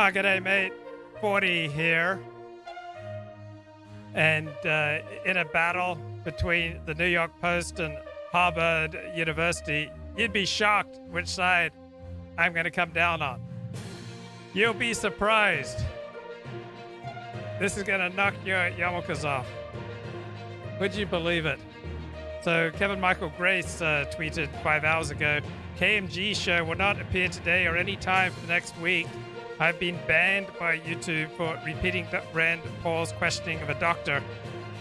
G'day, mate. 40 here. And in a battle between the New York Post and Harvard University, you'd be shocked which side I'm going to come down on. You'll be surprised. This is going to knock your yarmulkes off. Would you believe it? So Kevin Michael Grace tweeted 5 hours ago, KMG show will not appear today or any time for the next week. I've been banned by YouTube for repeating Rand Paul's questioning of a Dr.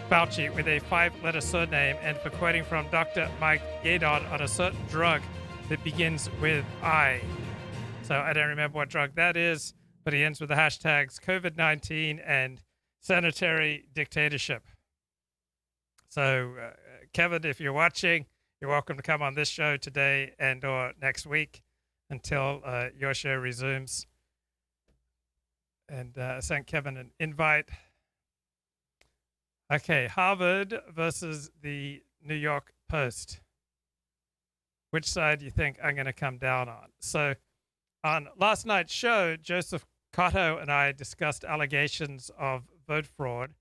Fauci with a 5-letter surname and for quoting from Dr. Mike Yadon on a certain drug that begins with I. So I don't remember what drug that is, but he ends with the hashtags COVID-19 and sanitary dictatorship. So Kevin, if you're watching, you're welcome to come on this show today and or next week until your show resumes. And I sent Kevin an invite. Okay, Harvard versus the New York Post. Which side do you think I'm going to come down on? So on last night's show, Joseph Cotto and I discussed allegations of vote fraud.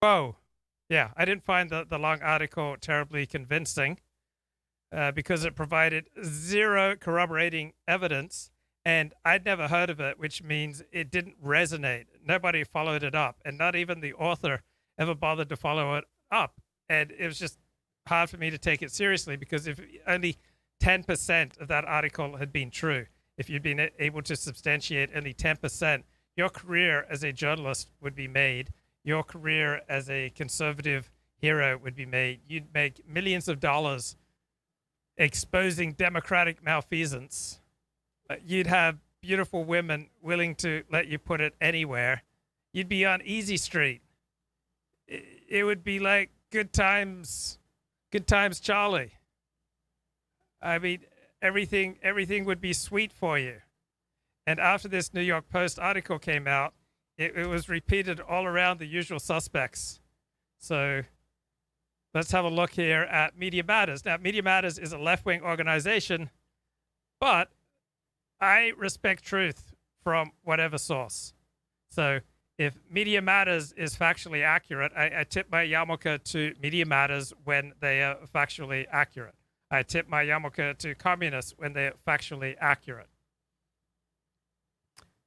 Whoa. Yeah, I didn't find the long article terribly convincing because it provided zero corroborating evidence, and I'd never heard of it, which means it didn't resonate. Nobody followed it up, and not even the author ever bothered to follow it up. And it was just hard for me to take it seriously because if only 10% of that article had been true, if you'd been able to substantiate only 10%, your career as a journalist would be made. Your career as a conservative hero would be made. You'd make millions of dollars exposing democratic malfeasance. You'd have beautiful women willing to let you put it anywhere. You'd be on Easy Street. It would be like good times Charlie. I mean, everything would be sweet for you. And after this New York Post article came out, it was repeated all around the usual suspects. So let's have a look here at Media Matters. Now, Media Matters is a left-wing organization, but I respect truth from whatever source. So if Media Matters is factually accurate, I tip my yarmulke to Media Matters when they are factually accurate. I tip my yarmulke to communists when they're factually accurate.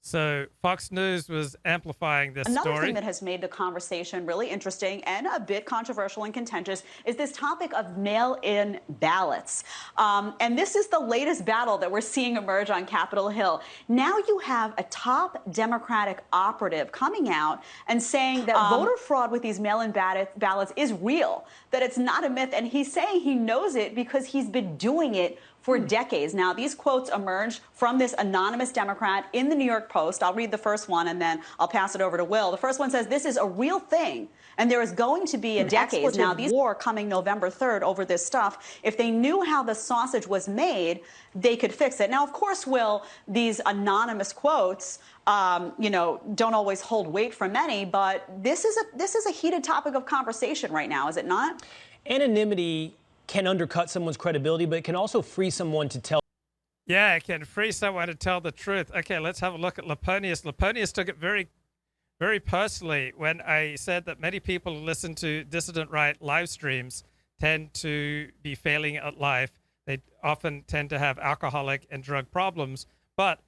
So Fox News was amplifying this story. Another thing that has made the conversation really interesting and a bit controversial and contentious is this topic of mail-in ballots. And this is the latest battle that we're seeing emerge on Capitol Hill. Now you have a top Democratic operative coming out and saying that voter fraud with these mail-in ballots is real, that it's not a myth. And he's saying he knows it because he's been doing it for decades. Now, these quotes emerge from this anonymous Democrat in the New York Post. I'll read the first one, and then I'll pass it over to Will. The first one says, this is a real thing, and there is going to be a decades now. These war coming November 3rd over this stuff. If they knew how the sausage was made, they could fix it. Now, of course, Will, these anonymous quotes, don't always hold weight for many, but this is a heated topic of conversation right now, is it not? Anonymity can undercut someone's credibility, but it can also free someone to tell. Yeah, it can free someone to tell the truth. Okay, let's have a look at Liponious. Liponious took it very, very personally when I said that many people who listen to Dissident Right live streams tend to be failing at life. They often tend to have alcoholic and drug problems. But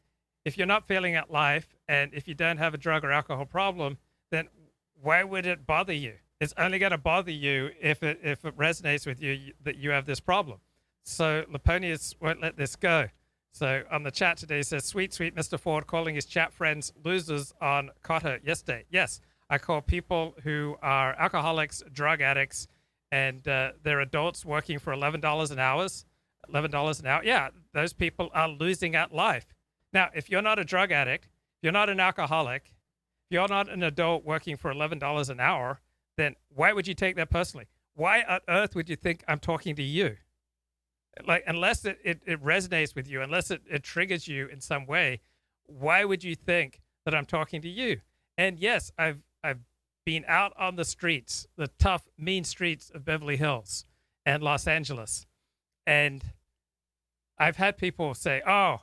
if you're not feeling at life, and if you don't have a drug or alcohol problem, then why would it bother you? It's only going to bother you if it resonates with you that you have this problem. So Liponious won't let this go. So on the chat today, he says, sweet, sweet Mr. Ford calling his chat friends losers on Cotter yesterday. Yes, I call people who are alcoholics, drug addicts, and they're adults working for $11 an hour. $11 an hour. Yeah, those people are losing at life. Now, if you're not a drug addict, if you're not an alcoholic, if you're not an adult working for $11 an hour, then why would you take that personally? Why on earth would you think I'm talking to you? Like, unless it resonates with you, unless it triggers you in some way, why would you think that I'm talking to you? And yes, I've been out on the streets, the tough, mean streets of Beverly Hills and Los Angeles. And I've had people say, oh,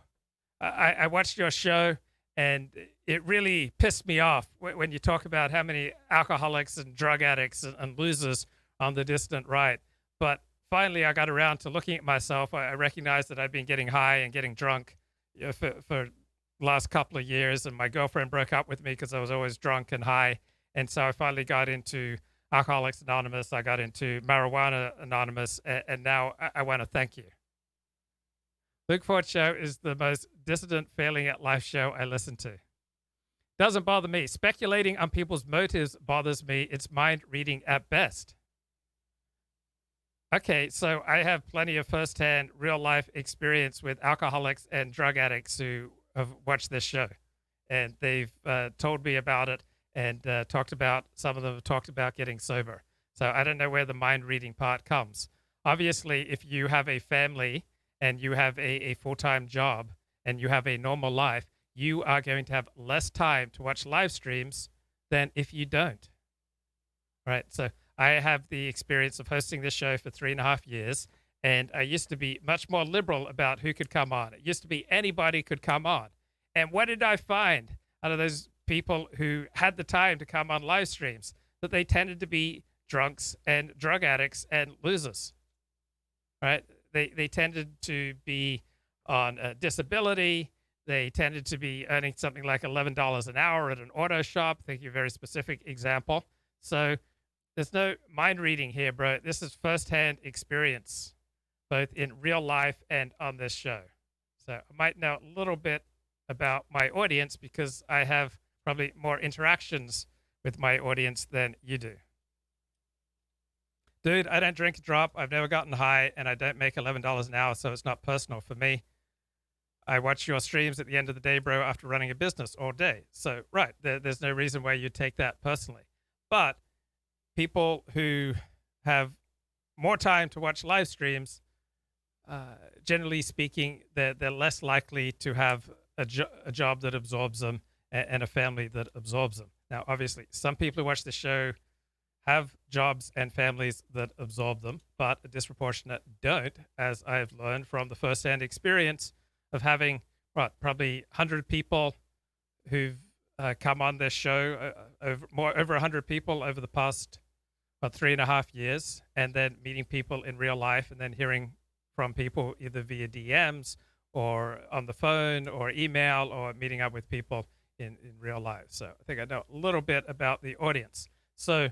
I watched your show and it really pissed me off when you talk about how many alcoholics and drug addicts and losers on the distant right. But finally, I got around to looking at myself. I recognized that I'd been getting high and getting drunk for the last couple of years. And my girlfriend broke up with me because I was always drunk and high. And so I finally got into Alcoholics Anonymous. I got into Marijuana Anonymous. And now I want to thank you. Luke Ford Show is the most dissident failing at life show I listen to. Doesn't bother me. Speculating on people's motives bothers me. It's mind reading at best. Okay, so I have plenty of firsthand real life experience with alcoholics and drug addicts who have watched this show. And they've told me about it and some of them have talked about getting sober. So I don't know where the mind reading part comes. Obviously, if you have a family and you have a full-time job and you have a normal life, you are going to have less time to watch live streams than if you don't. Right? So I have the experience of hosting this show for 3.5 years, and I used to be much more liberal about who could come on. It used to be anybody could come on. And what did I find out of those people who had the time to come on live streams? That they tended to be drunks and drug addicts and losers. Right? They tended to be on disability. They tended to be earning something like $11 an hour at an auto shop. Thank you, a very specific example. So there's no mind reading here, bro. This is firsthand experience, both in real life and on this show. So I might know a little bit about my audience because I have probably more interactions with my audience than you do. Dude, I don't drink a drop. I've never gotten high, and I don't make $11 an hour, so it's not personal for me. I watch your streams at the end of the day, bro, after running a business all day. So, right, there's no reason why you take that personally. But people who have more time to watch live streams, generally speaking, they're less likely to have a job that absorbs them and a family that absorbs them. Now, obviously, some people who watch the show have jobs and families that absorb them, but a disproportionate don't, as I've learned from the first-hand experience of having, probably 100 people who've come on this show, over 100 people over the past 3.5 years, and then meeting people in real life and then hearing from people either via DMs or on the phone or email or meeting up with people in real life. So I think I know a little bit about the audience. So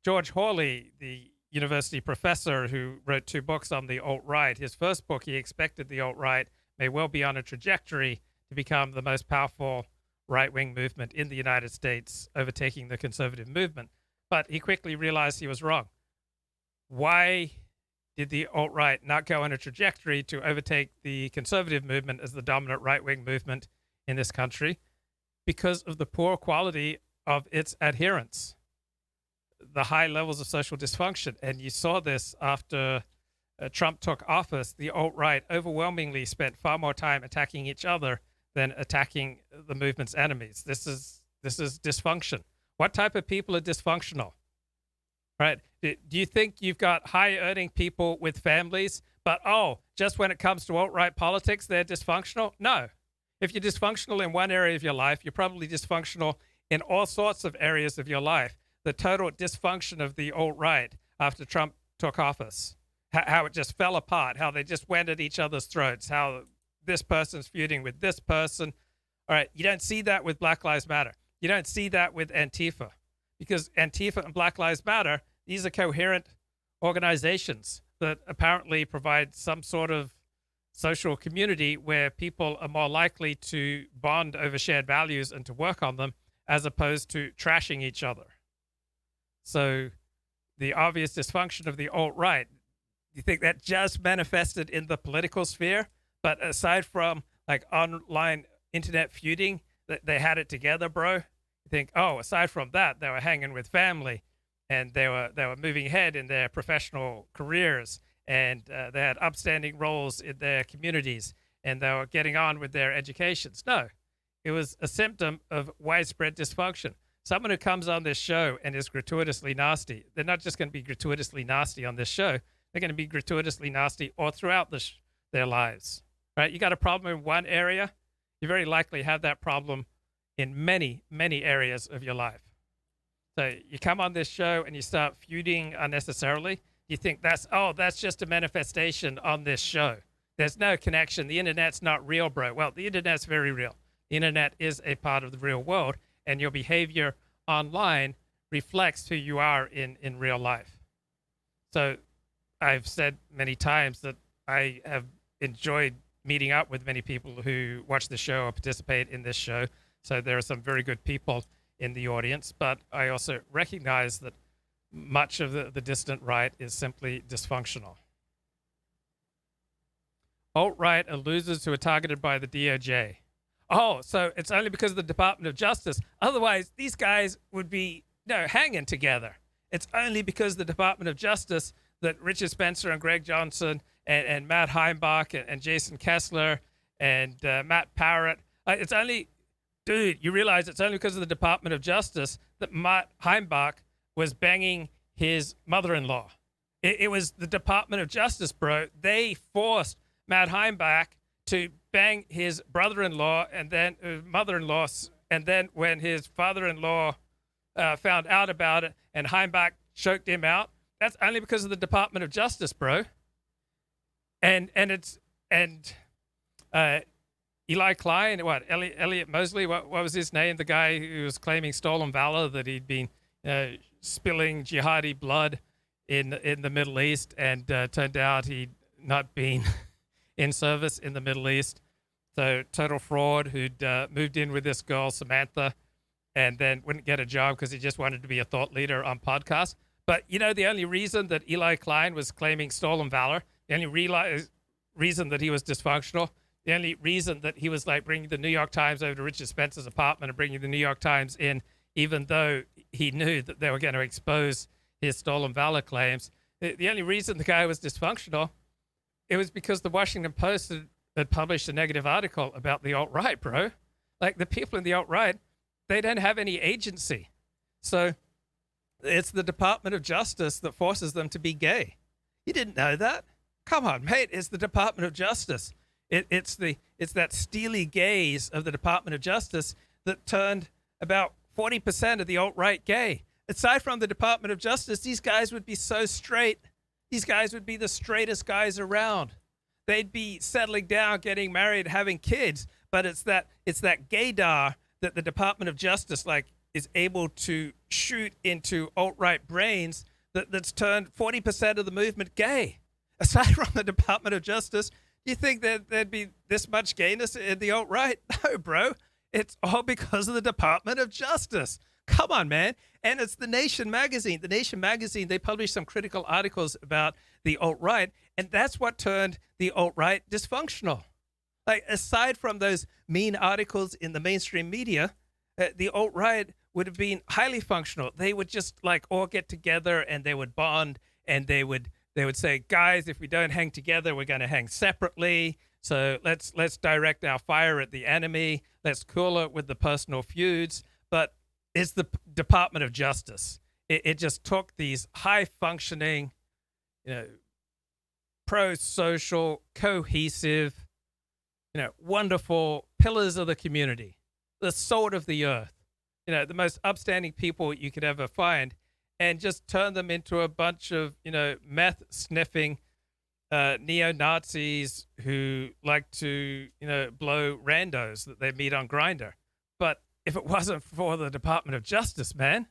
George Hawley, the university professor who wrote 2 books on the alt-right, his first book, he expected the alt-right may well be on a trajectory to become the most powerful right-wing movement in the United States, overtaking the conservative movement. But he quickly realized he was wrong. Why did the alt-right not go on a trajectory to overtake the conservative movement as the dominant right-wing movement in this country? Because of the poor quality of its adherents, the high levels of social dysfunction. And you saw this after Trump took office. The alt-right overwhelmingly spent far more time attacking each other than attacking the movement's enemies. This is dysfunction. What type of people are dysfunctional? Right? Do you think you've got high-earning people with families, but just when it comes to alt-right politics, they're dysfunctional? No. If you're dysfunctional in one area of your life, you're probably dysfunctional in all sorts of areas of your life. The total dysfunction of the alt-right after Trump took office how it just fell apart, how they just went at each other's throats, how this person's feuding with this person. All right, you don't see that with Black Lives Matter. You don't see that with Antifa, because Antifa and Black Lives Matter, these are coherent organizations that apparently provide some sort of social community where people are more likely to bond over shared values and to work on them, as opposed to trashing each other. So the obvious dysfunction of the alt-right, you think that just manifested in the political sphere? But aside from like online internet feuding, they had it together, bro. You think, oh, aside from that, they were hanging with family, and they were moving ahead in their professional careers, and they had upstanding roles in their communities, and they were getting on with their educations. No, it was a symptom of widespread dysfunction. Someone who comes on this show and is gratuitously nasty, they're not just going to be gratuitously nasty on this show. They're going to be gratuitously nasty all throughout their lives, right? You got a problem in one area, you very likely have that problem in many, many areas of your life. So you come on this show and you start feuding unnecessarily. You think that's just a manifestation on this show. There's no connection. The internet's not real, bro. Well, the internet's very real. The internet is a part of the real world, and your behavior online reflects who you are in real life. So I've said many times that I have enjoyed meeting up with many people who watch the show or participate in this show. So there are some very good people in the audience, but I also recognize that much of the distant right is simply dysfunctional. Alt-right are losers who are targeted by the DOJ. Oh, so it's only because of the Department of Justice. Otherwise, these guys would be hanging together. It's only because of the Department of Justice that Richard Spencer and Greg Johnson and Matt Heimbach and Jason Kessler and Matt Parrott. It's only, dude, you realize it's only because of the Department of Justice that Matt Heimbach was banging his mother-in-law. It was the Department of Justice, bro. They forced Matt Heimbach to bang his brother-in-law and then mother-in-law, and then when his father-in-law found out about it and Heimbach choked him out, that's only because of the Department of Justice, bro. And Eli Klein, Elliot Mosley, what was his name? The guy who was claiming stolen valor, that he'd been spilling jihadi blood in the Middle East, and turned out he'd not been in service in the Middle East. So total fraud, who'd moved in with this girl, Samantha, and then wouldn't get a job because he just wanted to be a thought leader on podcasts. But, the only reason that Eli Klein was claiming stolen valor, the only reason that he was dysfunctional, the only reason that he was like bringing the New York Times over to Richard Spencer's apartment and bringing the New York Times in, even though he knew that they were going to expose his stolen valor claims, the only reason the guy was dysfunctional, it was because the Washington Post had published a negative article about the alt-right, bro. Like, the people in the alt-right, they don't have any agency. So it's the Department of Justice that forces them to be gay. You didn't know that? Come on, mate. It's the Department of Justice. It's that steely gaze of the Department of Justice that turned about 40% of the alt-right gay. Aside from the Department of Justice, these guys would be so straight. These guys would be the straightest guys around. They'd be settling down, getting married, having kids. But it's that gaydar that the Department of Justice is able to shoot into alt-right brains that's turned 40% of the movement gay. Aside from the Department of Justice, do you think that there'd be this much gayness in the alt-right? No, bro. It's all because of the Department of Justice. Come on, man. And it's The Nation magazine. The Nation magazine, they published some critical articles about the alt-right, and that's what turned the alt-right dysfunctional. Like, aside from those mean articles in the mainstream media, the alt-right would have been highly functional. They would just all get together and they would bond, and they would say, guys, if we don't hang together, we're going to hang separately. So let's direct our fire at the enemy. Let's cool it with the personal feuds. But it's the Department of Justice. It just took these high-functioning, pro-social, cohesive, wonderful pillars of the community, the salt of the earth, the most upstanding people you could ever find, and just turn them into a bunch of, meth-sniffing, neo-Nazis who like to, blow randos that they meet on Grindr. But if it wasn't for the Department of Justice, man,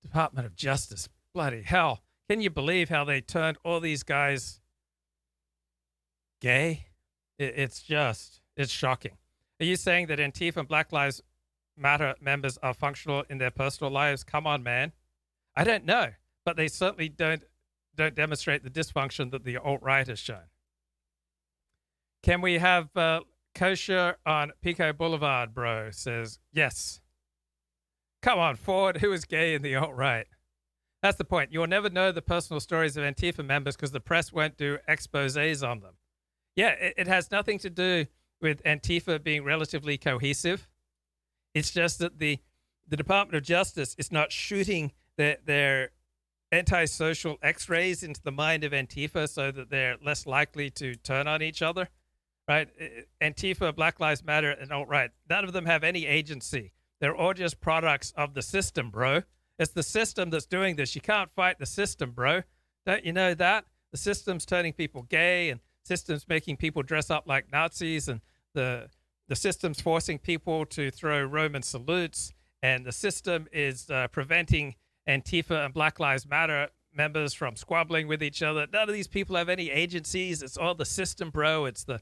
Department of Justice, bloody hell. Can you believe how they turned all these guys gay? It's shocking. Are you saying that Antifa and Black Lives Matter members are functional in their personal lives? Come on, man. I don't know, but they certainly don't demonstrate the dysfunction that the alt-right has shown. Can we have kosher on Pico Boulevard, bro? Says, yes. Come on, Ford. Who is gay in the alt-right? That's the point. You'll never know the personal stories of Antifa members because the press won't do exposés on them. Yeah, it has nothing to do with Antifa being relatively cohesive. It's just that the Department of Justice is not shooting their antisocial x-rays into the mind of Antifa so that they're less likely to turn on each other, right? Antifa, Black Lives Matter, and alt-right, none of them have any agency. They're all just products of the system, bro. It's the system that's doing this. You can't fight the system, bro. Don't you know that? The system's turning people gay, and system's making people dress up like Nazis, and the system's forcing people to throw Roman salutes, and the system is preventing Antifa and Black Lives Matter members from squabbling with each other. None of these people have any agencies. It's all the system, bro. It's the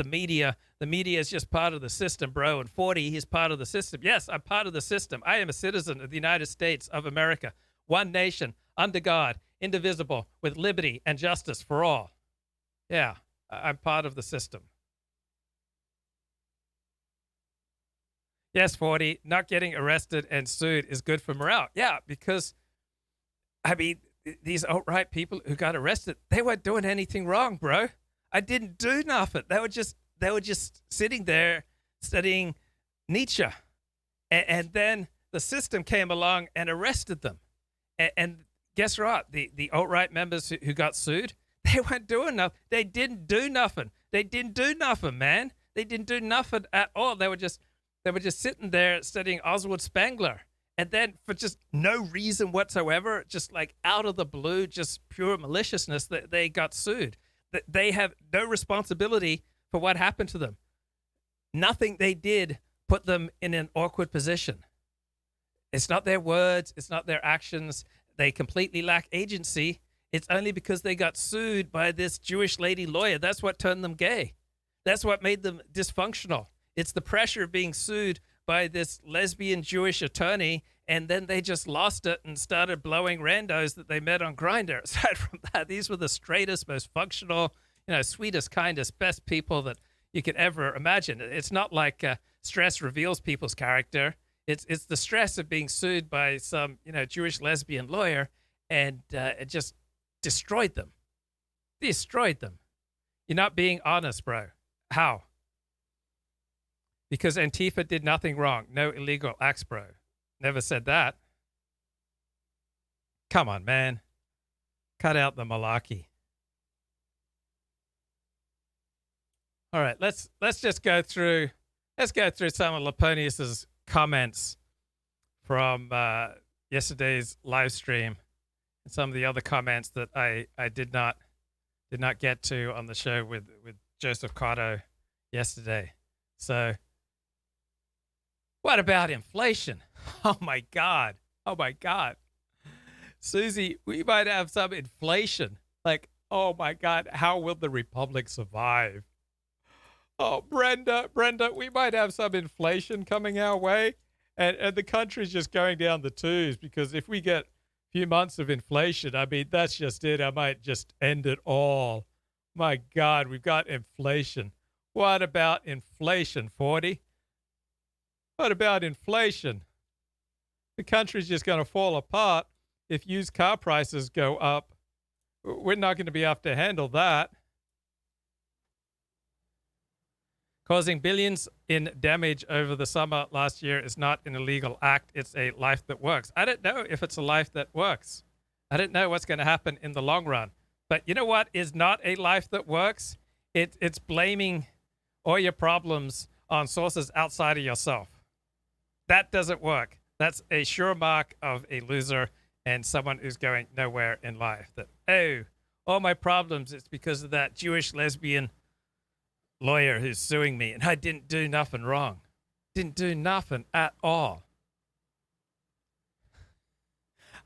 media. The media is just part of the system, bro. And 40, he's part of the system. Yes, I'm part of the system. I am a citizen of the United States of America. One nation, under God, indivisible, with liberty and justice for all. Yeah, I'm part of the system. Yes, 40, not getting arrested and sued is good for morale. Yeah, because, I mean, these alt-right people who got arrested, they weren't doing anything wrong, bro. I didn't do nothing. They were just sitting there studying Nietzsche. And then the system came along and arrested them. And guess what? The alt-right members who got sued, they weren't doing nothing. They didn't do nothing. They didn't do nothing, man. They didn't do nothing at all. They were just sitting there studying Oswald Spengler. And then for just no reason whatsoever, just like out of the blue, just pure maliciousness, they got sued. They have no responsibility for what happened to them. Nothing they did put them in an awkward position. It's not their words. It's not their actions. They completely lack agency. It's only because they got sued by this Jewish lady lawyer. That's what turned them gay. That's what made them dysfunctional. It's the pressure of being sued by this lesbian Jewish attorney, and then they just lost it and started blowing randos that they met on Grindr. Aside from that, these were the straightest, most functional, sweetest, kindest, best people that you could ever imagine. It's not like stress reveals people's character. It's the stress of being sued by some, Jewish lesbian lawyer, and it just destroyed them. Destroyed them. You're not being honest, bro. How? Because Antifa did nothing wrong. No illegal acts, bro. Never said that. Come on, man. Cut out the malarkey. All right, let's just go through. Let's go through some of Liponius's comments from yesterday's live stream, and some of the other comments that I did not get to on the show with Joseph Cotto yesterday. So, what about inflation? Oh my God. Oh my God. Susie, we might have some inflation. Like, oh my God, how will the Republic survive? Oh, Brenda, we might have some inflation coming our way. And the country's just going down the tubes, because if we get a few months of inflation, I mean, that's just it. I might just end it all. My God, we've got inflation. What about inflation, 40? What about inflation? The country's just going to fall apart if used car prices go up. We're not going to be able to handle that. Causing billions in damage over the summer last year is not an illegal act. It's a life that works. I don't know if it's a life that works. I don't know what's going to happen in the long run. But you know what is not a life that works? It's blaming all your problems on sources outside of yourself. That doesn't work. That's a sure mark of a loser and someone who's going nowhere in life. That, oh, all my problems, it's because of that Jewish lesbian lawyer who's suing me, and I didn't do nothing wrong. Didn't do nothing at all.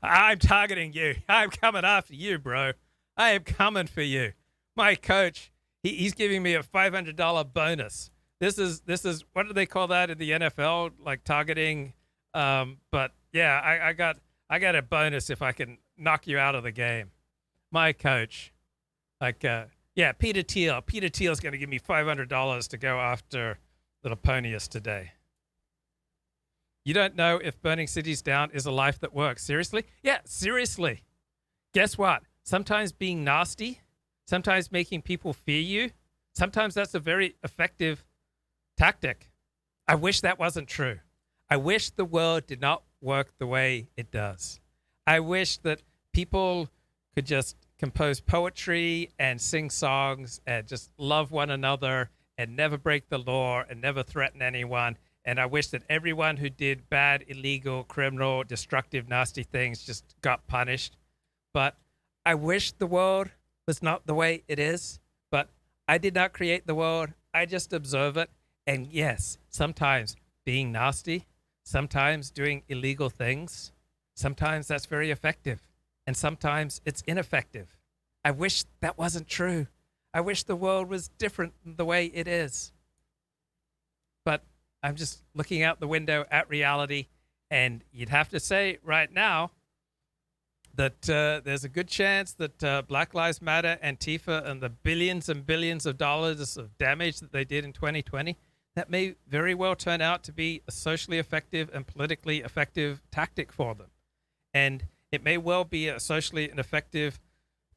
I'm targeting you. I'm coming after you, bro. I am coming for you. My coach, he's giving me a $500 bonus. This is what do they call that in the NFL? Like targeting. But yeah, I got a bonus if I can knock you out of the game. My coach, yeah, Peter Thiel. Peter Thiel's going to give me $500 to go after Liponious today. You don't know if burning cities down is a life that works. Seriously? Yeah, seriously. Guess what? Sometimes being nasty, sometimes making people fear you, sometimes that's a very effective tactic. I wish that wasn't true. I wish the world did not work the way it does. I wish that people could just compose poetry and sing songs and just love one another and never break the law and never threaten anyone. And I wish that everyone who did bad, illegal, criminal, destructive, nasty things just got punished. But I wish the world was not the way it is. But I did not create the world. I just observe it. And yes, sometimes being nasty, sometimes doing illegal things, sometimes that's very effective. And sometimes it's ineffective. I wish that wasn't true. I wish the world was different than the way it is. But I'm just looking out the window at reality, and you'd have to say right now that there's a good chance that Black Lives Matter, Antifa, and the billions and billions of dollars of damage that they did in 2020, that may very well turn out to be a socially effective and politically effective tactic for them. And it may well be a socially and effective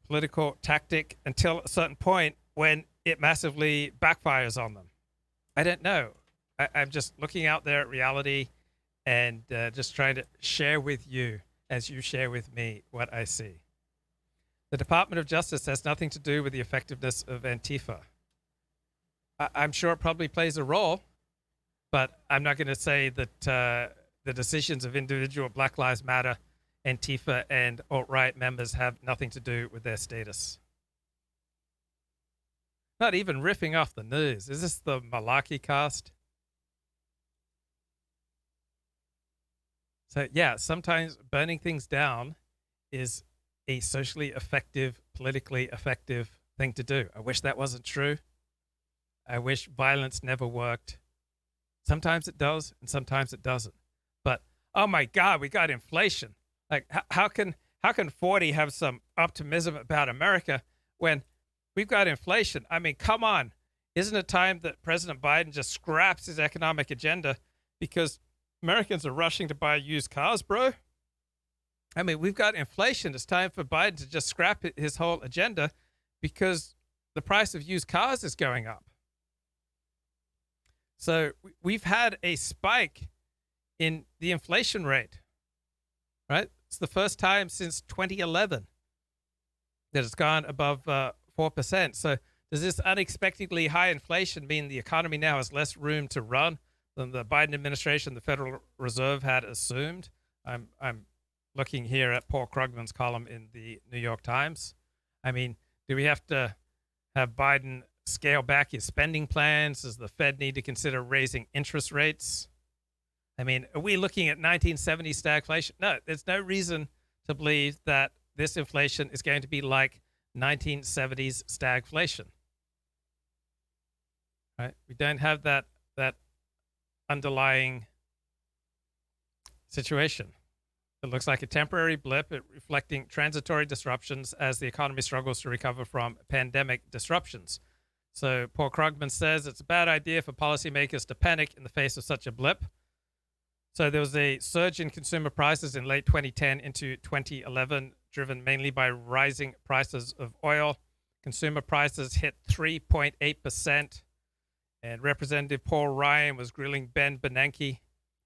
political tactic until a certain point when it massively backfires on them. I don't know. I'm just looking out there at reality and just trying to share with you, as you share with me, what I see. The Department of Justice has nothing to do with the effectiveness of Antifa. I'm sure it probably plays a role, but I'm not going to say that the decisions of individual Black Lives Matter, Antifa, and alt-right members have nothing to do with their status. Not even riffing off the news. Is this the Malarkey cast? So yeah, sometimes burning things down is a socially effective, politically effective thing to do. I wish that wasn't true. I wish violence never worked. Sometimes it does, and sometimes it doesn't. But oh my God, we got inflation. Like how can 40 have some optimism about America when we've got inflation? I mean, come on. Isn't it time that President Biden just scraps his economic agenda because Americans are rushing to buy used cars, bro? I mean, we've got inflation. It's time for Biden to just scrap his whole agenda because the price of used cars is going up. So we've had a spike in the inflation rate, right? It's the first time since 2011 that it's gone above 4%. So does this unexpectedly high inflation mean the economy now has less room to run than the Biden administration, the Federal Reserve, had assumed? I'm looking here at Paul Krugman's column in the New York Times. I mean, do we have to have Biden scale back his spending plans? Does the Fed need to consider raising interest rates? I mean, are we looking at 1970s stagflation? No, there's no reason to believe that this inflation is going to be like 1970s stagflation. Right? We don't have that underlying situation. It looks like a temporary blip, reflecting transitory disruptions as the economy struggles to recover from pandemic disruptions. So Paul Krugman says it's a bad idea for policymakers to panic in the face of such a blip. So there was a surge in consumer prices in late 2010 into 2011, driven mainly by rising prices of oil. Consumer prices hit 3.8%. And Representative Paul Ryan was grilling Ben Bernanke,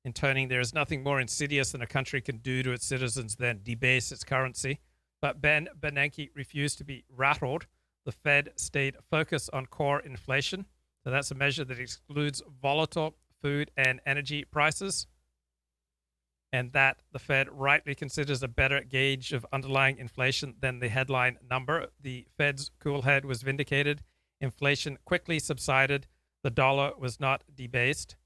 intoning there is nothing more insidious than a country can do to its citizens than debase its currency. But Ben Bernanke refused to be rattled. The Fed stayed focused on core inflation. So that's a measure that excludes volatile food and energy prices. and that the Fed rightly considers a better gauge of underlying inflation than the headline number. The Fed's cool head was vindicated. Inflation quickly subsided. The dollar was not debased.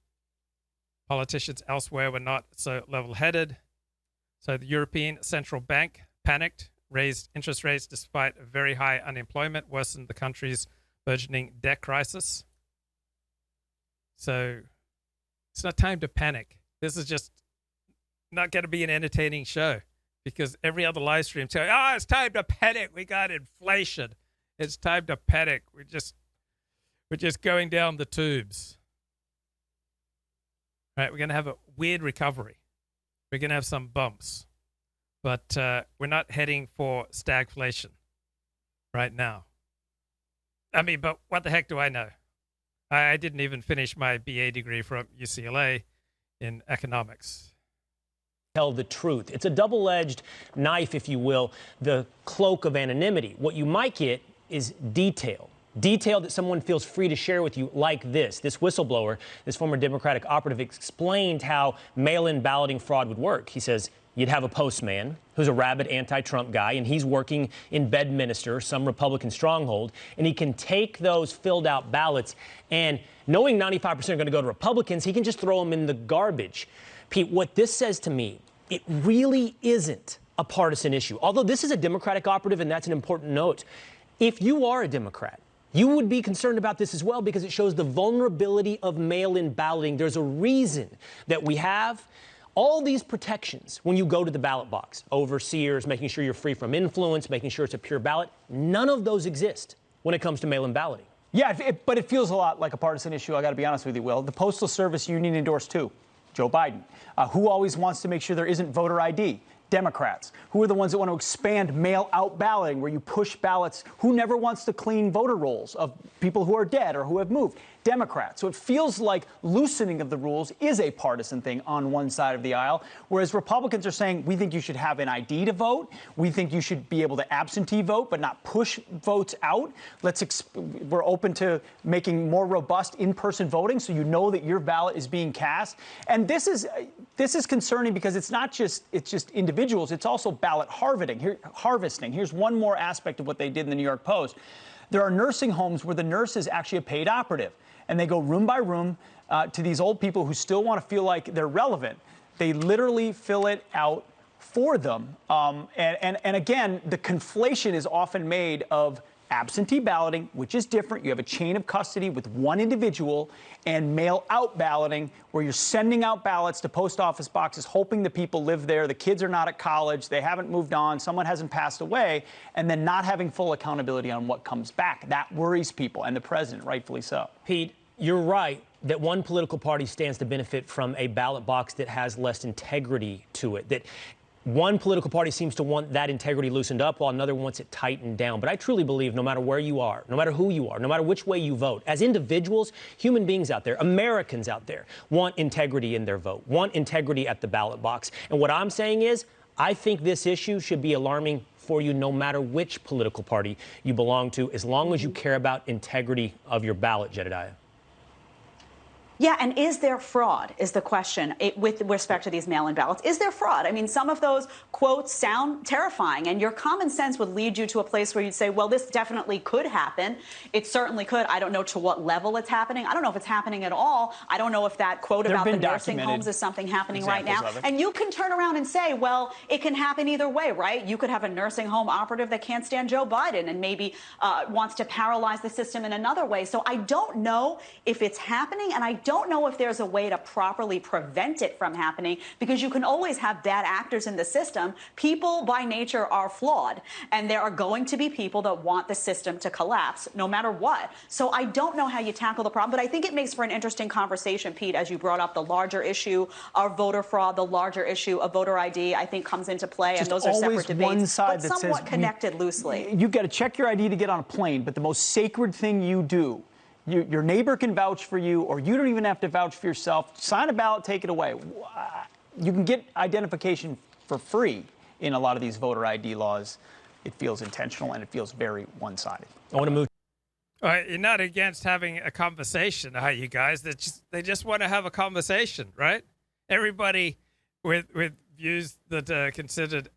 Politicians elsewhere were not so level-headed. So the European Central Bank panicked, raised interest rates despite very high unemployment, worsened the country's burgeoning debt crisis. So it's not time to panic. This is just not going to be an entertaining show because every other live stream tells, it's time to panic. We got inflation. It's time to panic. We're just going down the tubes. All right, we're going to have a weird recovery. We're going to have some bumps, but we're not heading for stagflation right now. I mean, but what the heck do I know? I didn't even finish my BA degree from UCLA in economics. Tell the truth. It's a double-edged knife, if you will, the cloak of anonymity. What you might get is detail. Detail that someone feels free to share with you, like this. This whistleblower, this former Democratic operative, explained how mail-in balloting fraud would work. He says, you'd have a postman who's a rabid anti-Trump guy, and he's working in Bedminster, some Republican stronghold, and he can take those filled-out ballots, and knowing 95% are going to go to Republicans, he can just throw them in the garbage. Pete, what this says to me, it really isn't a partisan issue. Although this is a Democratic operative, and that's an important note. If you are a Democrat, you would be concerned about this as well because it shows the vulnerability of mail-in balloting. There's a reason that we have all these protections when you go to the ballot box. Overseers, making sure you're free from influence, making sure it's a pure ballot. None of those exist when it comes to mail-in balloting. Yeah, but it feels a lot like a partisan issue, I got to be honest with you, Will. The Postal Service Union endorsed too. Joe Biden. Who always wants to make sure there isn't voter ID? Democrats. Who are the ones that want to expand mail-out balloting, where you push ballots? Who never wants to clean voter rolls of people who are dead or who have moved? Democrats. So it feels like loosening of the rules is a partisan thing on one side of the aisle, whereas Republicans are saying, we think you should have an ID to vote. We think you should be able to absentee vote, but not push votes out. We're open to making more robust in-person voting so you know that your ballot is being cast. And this is concerning because it's just individuals. It's also ballot harvesting. Here's one more aspect of what they did in the New York Post. There are nursing homes where the nurse is actually a paid operative, and they go room by room to these old people who still want to feel like they're relevant. They literally fill it out for them. And again, the conflation is often made of absentee balloting, which is different. You have a chain of custody with one individual, and mail-out balloting, where you're sending out ballots to post office boxes, hoping the people live there, the kids are not at college, they haven't moved on, someone hasn't passed away, and then not having full accountability on what comes back. That worries people, and the president, rightfully so. Pete, you're right that one political party stands to benefit from a ballot box that has less integrity to it, that one political party seems to want that integrity loosened up while another wants it tightened down. But I truly believe no matter where you are, no matter who you are, no matter which way you vote, as individuals, human beings out there, Americans out there, want integrity in their vote, want integrity at the ballot box. And what I'm saying is, I think this issue should be alarming for you no matter which political party you belong to, as long as you care about integrity of your ballot, Jedediah. Yeah, and is there fraud is the question with respect to these mail-in ballots. Is there fraud? I mean, some of those quotes sound terrifying, and your common sense would lead you to a place where you'd say, well, this definitely could happen. It certainly could. I don't know to what level it's happening. I don't know if it's happening at all. I don't know if that quote about the nursing homes is something happening right now. And you can turn around and say, well, it can happen either way, right? You could have a nursing home operative that can't stand Joe Biden and maybe wants to paralyze the system in another way. So I don't know if it's happening, and I don't know if there's a way to properly prevent it from happening, because you can always have bad actors in the system. People by nature are flawed, and there are going to be people that want the system to collapse no matter what. So I don't know how you tackle the problem, but I think it makes for an interesting conversation, Pete, as you brought up the larger issue of voter fraud, the larger issue of voter ID, I think comes into play, and those are separate debates, one side but somewhat connected loosely. You've got to check your ID to get on a plane, but the most sacred thing you do, your neighbor can vouch for you, or you don't even have to vouch for yourself. Sign a ballot, take it away. You can get identification for free in a lot of these voter ID laws. It feels intentional, and it feels very one-sided. I want to move. All right, you're not against having a conversation, are you guys? They just want to have a conversation, right? Everybody with views that are considered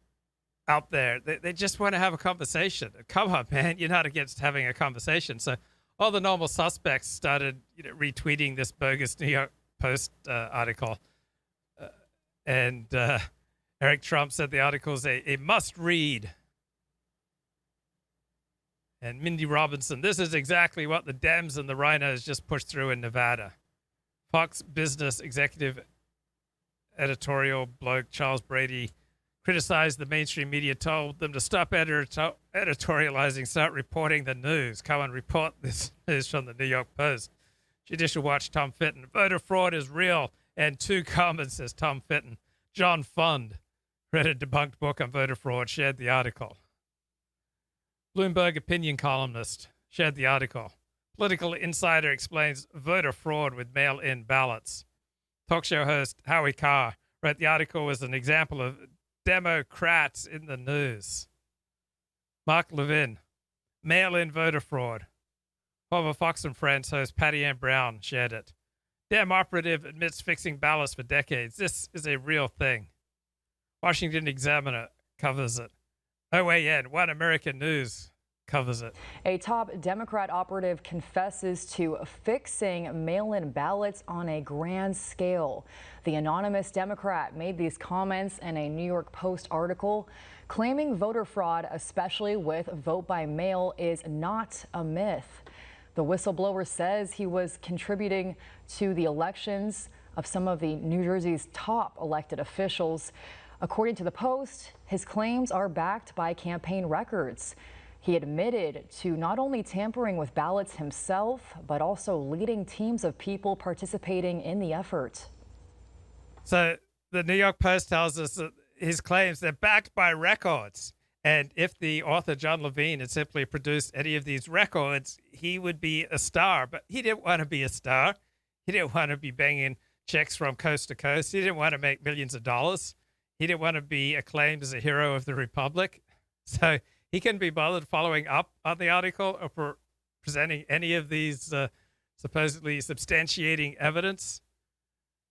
out there. They just want to have a conversation. Come on, man, you're not against having a conversation. So all the normal suspects started, retweeting this bogus New York Post article, and Eric Trump said the article is a must-read. And Mindy Robinson, this is exactly what the Dems and the Rhinos just pushed through in Nevada. Fox Business executive editorial bloke Charles Brady criticized the mainstream media, told them to stop editorializing, start reporting the news. Come and report this news from the New York Post. Judicial Watch Tom Fitton, voter fraud is real and too common, says Tom Fitton. John Fund read a debunked book on voter fraud, shared the article. Bloomberg opinion columnist shared the article. Political Insider explains voter fraud with mail-in ballots. Talk show host Howie Carr wrote the article was an example of Democrats in the news. Mark Levin, mail-in voter fraud. Former Fox and Friends host Patty Ann Brown shared it. Dem operative admits fixing ballots for decades. This is a real thing. Washington Examiner covers it. OAN, One American News, covers it. A top Democrat operative confesses to fixing mail-in ballots on a grand scale. The anonymous Democrat made these comments in a New York Post article, claiming voter fraud, especially with vote by mail, is not a myth. The whistleblower says he was contributing to the elections of some of the New Jersey's top elected officials. According to the Post, his claims are backed by campaign records. He admitted to not only tampering with ballots himself, but also leading teams of people participating in the effort. So the New York Post tells us that his claims, they're backed by records. And if the author, John Levine, had simply produced any of these records, he would be a star. But he didn't want to be a star. He didn't want to be banging checks from coast to coast. He didn't want to make millions of dollars. He didn't want to be acclaimed as a hero of the Republic. So he couldn't be bothered following up on the article or presenting any of these supposedly substantiating evidence.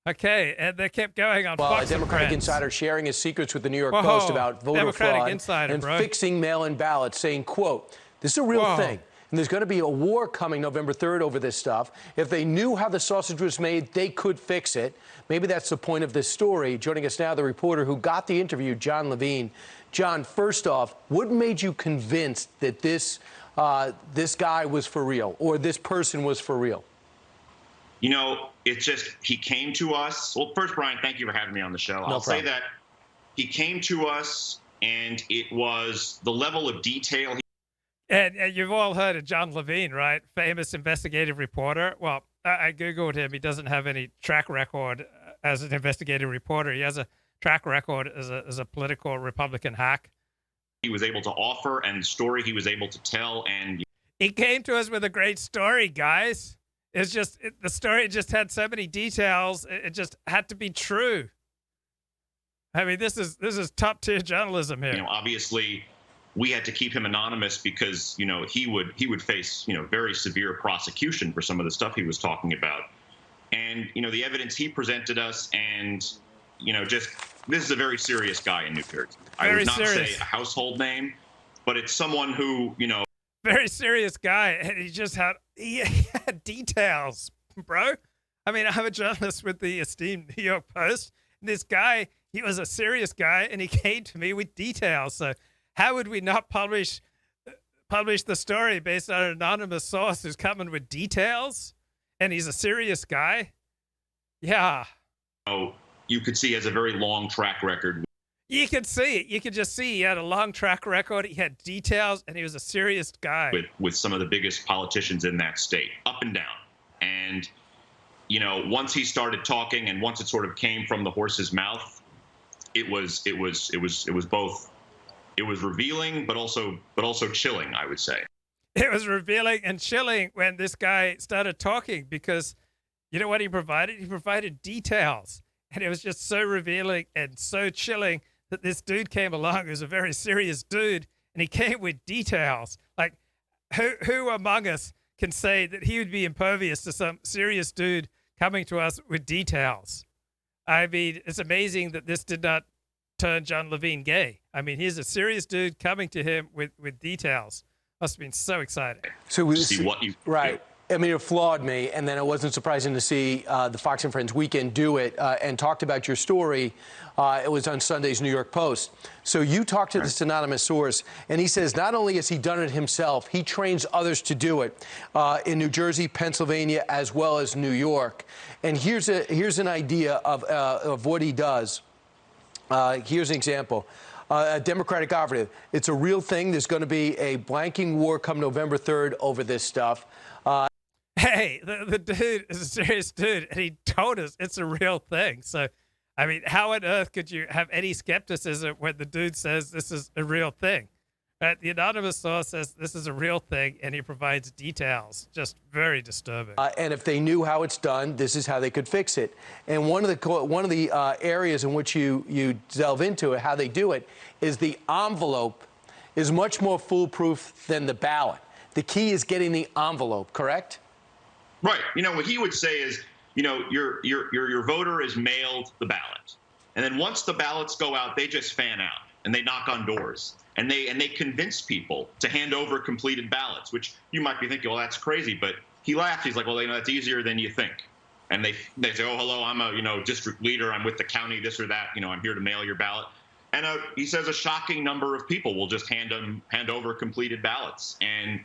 Okay, and they kept going on Fox. Well, a Democratic insider sharing his secrets with the New York Post about voter fraud and fixing mail-in ballots, saying, quote, this is a real thing. And there's going to be a war coming November 3rd over this stuff. If they knew how the sausage was made, they could fix it. Maybe that's the point of this story. Joining us now, the reporter who got the interview, John Levine. John, first off, what made you convinced that this guy was for real, or this person was for real? You know, it's just, he came to us. Well, first, Brian, thank you for having me on the show. I'll say that he came to us, and it was the level of detail. And you've all heard of John Levine, right? Famous investigative reporter. Well, I Googled him. He doesn't have any track record as an investigative reporter. He has a track record as a political Republican hack. He was able to offer, and the story he was able to tell. And he came to us with a great story, guys. It's just, the story just had so many details. It just had to be true. I mean, this is top tier journalism here. You know, obviously, we had to keep him anonymous because, you know, he would face, you know, very severe prosecution for some of the stuff he was talking about. And, you know, the evidence he presented us, and, you know, just, this is a very serious guy in New Jersey. I would not say a household name, but it's someone who, you know. Very serious guy. And he had details, bro. I mean, I'm a journalist with the esteemed New York Post. And this guy, he was a serious guy, and he came to me with details. So how would we not publish the story based on an anonymous source who's coming with details? And he's a serious guy? Yeah. Oh, you could see he has a very long track record. You could see it. You could just see he had a long track record. He had details, and he was a serious guy. With some of the biggest politicians in that state, up and down. And, you know, once he started talking, and once it sort of came from the horse's mouth, it was both. It was revealing, but also chilling, I would say. It was revealing and chilling when this guy started talking, because you know what he provided? He provided details. And it was just so revealing and so chilling that this dude came along who's a very serious dude, and he came with details. Like, who among us can say that he would be impervious to some serious dude coming to us with details? I mean, it's amazing that this did not turn John Levine gay. I mean, he's a serious dude coming to him with details. Must have been so exciting. So we see what you right. I mean, it flawed me, and then it wasn't surprising to see the Fox and Friends Weekend do it and talked about your story. It was on Sunday's New York Post. So you talked to this anonymous source, and he says not only has he done it himself, he trains others to do it in New Jersey, Pennsylvania, as well as New York. And here's an idea of what he does. Here's an example. A Democratic operative. It's a real thing. There's going to be a blanking war come November 3rd over this stuff. Hey, the dude is a serious dude, and he told us it's a real thing. So, I mean, how on earth could you have any skepticism when the dude says this is a real thing? The anonymous source says this is a real thing, and he provides details. Just very disturbing. And if they knew how it's done, this is how they could fix it. And one of the areas in which you delve into it, how they do it, is the envelope is much more foolproof than the ballot. The key is getting the envelope, correct? Right. You know, what he would say is, you know, your voter is mailed the ballot. And then once the ballots go out, they just fan out and they knock on doors and they convince people to hand over completed ballots, which you might be thinking, well, that's crazy. But he laughed. He's like, well, you know, that's easier than you think. And they say, oh, hello, I'm a, you know, district leader. I'm with the county, this or that. You know, I'm here to mail your ballot. And he says a shocking number of people will just hand over completed ballots. And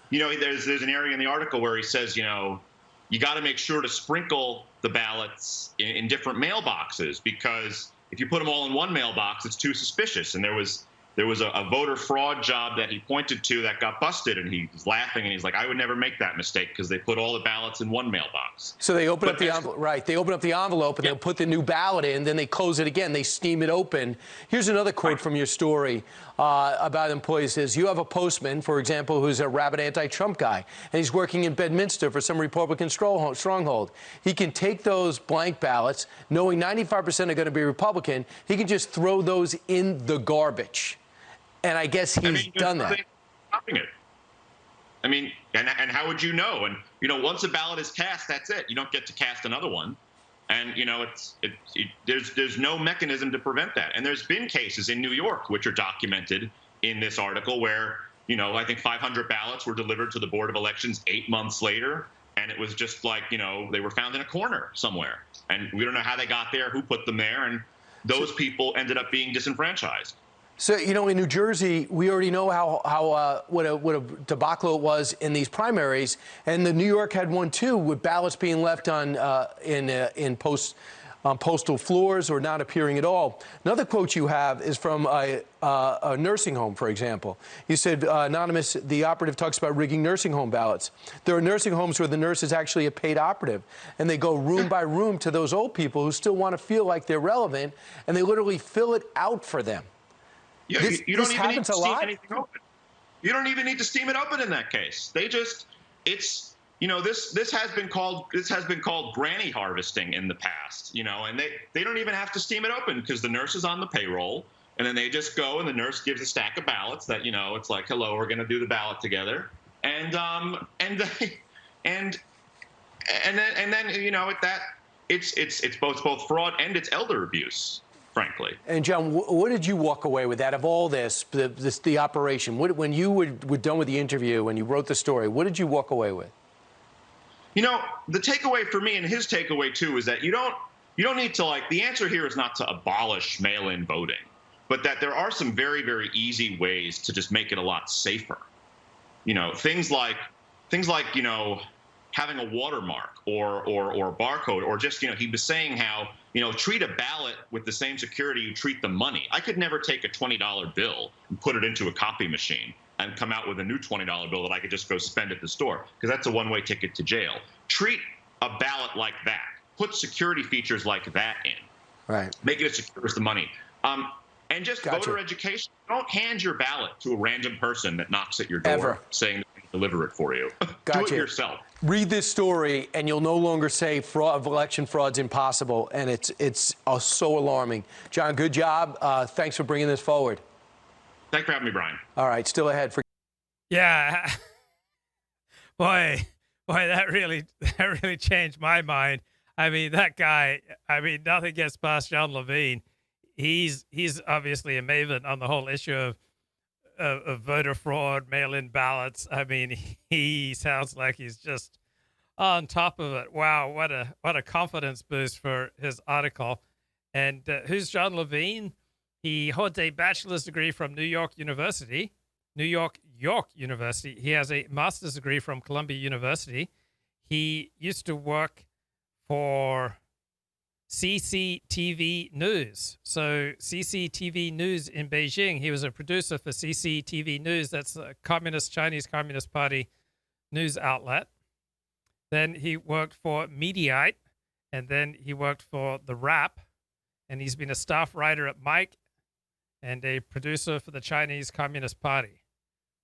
you know, there's an area in the article where he says, you know, you got to make sure to sprinkle the ballots in different mailboxes, because if you put them all in one mailbox, it's too suspicious. And there was a voter fraud job that he pointed to that got busted, and he was laughing, and he's like, I would never make that mistake because they put all the ballots in one mailbox. So they open up the envelope, right? They open up the envelope and they'll put the new ballot in, then they close it again. They steam it open. Here's another quote from your story about employees. It says, you have a postman, for example, who's a rabid anti-Trump guy, and he's working in Bedminster for some Republican stronghold. He can take those blank ballots, knowing 95% are going to be Republican. He can just throw those in the garbage. And I guess he's done that. Stopping it. I mean, and how would you know? And, you know, once a ballot is cast, that's it. You don't get to cast another one. And, you know, there's no mechanism to prevent that. And there's been cases in New York, which are documented in this article, where, you know, I think 500 ballots were delivered to the Board of Elections 8 months later. And it was just like, you know, they were found in a corner somewhere. And we don't know how they got there, who put them there. And those people ended up being disenfranchised. So, you know, in New Jersey, we already know what a debacle it was in these primaries, and the New York had one too, with ballots being left on in postal floors or not appearing at all. Another quote you have is from a nursing home, for example. You said, anonymous, the operative talks about rigging nursing home ballots. There are nursing homes where the nurse is actually a paid operative, and they go room by room to those old people who still want to feel like they're relevant, and they literally fill it out for them. Yeah, you don't even need to steam anything open. You don't even need to steam it open in that case. It's you know, this has been called granny harvesting in the past, you know, and they don't even have to steam it open because the nurse is on the payroll, and then they just go and the nurse gives a stack of ballots that, you know, it's like, hello, we're going to do the ballot together, and then you know, it's both fraud and it's elder abuse, frankly. And John, what did you walk away with out of all this, the operation? When you were done with the interview, when you wrote the story, what did you walk away with? You know, the takeaway for me, and his takeaway too, is that you don't need to, like, the answer here is not to abolish mail-in voting, but that there are some very, very easy ways to just make it a lot safer. You know, things like, you know, having a watermark or barcode, or just, you know, he was saying how, you know, treat a ballot with the same security you treat the money. I could never take a $20 bill and put it into a copy machine and come out with a new $20 bill that I could just go spend at the store, because that's a one-way ticket to jail. Treat a ballot like that. Put security features like that in. Right. Make it as secure as the money. And just voter education. Don't hand your ballot to a random person that knocks at your door saying they can deliver it for you. Do it yourself. Read this story, and you'll no longer say election fraud's impossible, and it's so alarming. John, good job. Thanks for bringing this forward. Thanks for having me, Brian. All right, still ahead. Yeah. Boy, that really changed my mind. I mean, that guy, I mean, nothing gets past John Levine. He's obviously a maven on the whole issue of voter fraud, mail-in ballots. I mean, he sounds like he's just on top of it. Wow, what a confidence boost for his article. And who's John Levine? He holds a bachelor's degree from New York University. He has a master's degree from Columbia University. He used to work for CCTV News. So CCTV News in Beijing, he was a producer for CCTV News. That's a Chinese Communist Party news outlet. Then he worked for Mediaite, and then he worked for The Wrap, and he's been a staff writer at Mike and a producer for the Chinese Communist Party.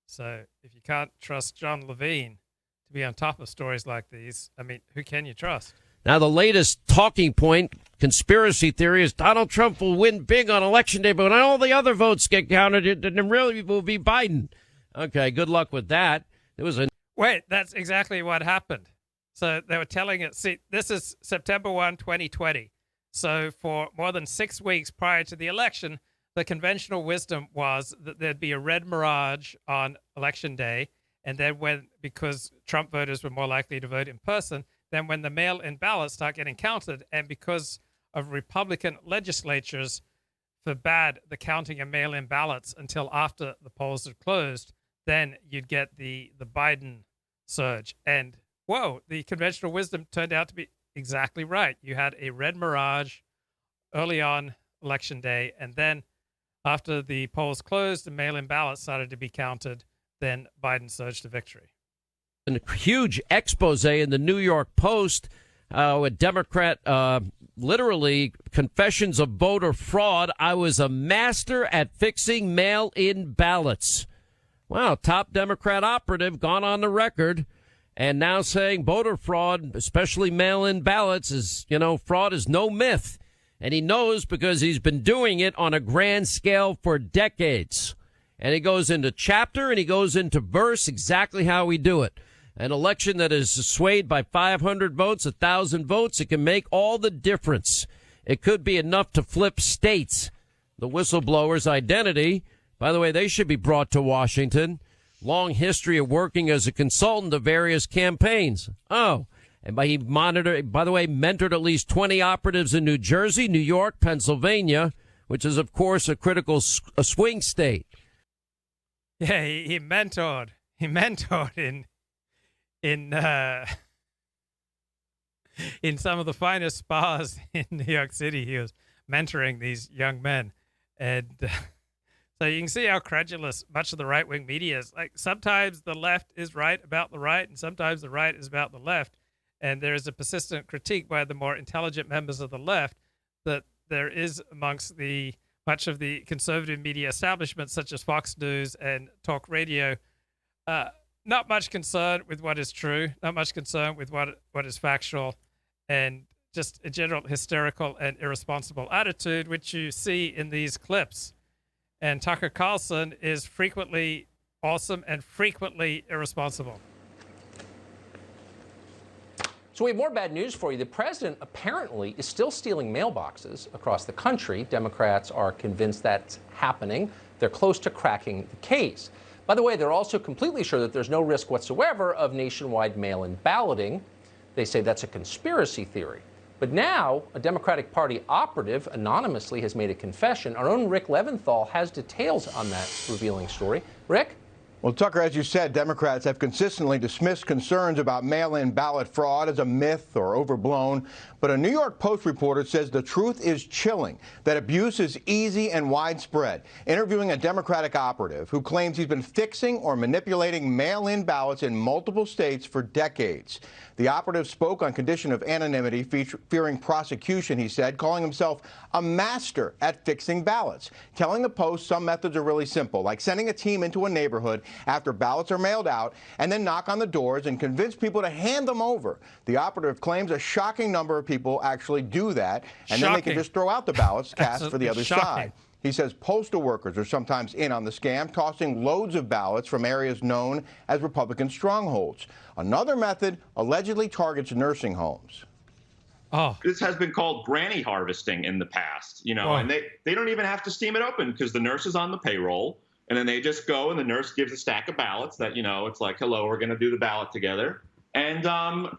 So if you can't trust John Levine to be on top of stories like these, I mean, who can you trust? Now, the latest talking point, conspiracy theory, is Donald Trump will win big on Election Day, but when all the other votes get counted, it really will be Biden. Okay, good luck with that. Wait, that's exactly what happened. So they were telling it, see, this is September 1, 2020. So for more than 6 weeks prior to the election, the conventional wisdom was that there'd be a red mirage on Election Day. And then because Trump voters were more likely to vote in person, then when the mail-in ballots start getting counted, and because of Republican legislatures forbade the counting of mail-in ballots until after the polls had closed, then you'd get the Biden surge. And whoa, the conventional wisdom turned out to be exactly right. You had a red mirage early on Election Day, and then after the polls closed and mail-in ballots started to be counted, then Biden surged to victory. A huge expose in the New York Post, a Democrat, literally confessions of voter fraud. I was a master at fixing mail-in ballots. Wow, top Democrat operative gone on the record and now saying voter fraud, especially mail-in ballots, is, fraud is no myth. And he knows because he's been doing it on a grand scale for decades. And he goes into chapter and he goes into verse exactly how we do it. An election that is swayed by 500 votes, 1,000 votes, it can make all the difference. It could be enough to flip states. The whistleblower's identity, by the way, they should be brought to Washington. Long history of working as a consultant to various campaigns. Oh, and he mentored at least 20 operatives in New Jersey, New York, Pennsylvania, which is, of course, a critical swing state. Yeah, he mentored in some of the finest spas in New York City. He was mentoring these young men. And so you can see how credulous much of the right-wing media is. Like, sometimes the left is right about the right, and sometimes the right is about the left. And there is a persistent critique by the more intelligent members of the left that there is amongst much of the conservative media establishment, such as Fox News and talk radio, not much concern with what is true, not much concern with what is factual, and just a general hysterical and irresponsible attitude, which you see in these clips. And Tucker Carlson is frequently awesome and frequently irresponsible. So we have more bad news for you. The president apparently is still stealing mailboxes across the country. Democrats are convinced that's happening. They're close to cracking the case. By the way, they're also completely sure that there's no risk whatsoever of nationwide mail-in balloting. They say that's a conspiracy theory. But now, a Democratic Party operative anonymously has made a confession. Our own Rick Leventhal has details on that revealing story. Rick? Well, Tucker, as you said, Democrats have consistently dismissed concerns about mail-in ballot fraud as a myth or overblown. But a New York Post reporter says the truth is chilling, that abuse is easy and widespread. Interviewing a Democratic operative who claims he's been fixing or manipulating mail-in ballots in multiple states for decades. The operative spoke on condition of anonymity, fearing prosecution, he said, calling himself a master at fixing ballots, telling the Post some methods are really simple, like sending a team into a neighborhood after ballots are mailed out and then knock on the doors and convince people to hand them over. The operative claims a shocking number of people actually do that, and then they can just throw out the ballots cast for the other side. He says postal workers are sometimes in on the scam, tossing loads of ballots from areas known as Republican strongholds. Another method allegedly targets nursing homes. This has been called granny harvesting in the past, and they don't even have to steam it open because the nurse is on the payroll, and then they just go and the nurse gives a stack of ballots that, it's like, hello, we're going to do the ballot together. And then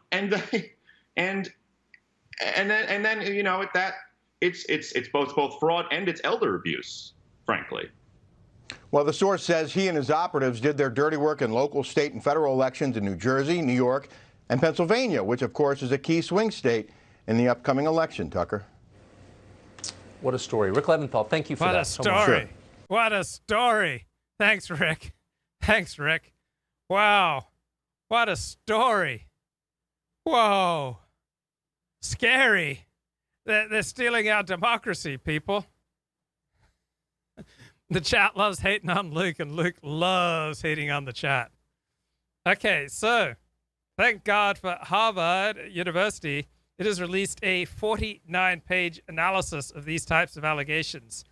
it's both fraud and it's elder abuse, frankly. Well, the source says he and his operatives did their dirty work in local, state, and federal elections in New Jersey, New York, and Pennsylvania, which, of course, is a key swing state in the upcoming election, Tucker. What a story. Rick Leventhal, thank you for that. What a story. What a story. Thanks, Rick. Thanks, Rick. Wow. What a story. Whoa. Scary. They're stealing our democracy, people. The chat loves hating on Luke, and Luke loves hating on the chat. Okay, so thank God for Harvard University. It has released a 49-page analysis of these types of allegations.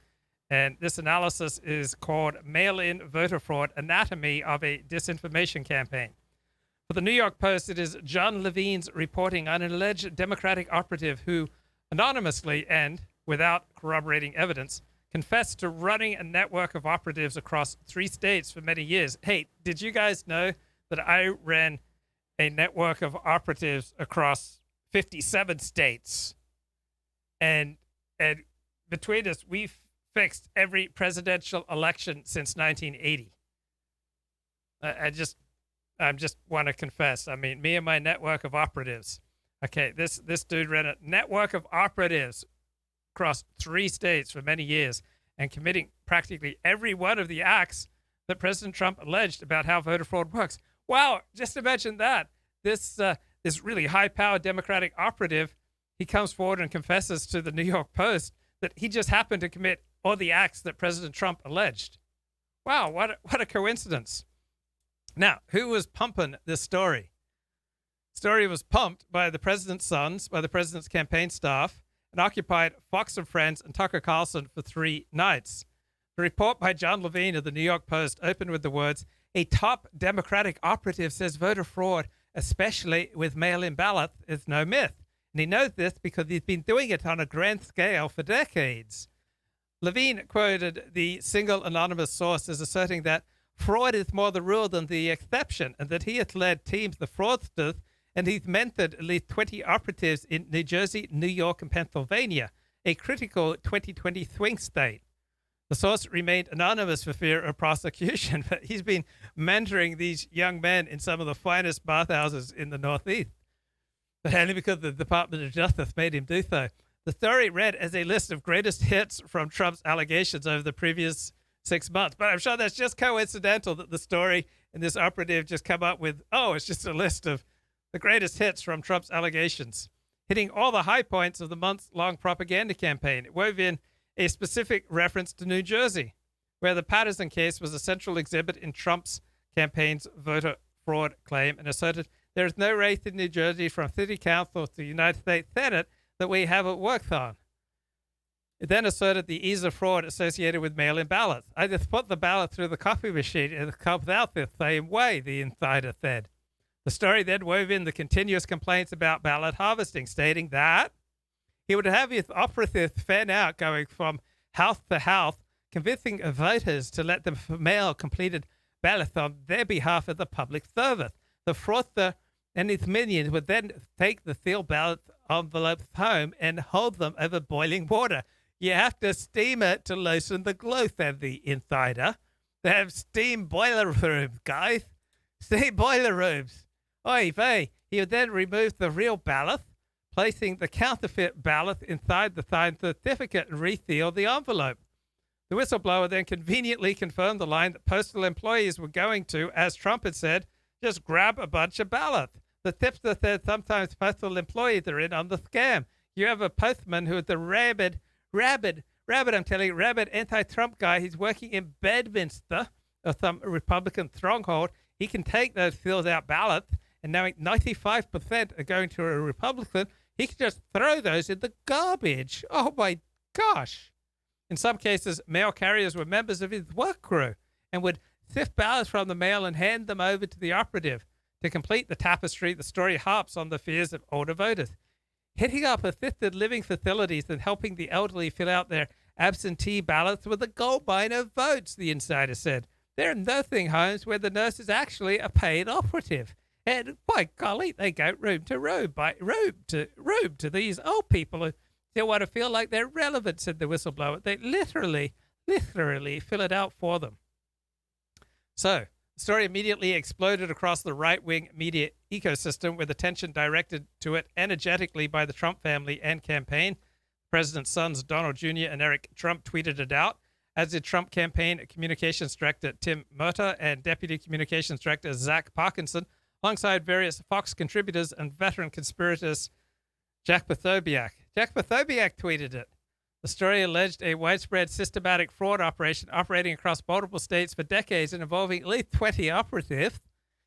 And this analysis is called Mail-in Voter Fraud, Anatomy of a Disinformation Campaign. For the New York Post, it is John Levine's reporting on an alleged Democratic operative who anonymously and without corroborating evidence confessed to running a network of operatives across 3 states for many years. Hey, did you guys know that I ran a network of operatives across 57 states? And between us, we've fixed every presidential election since 1980. I just want to confess. I mean, me and my network of operatives. Okay, this dude ran a network of operatives across 3 states for many years and committing practically every one of the acts that President Trump alleged about how voter fraud works. Wow, just imagine that. This really high-powered Democratic operative, he comes forward and confesses to the New York Post that he just happened to commit all the acts that President Trump alleged. Wow, what a coincidence. Now, who was pumping this story? The story was pumped by the president's sons, by the president's campaign staff, and occupied Fox and Friends and Tucker Carlson for 3 nights. The report by John Levine of the New York Post opened with the words, "A top Democratic operative says voter fraud, especially with mail-in ballots, is no myth. And he knows this because he's been doing it on a grand scale for decades." Levine quoted the single anonymous source as asserting that fraud is more the rule than the exception, and that he has led teams of fraudsters, and he's mentored at least 20 operatives in New Jersey, New York, and Pennsylvania, a critical 2020 swing state. The source remained anonymous for fear of prosecution, but he's been mentoring these young men in some of the finest bathhouses in the Northeast, but only because the Department of Justice made him do so. The story read as a list of greatest hits from Trump's allegations over the previous 6 months, but I'm sure that's just coincidental that the story and this operative just come up with, it's just a list of the greatest hits from Trump's allegations, hitting all the high points of the months-long propaganda campaign. It wove in a specific reference to New Jersey, where the Patterson case was a central exhibit in Trump's campaign's voter fraud claim, and asserted there is no race in New Jersey from city council to the United States Senate that we haven't worked on. It then asserted the ease of fraud associated with mail-in ballots. I just put the ballot through the copy machine and it comes out the same way, the insider said. The story then wove in the continuous complaints about ballot harvesting, stating that he would have his operatives fan out going from house to house, convincing voters to let them mail completed ballots on their behalf as a public service. The fraudster and his minions would then take the sealed ballot envelopes home and hold them over boiling water. You have to steam it to loosen the glue, said the insider. They have steam boiler rooms, guys. Steam boiler rooms. Oy vey. He would then remove the real ballot, placing the counterfeit ballot inside the signed certificate and reseal the envelope. The whistleblower then conveniently confirmed the line that postal employees were going to, as Trump had said, just grab a bunch of ballots. The tipster said sometimes postal employees are in on the scam. You have a postman who is a rabid anti-Trump guy. He's working in Bedminster or some Republican stronghold. He can take those filled out ballots, and knowing 95% are going to a Republican, he can just throw those in the garbage. Oh my gosh. In some cases, mail carriers were members of his work crew and would sift ballots from the mail and hand them over to the operative. To complete the tapestry, the story harps on the fears of older voters. hitting up assisted living facilities and helping the elderly fill out their absentee ballots with a gold mine of votes, the insider said. They're nursing homes where the nurse is actually a paid operative. And by golly, they go room to room to these old people who still want to feel like they're relevant, said the whistleblower. They literally fill it out for them. So, the story immediately exploded across the right-wing media ecosystem with attention directed to it energetically by the Trump family and campaign. President's sons, Donald Jr. and Eric Trump, tweeted it out, as did Trump campaign communications director Tim Murtaugh and deputy communications director Zach Parkinson, alongside various Fox contributors and veteran conspirators Jack Posobiec. Jack Posobiec tweeted it. The story alleged a widespread systematic fraud operation operating across multiple states for decades and involving at least 20 operatives,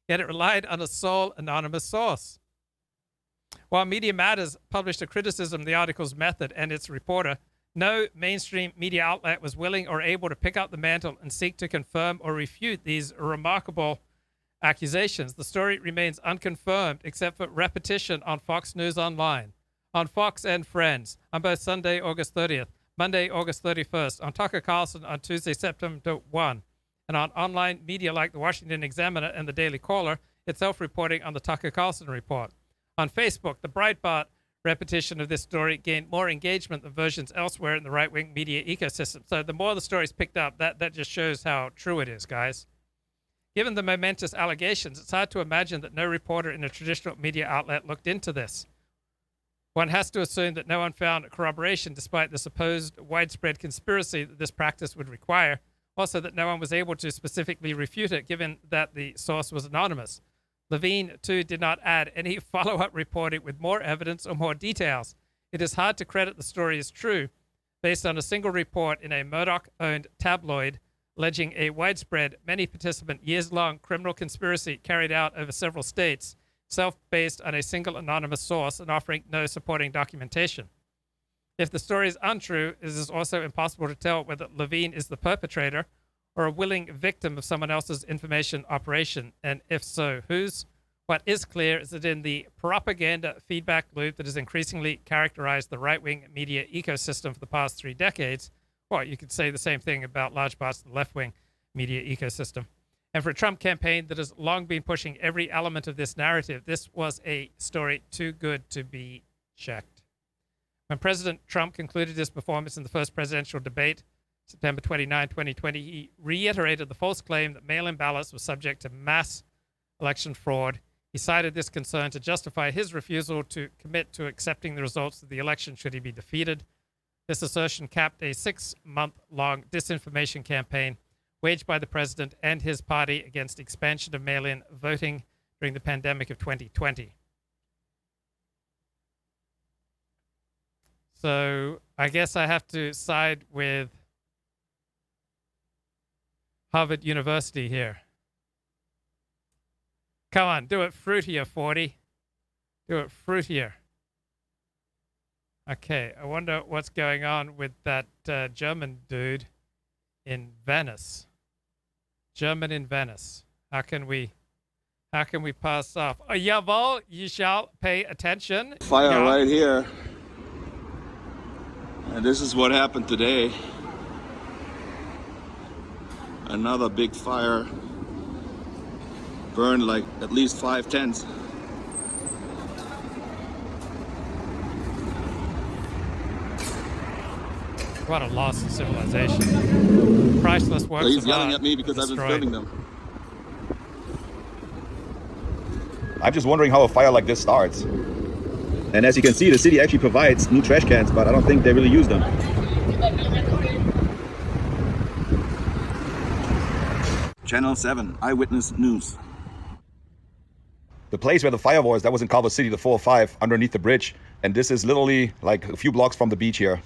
yet it relied on a sole anonymous source. While Media Matters published a criticism of the article's method and its reporter, no mainstream media outlet was willing or able to pick up the mantle and seek to confirm or refute these remarkable accusations. The story remains unconfirmed except for repetition on Fox News Online, on Fox and Friends on both Sunday, August 30th, Monday, August 31st, on Tucker Carlson on Tuesday, September 1, and on online media like the Washington Examiner and the Daily Caller, itself reporting on the Tucker Carlson report. On Facebook, the Breitbart repetition of this story gained more engagement than versions elsewhere in the right-wing media ecosystem. So the more the story's picked up, that just shows how true it is, guys. Given the momentous allegations, it's hard to imagine that no reporter in a traditional media outlet looked into this. One has to assume that no one found corroboration despite the supposed widespread conspiracy that this practice would require. Also that no one was able to specifically refute it given that the source was anonymous. Levine, too, did not add any follow-up reporting with more evidence or more details. It is hard to credit the story as true based on a single report in a Murdoch-owned tabloid alleging a widespread, many-participant, years-long criminal conspiracy carried out over several states, self-based on a single anonymous source and offering no supporting documentation. If the story is untrue, it is also impossible to tell whether Levine is the perpetrator or a willing victim of someone else's information operation, and if so, whose? What is clear is that in the propaganda feedback loop that has increasingly characterized the right-wing media ecosystem for the past 3 decades, well, you could say the same thing about large parts of the left-wing media ecosystem. And for a Trump campaign that has long been pushing every element of this narrative, this was a story too good to be checked. When President Trump concluded his performance in the first presidential debate, September 29, 2020, he reiterated the false claim that mail-in ballots were subject to mass election fraud. He cited this concern to justify his refusal to commit to accepting the results of the election should he be defeated. This assertion capped a 6-month-long disinformation campaign waged by the president and his party against expansion of mail-in voting during the pandemic of 2020. So I guess I have to side with Harvard University here. Come on, do it fruitier, 40. Do it fruitier. Okay, I wonder what's going on with that German dude in Venice. German in Venice. How can we pass off? Oh, jawohl, you shall pay attention. Fire right here. And this is what happened today. Another big fire. Burned like at least 5 tents. What a loss of civilization. Priceless works He's of yelling art at me because I've been filming them. I'm just wondering how a fire like this starts. And as you can see, the city actually provides new trash cans, but I don't think they really use them. Channel 7, Eyewitness News. The place where the fire was, that was in Culver City, the 405, underneath the bridge. And this is literally like a few blocks from the beach here.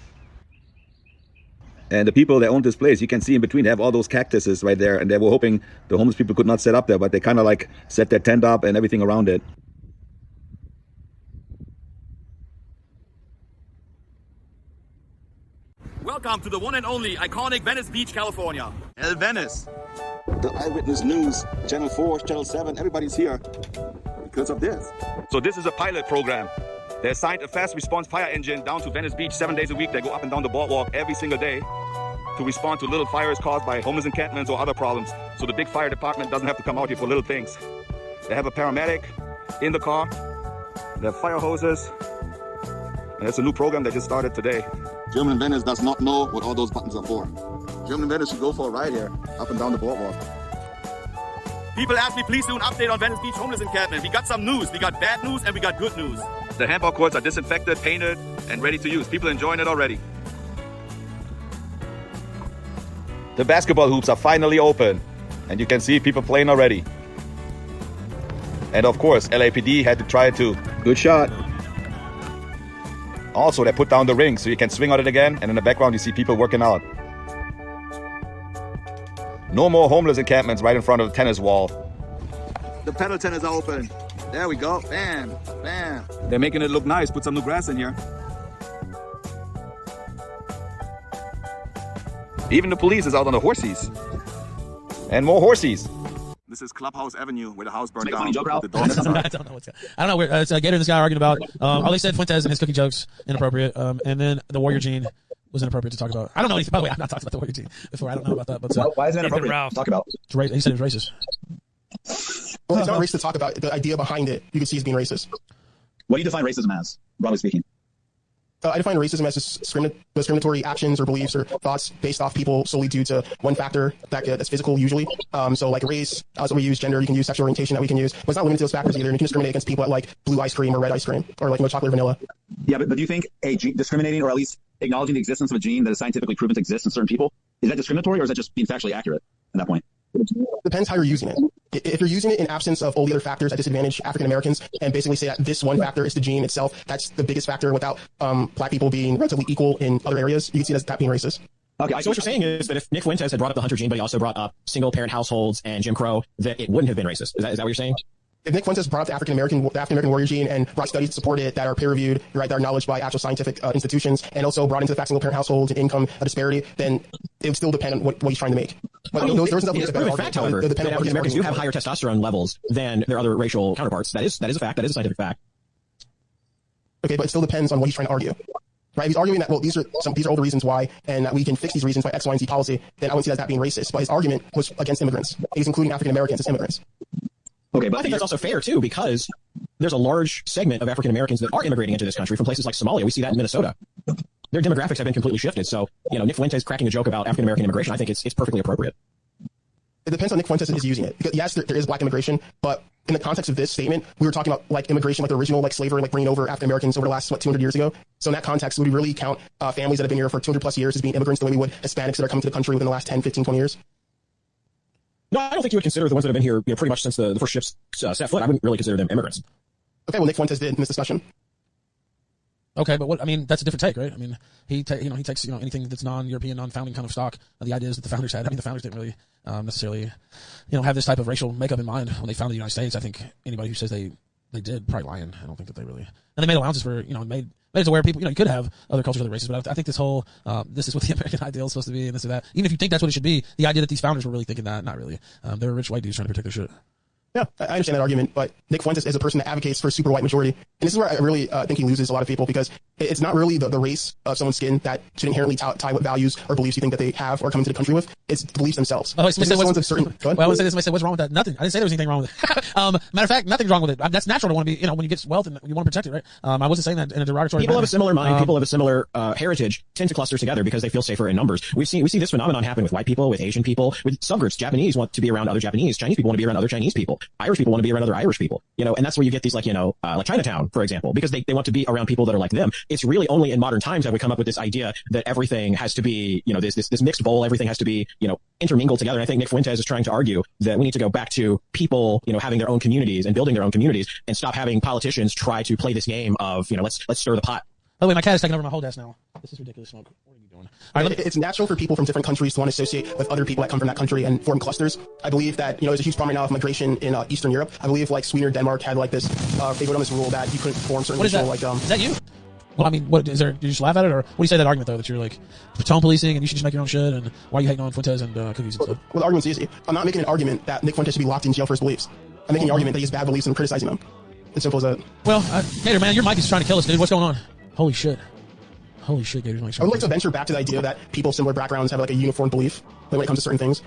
And the people that own this place, you can see in between, they have all those cactuses right there. And they were hoping the homeless people could not set up there, but they kind of like set their tent up and everything around it. Welcome to the one and only iconic Venice Beach, California. El Venice. The Eyewitness News, Channel 4, Channel 7, everybody's here because of this. So this is a pilot program They assigned a fast response fire engine down to Venice Beach 7 days a week. They go up and down the boardwalk every single day to respond to little fires caused by homeless encampments or other problems. So the big fire department doesn't have to come out here for little things. They have a paramedic in the car. They have fire hoses. And it's a new program that just started today. German Venice does not know what all those buttons are for. German Venice should go for a ride here, up and down the boardwalk. People ask me, please do an update on Venice Beach homeless encampment. We got some news. We got bad news and we got good news. The handball courts are disinfected, painted, and ready to use. People are enjoying it already. The basketball hoops are finally open, and you can see people playing already. And of course, LAPD had to try it too. Good shot. Also, they put down the ring so you can swing on it again, and in the background you see people working out. No more homeless encampments right in front of the tennis wall. The pedal tennis are open. There we go. Bam, bam. They're making it look nice. Put some new grass in here. Even the police is out on the horsies. And more horsies. This is Clubhouse Avenue where the house burned down. I don't know what's I don't know. It's Gator and this guy arguing about. All they said Fuentes and his cookie jokes inappropriate. And then the warrior gene was inappropriate to talk about. I don't know anything. By the way, I've not talked about the warrior gene before. I don't know about that. But why is that inappropriate to talk about? He said it was racist. Well, it's not racist to talk about. The idea behind it, you can see as being racist. What do you define racism as, broadly speaking? I define racism as discriminatory actions or beliefs or thoughts based off people solely due to one factor that's physical usually. So like race, so we use gender, you can use sexual orientation that we can use, but it's not limited to those factors either. And you can discriminate against people at like blue ice cream or red ice cream or like chocolate or vanilla. Yeah, but do you think discriminating or at least acknowledging the existence of a gene that is scientifically proven to exist in certain people, is that discriminatory or is that just being factually accurate at that point? Depends how you're using it. If you're using it in absence of all the other factors that disadvantage African Americans and basically say that this one factor is the gene itself, that's the biggest factor without black people being relatively equal in other areas, you can see that being racist. Okay, so what you're saying is that if Nick Fuentes had brought up the hunter gene, but he also brought up single parent households and Jim Crow, that it wouldn't have been racist. Is that what you're saying? If Nick Fuentes brought up the African American warrior gene and brought studies to support it that are peer reviewed, right, that are acknowledged by actual scientific institutions, and also brought into the fact single parent households and income disparity, then it would still depend on what he's trying to make. But it is a proven fact, however, that African Americans do have higher testosterone levels than their other racial counterparts. That is a fact. That is a scientific fact. Okay, but it still depends on what he's trying to argue. Right? If he's arguing that, well, these are all the reasons why, and that we can fix these reasons by X, Y, and Z policy, then I wouldn't see that being racist. But his argument was against immigrants. He's including African Americans as immigrants. Okay, but I think that's also fair, too, because there's a large segment of African Americans that are immigrating into this country from places like Somalia. We see that in Minnesota. Their demographics have been completely shifted. So, Nick Fuentes cracking a joke about African American immigration, I think it's perfectly appropriate. It depends on Nick Fuentes is using it. Because, yes, there is black immigration, but in the context of this statement, we were talking about like immigration, like the original like slavery, like bringing over African Americans over the last 200 years ago. So in that context, would we really count families that have been here for 200 plus years as being immigrants the way we would Hispanics that are coming to the country within the last 10, 15, 20 years? No, I don't think you would consider the ones that have been here pretty much since the first ships set foot. I wouldn't really consider them immigrants. Okay, well, Nick Fuentes did in this discussion. Okay, but that's a different take, right? I mean, he takes anything that's non-European, non-founding kind of stock. The ideas that the founders had. I mean, the founders didn't really necessarily have this type of racial makeup in mind when they founded the United States. I think anybody who says they did probably lying. I don't think that they really. And they made allowances for made it to where people you could have other cultures, other races. But I think this whole this is what the American ideal is supposed to be, and this or that. Even if you think that's what it should be, the idea that these founders were really thinking that, not really. They were rich white dudes trying to protect their shit. Yeah, I understand that argument, but Nick Fuentes is a person that advocates for a super white majority. And this is where I really think he loses a lot of people, because it's not really the race of someone's skin that should inherently tie what values or beliefs you think that they have or come into the country with. It's the beliefs themselves. Oh, I want to say this. Somebody said, what's wrong with that? Nothing. I didn't say there was anything wrong with it. Matter of fact, nothing's wrong with it. That's natural to want to be, when you get wealth and you want to protect it, right? I wasn't saying that in a derogatory People manner. have a similar mind, people have a similar heritage, tend to cluster together because they feel safer in numbers. We see this phenomenon happen with white people, with Asian people, with subgroups. Japanese want to be around other Japanese. Chinese people want to be around other Chinese people. Irish people want to be around other Irish people, and that's where you get these like Chinatown, for example, because they want to be around people that are like them. It's really only in modern times have we come up with this idea that everything has to be, this mixed bowl, everything has to be, intermingled together. And I think Nick Fuentes is trying to argue that we need to go back to people, having their own communities and building their own communities and stop having politicians try to play this game of, let's stir the pot. By the way, my cat is taking over my whole desk now. This is ridiculous smoke. What are you doing? All right, it's natural for people from different countries to want to associate with other people that come from that country and form clusters. I believe that, there's a huge problem right now of migration in Eastern Europe. I believe like Sweden or Denmark had like this, they wrote on this rule that you couldn't form certain racial, like, is that you? Well, I mean, what is there? Do you just laugh at it, or what do you say to that argument though? That you're like tone policing and you should just make your own shit, and why are you hating on Fuentes and cookies and stuff? Well, the argument's easy. I'm not making an argument that Nick Fuentes should be locked in jail for his beliefs. I'm making an argument that he has bad beliefs and I'm criticizing them. As simple as that. Well, Gator, man, your mic is trying to kill us, dude. What's going on? Holy shit. Holy shit, Gator's mic. I would like to venture back to the idea that people of similar backgrounds have like a uniform belief when it comes to certain things.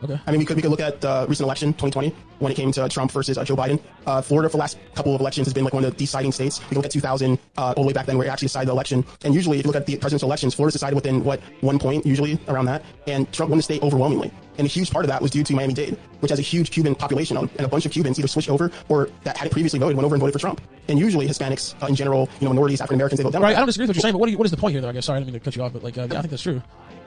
Okay. I mean, we could look at the recent election, 2020, when it came to Trump versus Joe Biden. Florida, for the last couple of elections, has been like one of the deciding states. We can look at 2000, all the way back then, where it actually decided the election. And usually, if you look at the presidential elections, Florida's decided within, 1 point, usually, around that. And Trump won the state overwhelmingly. And a huge part of that was due to Miami-Dade, which has a huge Cuban population, and a bunch of Cubans either switched over or that hadn't previously voted, went over and voted for Trump. And usually Hispanics, in general, minorities, African-Americans, they vote Democrat. Right, I don't disagree with what you're saying, but what is the point here, though? I guess, sorry, I didn't mean to cut you off, but yeah, I think that's true.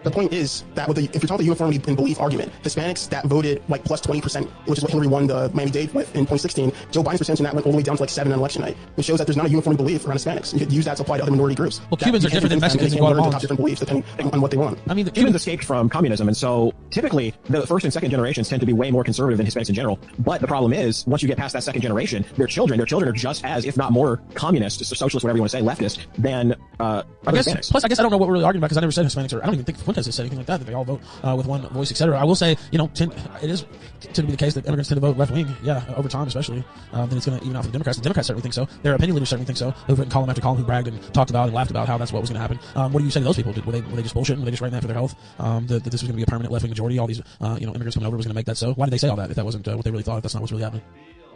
The point is that if you're talking about the uniformity in belief argument, Hispanics that voted plus 20%, which is what Hillary won the Miami-Dade with in 2016, Joe Biden's percentage in that went all the way down to 7 on election night, which shows that there's not a uniform belief around Hispanics. You could use that to apply to other minority groups. Well, Cubans are different than Mexicans and Guatemalans. Have different beliefs depending on what they want. I mean, the Cubans escaped from communism, and so typically the first and second generations tend to be way more conservative than Hispanics in general. But the problem is, once you get past that second generation, their children are just as, if not more, communist, socialist, whatever you want to say, leftist, than Hispanics. Plus, I guess I don't know what we're really arguing about, because I never said Hispanics, or I don't even think Fuentes has said anything like that they all vote with one voice, etc. I will say, it is tend to be the case that immigrants tend to vote left wing, over time especially. Then it's going to even out for the Democrats. The Democrats certainly think so. Their opinion leaders certainly think so. They've written column after column who bragged and talked about and laughed about how that's what was going to happen. What do you say to those people? Were they just bullshitting? Were they just writing that for their health? That this was going to be a permanent left wing majority? All these immigrants coming over was going to make that so? Why did they say all that if that wasn't what they really thought? If that's not what's really happening?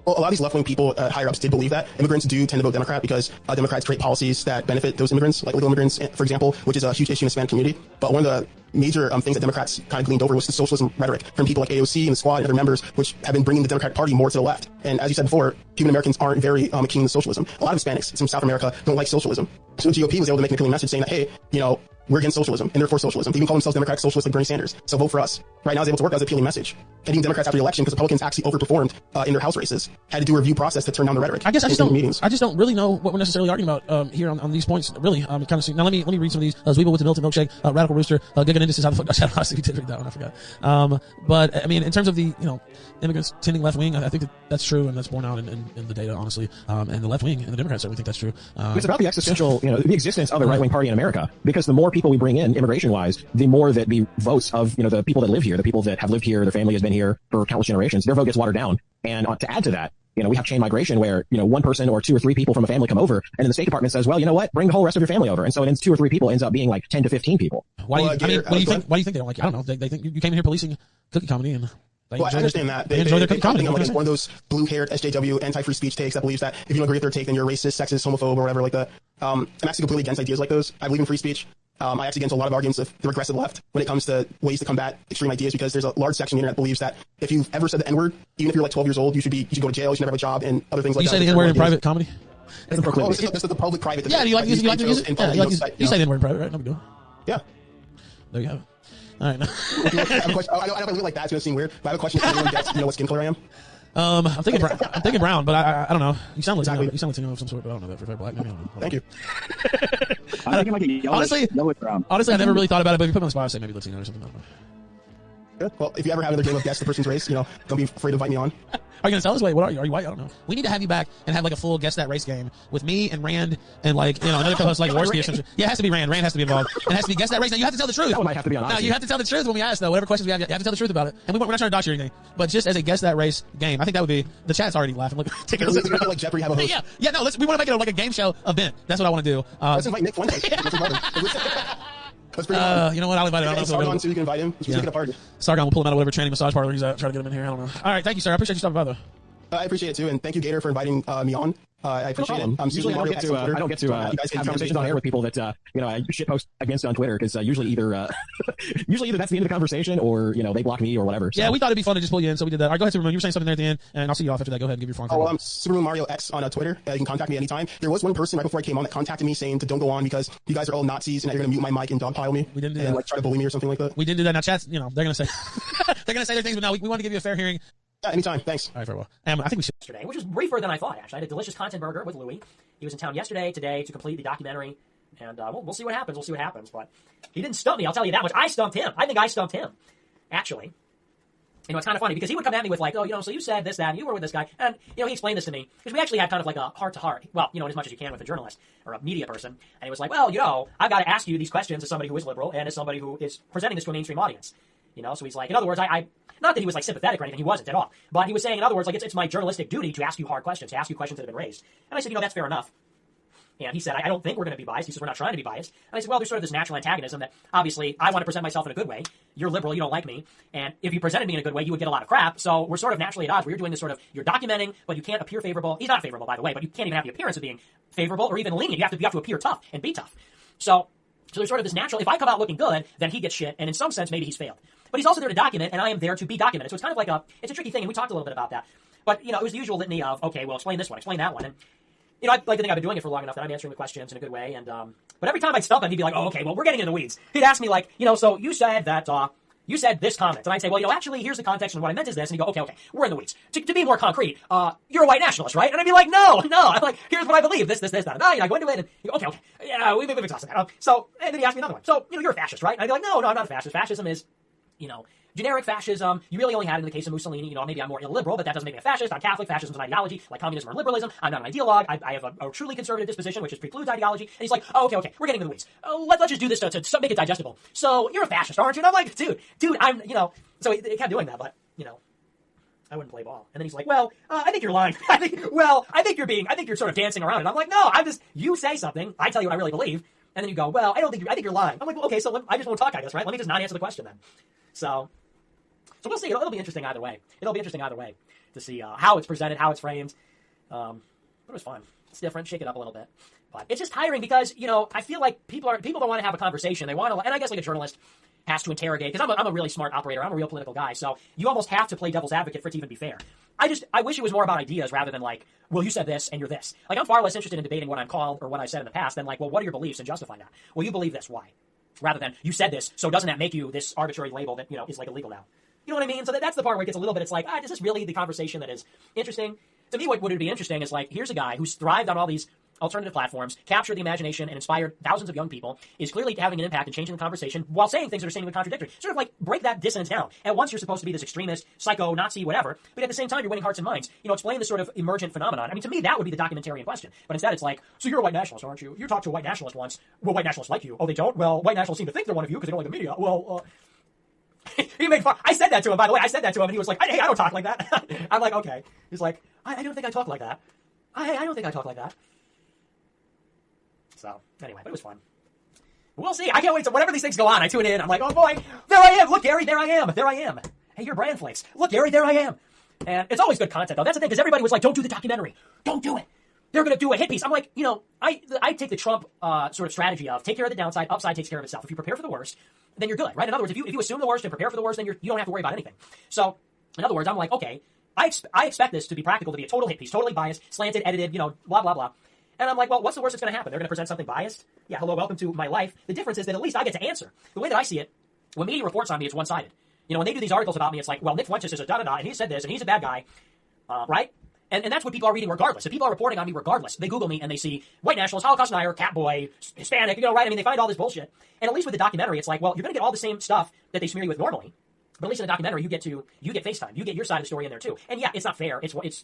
Well, a lot of these left-wing people, higher ups, did believe that. Immigrants do tend to vote Democrat because Democrats create policies that benefit those immigrants, like legal immigrants, for example, which is a huge issue in the Hispanic community. But one of the major things that Democrats kind of gleaned over was the socialism rhetoric from people like AOC and the Squad and other members, which have been bringing the Democratic Party more to the left. And as you said before, Cuban Americans aren't very keen on socialism. A lot of Hispanics from South America don't like socialism. So the GOP was able to make an appealing message saying that, hey, we're against socialism, and they're for socialism. They even call themselves Democratic Socialists like Bernie Sanders. So vote for us. Right now, I was able to work as an appealing message. And even Democrats after the election, because Republicans actually overperformed in their House races, had to do a review process to turn down the rhetoric. I guess I just don't really know what we're necessarily arguing about here on these points. Really, kind of see. Now let me read some of these. Zweeble with the Milton Milkshake, Radical Rooster, Gigan Indices. How the fuck I should honestly did read that one. I forgot. But I mean, in terms of the immigrants tending left wing, I think that's true, and that's borne out in the data, honestly. And the left wing and the Democrats certainly think that's true. It's about the existential, the existence of a right wing party in America, because the more people we bring in immigration-wise, the more that the votes of the people that live here, the people that have lived here, their family has been here for countless generations, their vote gets watered down. And to add to that, we have chain migration where one person or 2 or 3 people from a family come over, and then the State Department says, well, you know what, bring the whole rest of your family over, and so it ends 2 or 3 people ends up being like 10 to 15 people. Why do you think they don't like you? I don't know. They think you came in here policing cookie comedy and. Well, I understand that. They enjoy their comedy. I'm like one of those blue-haired SJW anti-free speech takes that believes that if you don't agree with their take, then you're racist, sexist, homophobe, or whatever like that. I'm actually completely against ideas like those. I believe in free speech. I actually get into a lot of arguments with the regressive left when it comes to ways to combat extreme ideas, because there's a large section of the internet that believes that if you've ever said the N-word, even if you're 12 years old, you should go to jail, you should never have a job, and other things like that. You say the N-word in private comedy? This is the public-private. Yeah, you say the N-word in private, right? No big deal. Yeah. There you have it. All right. I have a question. I don't know if I look like that. It's going to seem weird. But I have a question. If anyone gets, what skin color I am? I'm thinking brown, but I don't know. You sound Latino. You sound Latino of some sort, but I don't know that for fair black. Maybe I don't know. Thank you. I'm thinking like a yellow brown. Honestly, I never really thought about it, but if you put me on the spot, I'd say maybe Latino or something. I don't know. Good. Well, if you ever have another game of guess the person's race, don't be afraid to invite me on. Are you going to tell us? Wait, what are you? Are you white? I don't know. We need to have you back and have like a full guess that race game with me and Rand and another co-host like Worski or something. Yeah, it has to be Rand. Rand has to be involved. It has to be guess that race. Now you have to tell the truth. That one might have to be on. No, you have to tell the truth when we ask though. Whatever questions we have, you have to tell the truth about it. And we're not trying to dox you or anything, but just as a guess that race game, I think that would be. The chat's already laughing. Look, like Jeopardy have a host. Yeah. No. We want to make it like a game show event. That's what I want to do. Let's invite Nick Fuentes. You know what? I'll invite him. I don't know Sargon, so you can invite him. Make it a party. Sargon will pull him out of whatever training massage parlor he's at. Try to get him in here. I don't know. All right, thank you, sir. I appreciate you stopping by though. I appreciate it too, and thank you, Gator, for inviting me on. I appreciate it. Usually I don't get to have conversations on air with people that I shitpost against on Twitter, because usually either that's the end of the conversation, or they block me or whatever. So. Yeah, we thought it'd be fun to just pull you in, so we did that. All right, go ahead, Supermoon. You were saying something there at the end, and I'll see you off after that. Go ahead and give your phone. Oh, well, I'm Supermoon Mario X on Twitter. You can contact me anytime. There was one person right before I came on that contacted me saying to don't go on because you guys are all Nazis and that you're gonna mute my mic and dogpile me. We didn't do and that. Try to bully me or something like that. We didn't do that. Now, chats, they're gonna say their things, but no, we want to give you a fair hearing. Yeah, anytime. Thanks. All right, very well. I think we should. Yesterday, which was briefer than I thought, actually. I had a delicious content burger with Louis. He was in town today to complete the documentary. And we'll see what happens. But he didn't stump me, I'll tell you that much. I stumped him. I think I stumped him, actually. It's kind of funny because he would come at me with so you said this, that, and you were with this guy. And, he explained this to me. Because we actually had kind of like a heart-to-heart. Well, in as much as you can with a journalist or a media person. And he was like, well, I've got to ask you these questions as somebody who is liberal and as somebody who is presenting this to a mainstream audience. You know, so he's like, in other words, I not that he was like sympathetic or anything, he wasn't at all. But he was saying, in other words, like it's my journalistic duty to ask you hard questions, to ask you questions that have been raised. And I said, you know, that's fair enough. And he said, I don't think we're going to be biased. He says, we're not trying to be biased. And I said, well, there's sort of this natural antagonism that obviously I want to present myself in a good way. You're liberal, you don't like me. And if you presented me in a good way, you would get a lot of crap. So we're sort of naturally at odds where you're doing this sort of, you're documenting, but you can't appear favorable. He's not favorable, by the way, but you can't even have the appearance of being favorable or even lenient. You have to appear tough and be tough. So there's sort of this natural, if I come out looking good, then he gets shit. And in some sense, maybe he's failed. But he's also there to document, and I am there to be documented. So it's kind of like it's a tricky thing, and we talked a little bit about that. But, you know, it was the usual litany of, okay, well, explain this one, explain that one. And, you know, I like to think I've been doing it for long enough that I'm answering the questions in a good way. And but every time I'd stump him, he'd be like, oh, okay, well, we're getting into the weeds. He'd ask me, like, you know, so you said that, you said this comment. And I'd say, well, you know, actually, here's the context, and what I meant is this. And he'd go, okay, we're in the weeds. To be more concrete, you're a white nationalist, right? And I'd be like, no. I'm like, here's what I believe, this, that. And I go into it, and you go, okay, yeah, we've exhausted that. So, and then he asked me another one. So, you know, you're a fascist, right? And I'd be like, no, I'm not a fascist. Fascism is, you know, generic fascism. You really only had it in the case of Mussolini. You know, maybe I'm more illiberal, but that doesn't make me a fascist. I'm Catholic. Fascism is an ideology, like communism or liberalism. I'm not an ideologue. I have a truly conservative disposition, which precludes ideology. And he's like, oh, okay, we're getting into the weeds. Let's just do this to make it digestible. So you're a fascist, aren't you? And I'm like, dude, I'm, you know. So he kept doing that, but you know, I wouldn't play ball. And then he's like, well, I think you're lying. I think you're sort of dancing around it. I'm like, no, you say something, I tell you what I really believe, and then you go, well, I think you're lying. I'm like, well, okay, so I just won't talk, I guess, right? Let me just not answer the question then. So we'll see. It'll be interesting either way. It'll be interesting either way to see how it's presented, how it's framed. But it was fun. It's different. Shake it up a little bit. But it's just tiring because, you know, I feel like people don't want to have a conversation. They want to, and I guess like a journalist has to interrogate, because I'm a really smart operator. I'm a real political guy. So you almost have to play devil's advocate for it to even be fair. I wish it was more about ideas rather than like, well, you said this and you're this. Like, I'm far less interested in debating what I'm called or what I said in the past than like, well, what are your beliefs and justify that? Well, you believe this. Why? Rather than, you said this, so doesn't that make you this arbitrary label that, you know, is like illegal now? You know what I mean? So that's the part where it gets a little bit, it's like, is this really the conversation that is interesting? To me, what would be interesting is like, here's a guy who's thrived on all these alternative platforms, captured the imagination and inspired thousands of young people, is clearly having an impact and changing the conversation while saying things that are seemingly contradictory. Sort of like break that dissonance down. At once you're supposed to be this extremist, psycho, Nazi, whatever, but at the same time you're winning hearts and minds. You know, explain this sort of emergent phenomenon. I mean, to me, that would be the documentarian question. But instead it's like, so you're a white nationalist, aren't you? You talked to a white nationalist once. Well, white nationalists like you. Oh, they don't? Well, white nationalists seem to think they're one of you because they don't like the media. Well, he made fun. I said that to him, by the way. I said that to him, and he was like, hey, I don't talk like that. I'm like, okay. He's like, I don't think I talk like that. I don't think I talk like that. So, anyway, but it was fun. We'll see. I can't wait. So whenever these things go on, I tune in. I'm like, oh boy, there I am. Look, Gary, there I am. Hey, you're Bran Flakes. Look, Gary, there I am. And it's always good content, though. That's the thing, because everybody was like, don't do the documentary. Don't do it. They're going to do a hit piece. I'm like, you know, I take the Trump sort of strategy of take care of the downside, upside takes care of itself. If you prepare for the worst, then you're good, right? In other words, if you assume the worst and prepare for the worst, then you don't have to worry about anything. So, in other words, I'm like, okay, I expect this to be practical, to be a total hit piece, totally biased, slanted, edited, you know, blah, blah, blah. And I'm like, well, what's the worst that's going to happen? They're going to present something biased? Yeah, hello, welcome to my life. The difference is that at least I get to answer. The way that I see it, when media reports on me, it's one-sided. You know, when they do these articles about me, it's like, well, Nick Fuentes is a da-da-da, and he said this, and he's a bad guy, right? And that's what people are reading regardless. If people are reporting on me regardless, they Google me and they see white nationalist, Holocaust denier, cat boy, Hispanic, you know, right? I mean, they find all this bullshit. And at least with the documentary, it's like, well, you're going to get all the same stuff that they smear you with normally. But at least in a documentary, you get face time. You get your side of the story in there too. And yeah, it's not fair.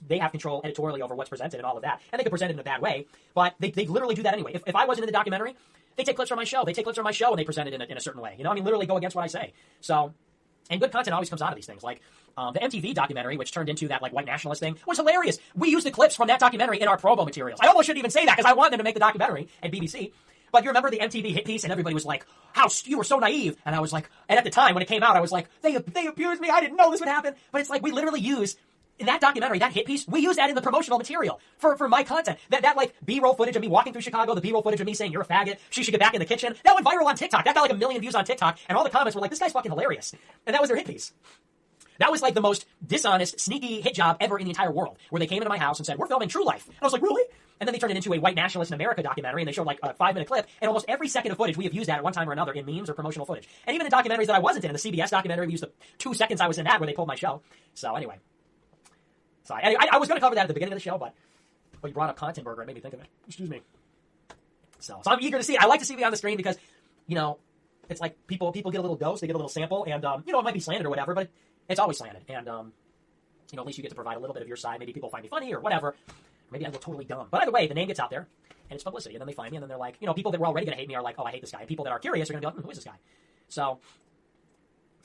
They have control editorially over what's presented and all of that. And they can present it in a bad way, but they literally do that anyway. If I wasn't in the documentary, they take clips from my show. They take clips from my show and they present it in a certain way. You know, I mean, literally go against what I say. So, and good content always comes out of these things. Like the MTV documentary, which turned into that like white nationalist thing, was hilarious. We used the clips from that documentary in our promo materials. I almost shouldn't even say that because I wanted them to make the documentary at BBC. But you remember the MTV hit piece, and everybody was like, you were so naive. And I was like, and at the time when it came out, I was like, they abused me. I didn't know this would happen. But it's like, we literally use, in that documentary, that hit piece, we use that in the promotional material for my content. That like B-roll footage of me walking through Chicago, the B-roll footage of me saying, you're a faggot, she should get back in the kitchen. That went viral on TikTok. That got like 1 million views on TikTok. And all the comments were like, this guy's fucking hilarious. And that was their hit piece. That was like the most dishonest, sneaky hit job ever in the entire world, where they came into my house and said, we're filming True Life. And I was like, really? And then they turned it into a white nationalist in America documentary, and they showed like a 5-minute clip, and almost every second of footage we have used that at one time or another in memes or promotional footage. And even in documentaries that I wasn't in the CBS documentary, we used the 2 seconds I was in that where they pulled my show. So anyway. I was going to cover that at the beginning of the show, but you brought up Content Burger and made me think of it. Excuse me. So I'm eager to see it. I like to see it on the screen because, you know, it's like people get a little dose, they get a little sample, and, you know, it might be slanted or whatever, but it's always slanted. And, you know, at least you get to provide a little bit of your side. Maybe people find me funny or whatever. Maybe I look totally dumb. But either way, the name gets out there, and it's publicity. And then they find me, and then they're like, you know, people that were already going to hate me are like, oh, I hate this guy. And people that are curious are going to be like, who is this guy? So,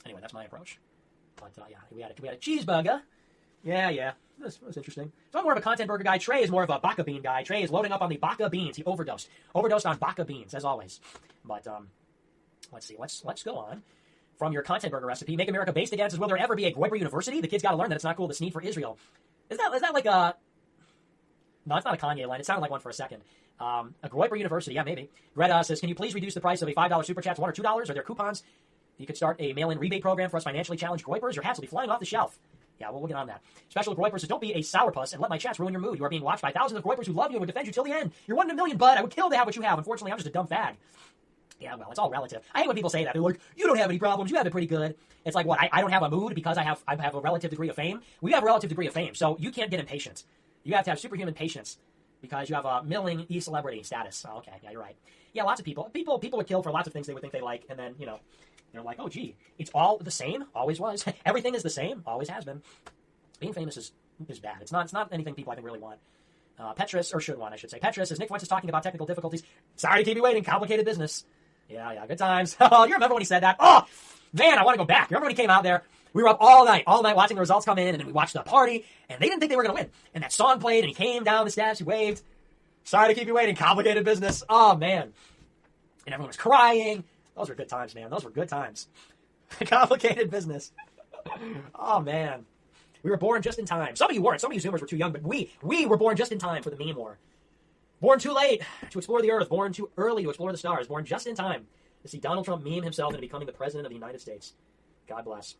Anyway, that's my approach. But yeah, we had a cheeseburger. Yeah. That was interesting. So I'm more of a content burger guy. Trey is more of a baka bean guy. Trey is loading up on the baka beans. He overdosed on baka beans, as always. But let's see. Let's go on. From your content burger recipe, Make America Based Again says, will there ever be a Goiper University? The kids got to learn that it's not cool to sneak for Israel. Is that like a... No, it's not a Kanye line. It sounded like one for a second. A Goiper University, yeah, maybe. Greta says, can you please reduce the price of a $5 super chat to $1 or $2? Are there coupons? You could start a mail-in rebate program for us financially challenged Goipers. Your hats will be flying off the shelf. Yeah, we'll get on that. Special Goiper says, don't be a sourpuss and let my chats ruin your mood. You are being watched by thousands of Goipers who love you and will defend you till the end. You're 1 in a million, bud. I would kill to have what you have. Unfortunately, I'm just a dumb fag. Yeah, well, it's all relative. I hate when people say that. They're like, you don't have any problems. You have it pretty good. It's like, what, I don't have a mood because I have a relative degree of fame? We have a relative degree of fame, so you can't get impatient. You have to have superhuman patience because you have a middling e-celebrity status. Oh, okay, yeah, you're right. Yeah, lots of people would kill for lots of things they would think they like, and then, they're like, oh, gee, it's all the same. Always was. Everything is the same. Always has been. Being famous is bad. It's not anything people I think really want. Petrus, or should want, I should say. Petrus says, Nick Fuentes is talking about technical difficulties. Sorry to keep you waiting. Complicated business. Yeah, good times. Oh, you remember when he said that? Oh, man, I want to go back. You remember when he came out there? We were up all night watching the results come in, and then we watched the party, and they didn't think they were going to win. And that song played, and he came down the steps, he waved. Sorry to keep you waiting. Complicated business. Oh, man. And everyone was crying. Those were good times, man. Those were good times. Complicated business. Oh, man. We were born just in time. Some of you weren't. Some of you Zoomers were too young, but we were born just in time for the meme war. Born too late to explore the earth. Born too early to explore the stars. Born just in time to see Donald Trump meme himself into becoming the president of the United States. God bless.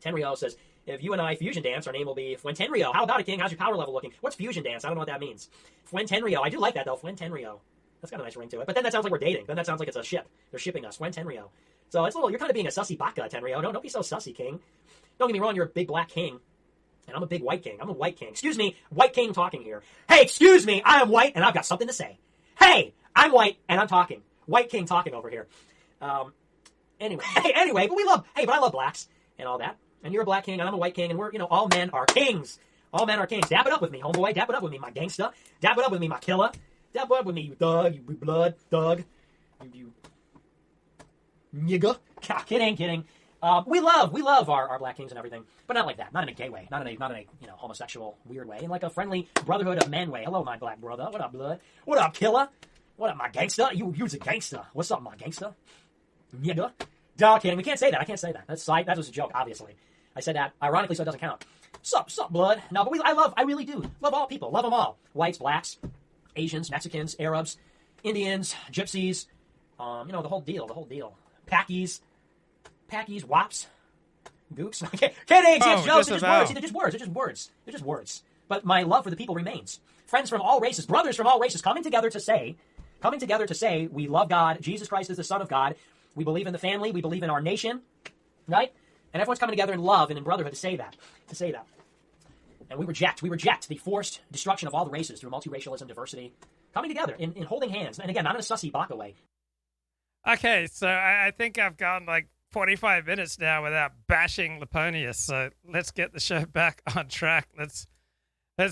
Tenrio says, if you and I fusion dance, our name will be Fuentenrio. How about it, King? How's your power level looking? What's fusion dance? I don't know what that means. Fuentenrio. I do like that, though. Fuentenrio. That's got a nice ring to it. But then that sounds like we're dating. Then that sounds like it's a ship. They're shipping us. Fuentenrio. So it's a little, you're kind of being a sussy baka, Tenrio. Don't be so sussy, King. Don't get me wrong, you're a big black king. And I'm a big white king. I'm a white king. Excuse me, white king talking here. Hey, excuse me, I am white and I've got something to say. Hey, I'm white and I'm talking. White king talking over here. Anyway, but I love blacks and all that. And you're a black king and I'm a white king and we're, all men are kings. All men are kings. Dap it up with me, homeboy. Dap it up with me, my gangsta. Dap it up with me, my killer. Dap it up with me, you thug, you blood thug. You nigga. Kidding. We love our black kings and everything, but not like that. Not in a gay way. Not in a homosexual weird way. In like a friendly brotherhood of men way. Hello, my black brother. What up, blood? What up, killer? What up, my gangster? You's a gangster. What's up, my gangster? Nigga. No, kidding. We can't say that. I can't say that. That was a joke, obviously. I said that ironically, so it doesn't count. Sup, blood? No, but I really do love all people. Love them all. Whites, blacks, Asians, Mexicans, Arabs, Indians, Gypsies. The whole deal. Packies, wops, gooks. Kidding! It's jokes. They're just words. But my love for the people remains. Friends from all races, brothers from all races, coming together to say, we love God. Jesus Christ is the Son of God. We believe in the family. We believe in our nation, right? And everyone's coming together in love and in brotherhood to say that. And we reject the forced destruction of all the races through multiracialism, diversity, coming together in holding hands. And again, not in a sussy baka way. Okay, so I think I've gone like 45 minutes now without bashing Liponious. So let's get the show back on track. Let's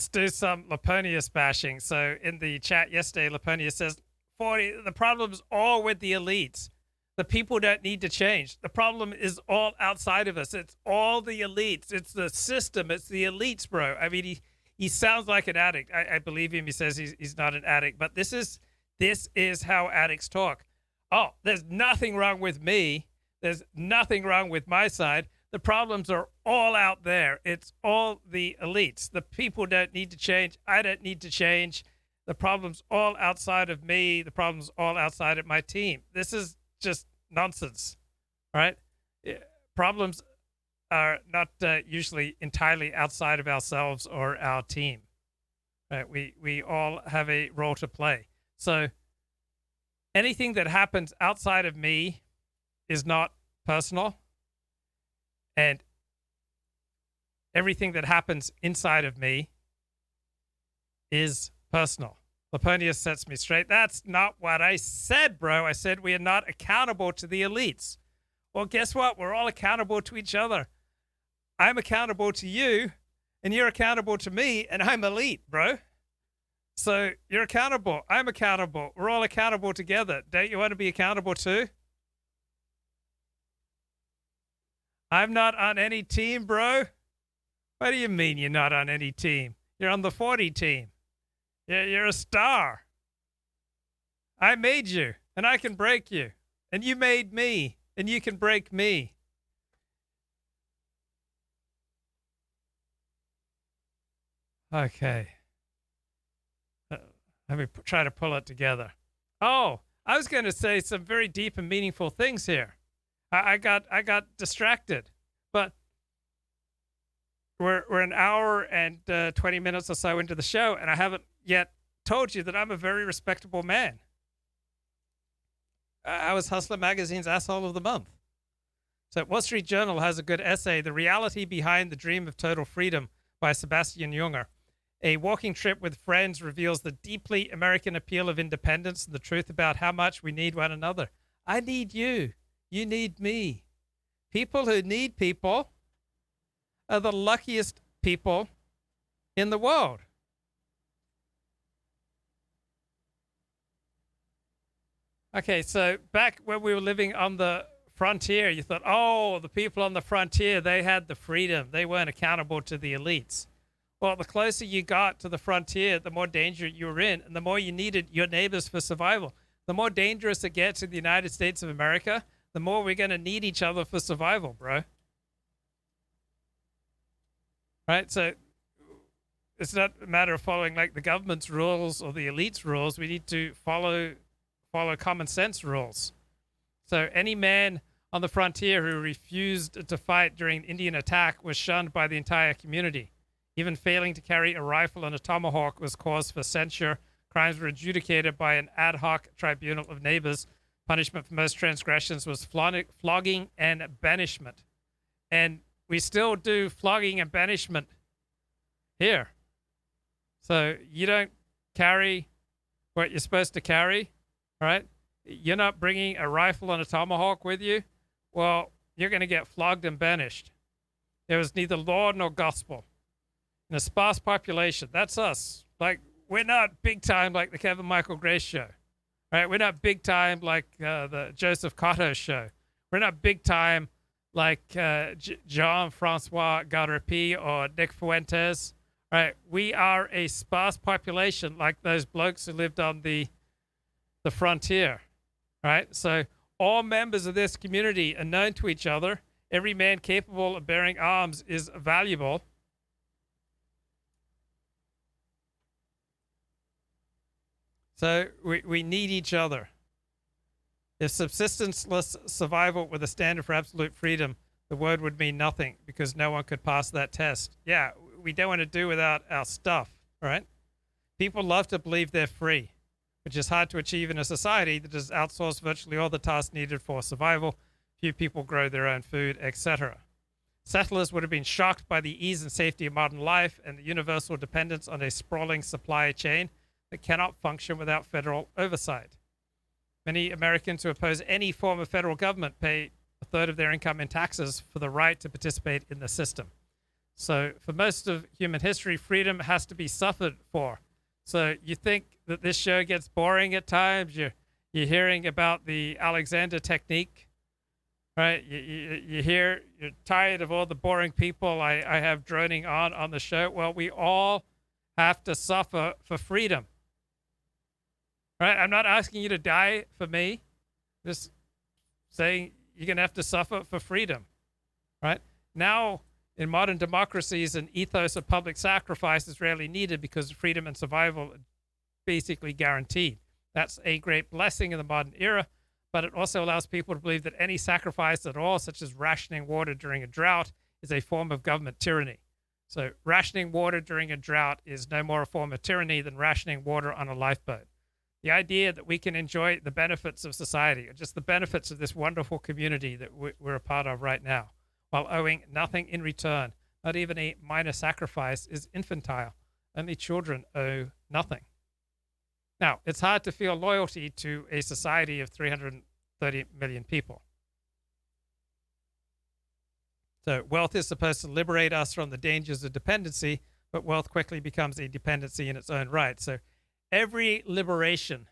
do some Liponious bashing. So in the chat yesterday, Liponious says, the problem's all with the elites. The people don't need to change. The problem is all outside of us. It's all the elites. It's the system. It's the elites, bro. I mean, he sounds like an addict. I believe him. He says he's not an addict. But this is how addicts talk. Oh, there's nothing wrong with me. There's nothing wrong with my side. The problems are all out there. It's all the elites. The people don't need to change. I don't need to change. The problem's all outside of me. The problem's all outside of my team. This is just nonsense, right? Problems are not usually entirely outside of ourselves or our team, right? We all have a role to play. So anything that happens outside of me is not personal, and everything that happens inside of me is personal. Liponious sets me straight. That's not what I said, bro. I said we are not accountable to the elites. Well, guess what? We're all accountable to each other. I'm accountable to you, and you're accountable to me, and I'm elite, bro. So you're accountable. I'm accountable. We're all accountable together. Don't you want to be accountable too? I'm not on any team, bro. What do you mean you're not on any team? You're on the 40 team. You're a star. I made you, and I can break you. And you made me, and you can break me. Okay. Let me try to pull it together. Oh, I was going to say some very deep and meaningful things here. I got distracted, but we're an hour and 20 minutes or so into the show, and I haven't yet told you that I'm a very respectable man. I was Hustler Magazine's Asshole of the Month. So Wall Street Journal has a good essay, The Reality Behind the Dream of Total Freedom by Sebastian Junger. A walking trip with friends reveals the deeply American appeal of independence and the truth about how much we need one another. I need you. You need me. People who need people are the luckiest people in the world. Okay, so back when we were living on the frontier, you thought, oh, the people on the frontier, they had the freedom. They weren't accountable to the elites. Well, the closer you got to the frontier, the more danger you were in, and the more you needed your neighbors for survival. The more dangerous it gets in the United States of America, the more we're going to need each other for survival, bro. Right? So it's not a matter of following like the government's rules or the elite's rules. We need to follow common sense rules. So any man on the frontier who refused to fight during an Indian attack was shunned by the entire community. Even failing to carry a rifle and a tomahawk was cause for censure. Crimes were adjudicated by an ad hoc tribunal of neighbors. Punishment for most transgressions was flogging and banishment. And we still do flogging and banishment here. So you don't carry what you're supposed to carry, right? You're not bringing a rifle and a tomahawk with you. Well, you're going to get flogged and banished. There was neither law nor gospel. In a sparse population, that's us. Like, we're not big time like the Kevin Michael Grace show, right? We're not big time like the Joseph Cotto show. We're not big time like Jean-Francois Garrepi or Nick Fuentes, right? We are a sparse population like those blokes who lived on the frontier, right? So all members of this community are known to each other. Every man capable of bearing arms is valuable. So we need each other. If subsistenceless survival were the standard for absolute freedom, the word would mean nothing because no one could pass that test. Yeah, we don't want to do without our stuff, right? People love to believe they're free, which is hard to achieve in a society that has outsourced virtually all the tasks needed for survival. Few people grow their own food, etc. Settlers would have been shocked by the ease and safety of modern life and the universal dependence on a sprawling supply chain that cannot function without federal oversight. Many Americans who oppose any form of federal government pay a third of their income in taxes for the right to participate in the system. So for most of human history, freedom has to be suffered for. So you think that this show gets boring at times? You're hearing about the Alexander technique, right? You hear, you're tired of all the boring people I have droning on the show. Well, we all have to suffer for freedom. Right? I'm not asking you to die for me. Just saying you're going to have to suffer for freedom. Right? Now, in modern democracies, an ethos of public sacrifice is rarely needed because freedom and survival are basically guaranteed. That's a great blessing in the modern era, but it also allows people to believe that any sacrifice at all, such as rationing water during a drought, is a form of government tyranny. So rationing water during a drought is no more a form of tyranny than rationing water on a lifeboat. The idea that we can enjoy the benefits of society, or just the benefits of this wonderful community that we're a part of right now, while owing nothing in return, not even a minor sacrifice, is infantile. Only children owe nothing. Now, it's hard to feel loyalty to a society of 330 million people. So wealth is supposed to liberate us from the dangers of dependency, but wealth quickly becomes a dependency in its own right. So every liberation,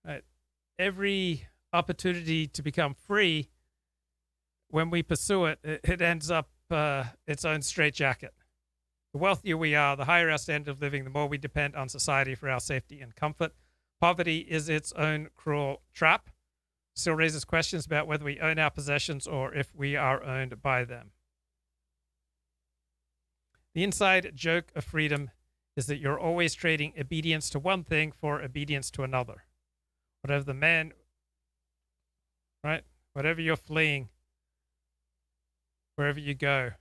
right, every opportunity to become free when we pursue it, it ends up its own straitjacket. The wealthier we are, the higher our standard of living, the more we depend on society for our safety and comfort. Poverty is its own cruel trap. Still raises questions about whether we own our possessions or if we are owned by them. The inside joke of freedom is that you're always trading obedience to one thing for obedience to another. Whatever the man, right? Whatever you're fleeing, wherever you go,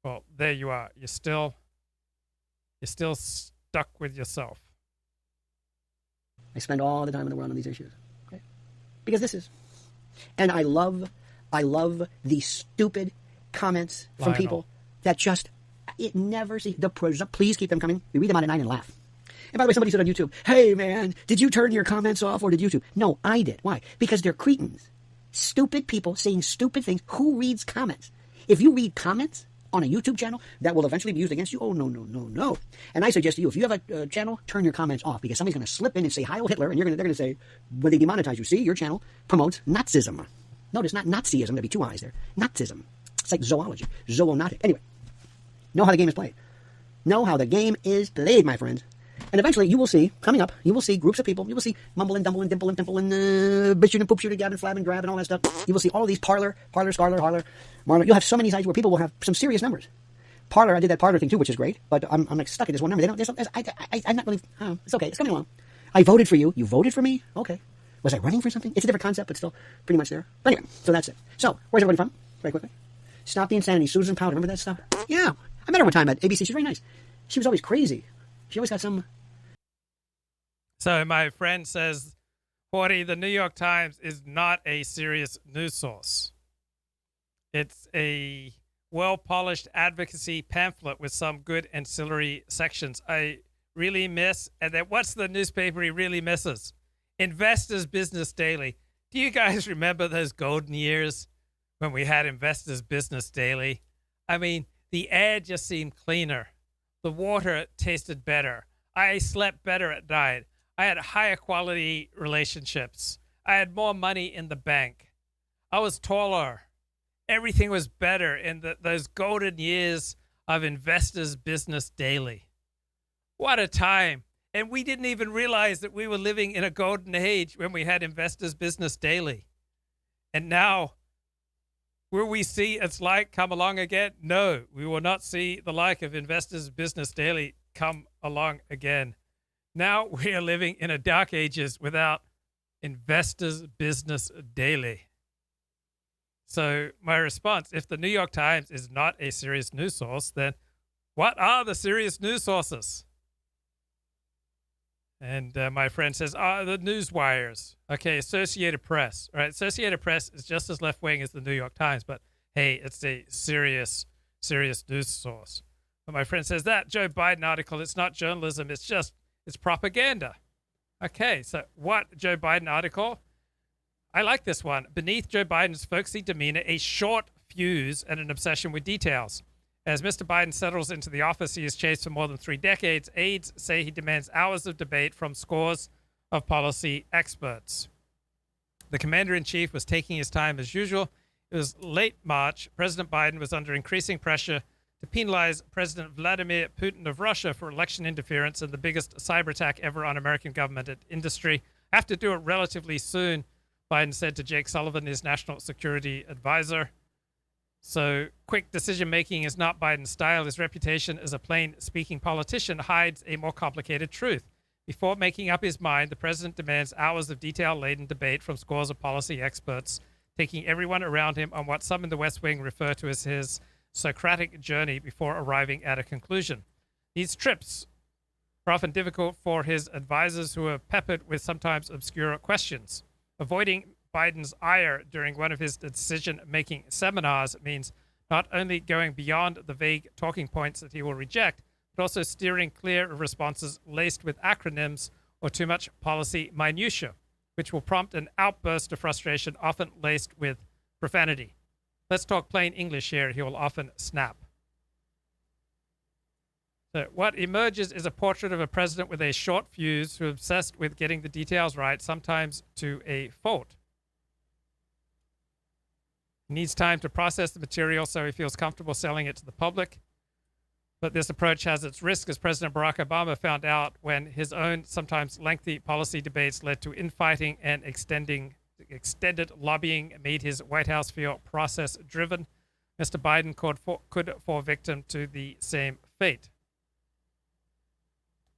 well, there you are. You're still stuck with yourself. I spend all the time in the world on these issues. Okay? Because this is. And I love the stupid comments from people that just, it never see the please keep them coming. We read them out at night and laugh. And by the way, somebody said on YouTube, hey man, did you turn your comments off or did YouTube? No, I did. Why? Because they're cretins. Stupid people saying stupid things. Who reads comments? If you read comments on a YouTube channel, that will eventually be used against you. Oh, no, no, no, no. And I suggest to you, if you have a channel, turn your comments off because somebody's going to slip in and say Heil Hitler, and they're going to say, when they demonetize you, see, your channel promotes Nazism. Notice, not Nazism, there'll be two eyes there. Nazism. It's like zoology. Zoonotic. Anyway, know how the game is played. Know how the game is played, my friends. And eventually, you will see, coming up, you will see groups of people, you will see mumble and dumble and dimple and dimple and bitch and poop shooter, gab and flab and grab and all that stuff. You will see all of these Parler, Scarler, Harler, Marler. You'll have so many sites where people will have some serious numbers. Parler, I did that Parler thing too, which is great, but I'm like stuck at this one number. I'm not really, it's okay, it's coming along. I voted for you. You voted for me? Okay. Was I running for something? It's a different concept, but still pretty much there. But anyway, so that's it. So, where's everybody from? Very quickly. Stop the Insanity. Susan Powell, remember that stuff? Yeah. I met her one time at ABC. She's very nice. She was always crazy. She always got some... So my friend says, Horty, the New York Times is not a serious news source. It's a well-polished advocacy pamphlet with some good ancillary sections. I really miss, and then what's the newspaper he really misses? Investors Business Daily. Do you guys remember those golden years when we had Investors Business Daily? I mean, the air just seemed cleaner. The water tasted better. I slept better at night. I had higher quality relationships. I had more money in the bank. I was taller. Everything was better in those golden years of Investors Business Daily. What a time. And we didn't even realize that we were living in a golden age when we had Investors Business Daily. And now, will we see its like come along again? No, we will not see the like of Investors Business Daily come along again. Now we are living in a dark ages without Investors Business Daily. So my response, if the New York Times is not a serious news source, then what are the serious news sources? And my friend says, the news wires. Okay, Associated Press. All right, Associated Press is just as left-wing as the New York Times, but hey, it's a serious news source. But my friend says that Joe Biden article, it's not journalism, it's propaganda. Okay, so what Joe Biden article? I like this one. Beneath Joe Biden's folksy demeanor, a short fuse and an obsession with details. As Mr. Biden settles into the office he has chased for more than 3 decades, aides say he demands hours of debate from scores of policy experts. The commander-in-chief was taking his time as usual. It was late March. President Biden was under increasing pressure to penalize President Vladimir Putin of Russia for election interference and the biggest cyber attack ever on American government and industry. I have to do it relatively soon, Biden said to Jake Sullivan, his national security advisor. So quick decision-making is not Biden's style. His reputation as a plain-speaking politician hides a more complicated truth. Before making up his mind, the president demands hours of detail-laden debate from scores of policy experts, taking everyone around him on what some in the West Wing refer to as his Socratic journey before arriving at a conclusion. These trips are often difficult for his advisors, who are peppered with sometimes obscure questions. Avoiding Biden's ire during one of his decision-making seminars means not only going beyond the vague talking points that he will reject, but also steering clear of responses laced with acronyms or too much policy minutia, which will prompt an outburst of frustration often laced with profanity. Let's talk plain English here, he will often snap. So what emerges is a portrait of a president with a short fuse who is obsessed with getting the details right, sometimes to a fault. He needs time to process the material so he feels comfortable selling it to the public. But this approach has its risk, as President Barack Obama found out when his own sometimes lengthy policy debates led to infighting and extended lobbying made his White House feel process-driven. Mr. Biden could fall victim to the same fate.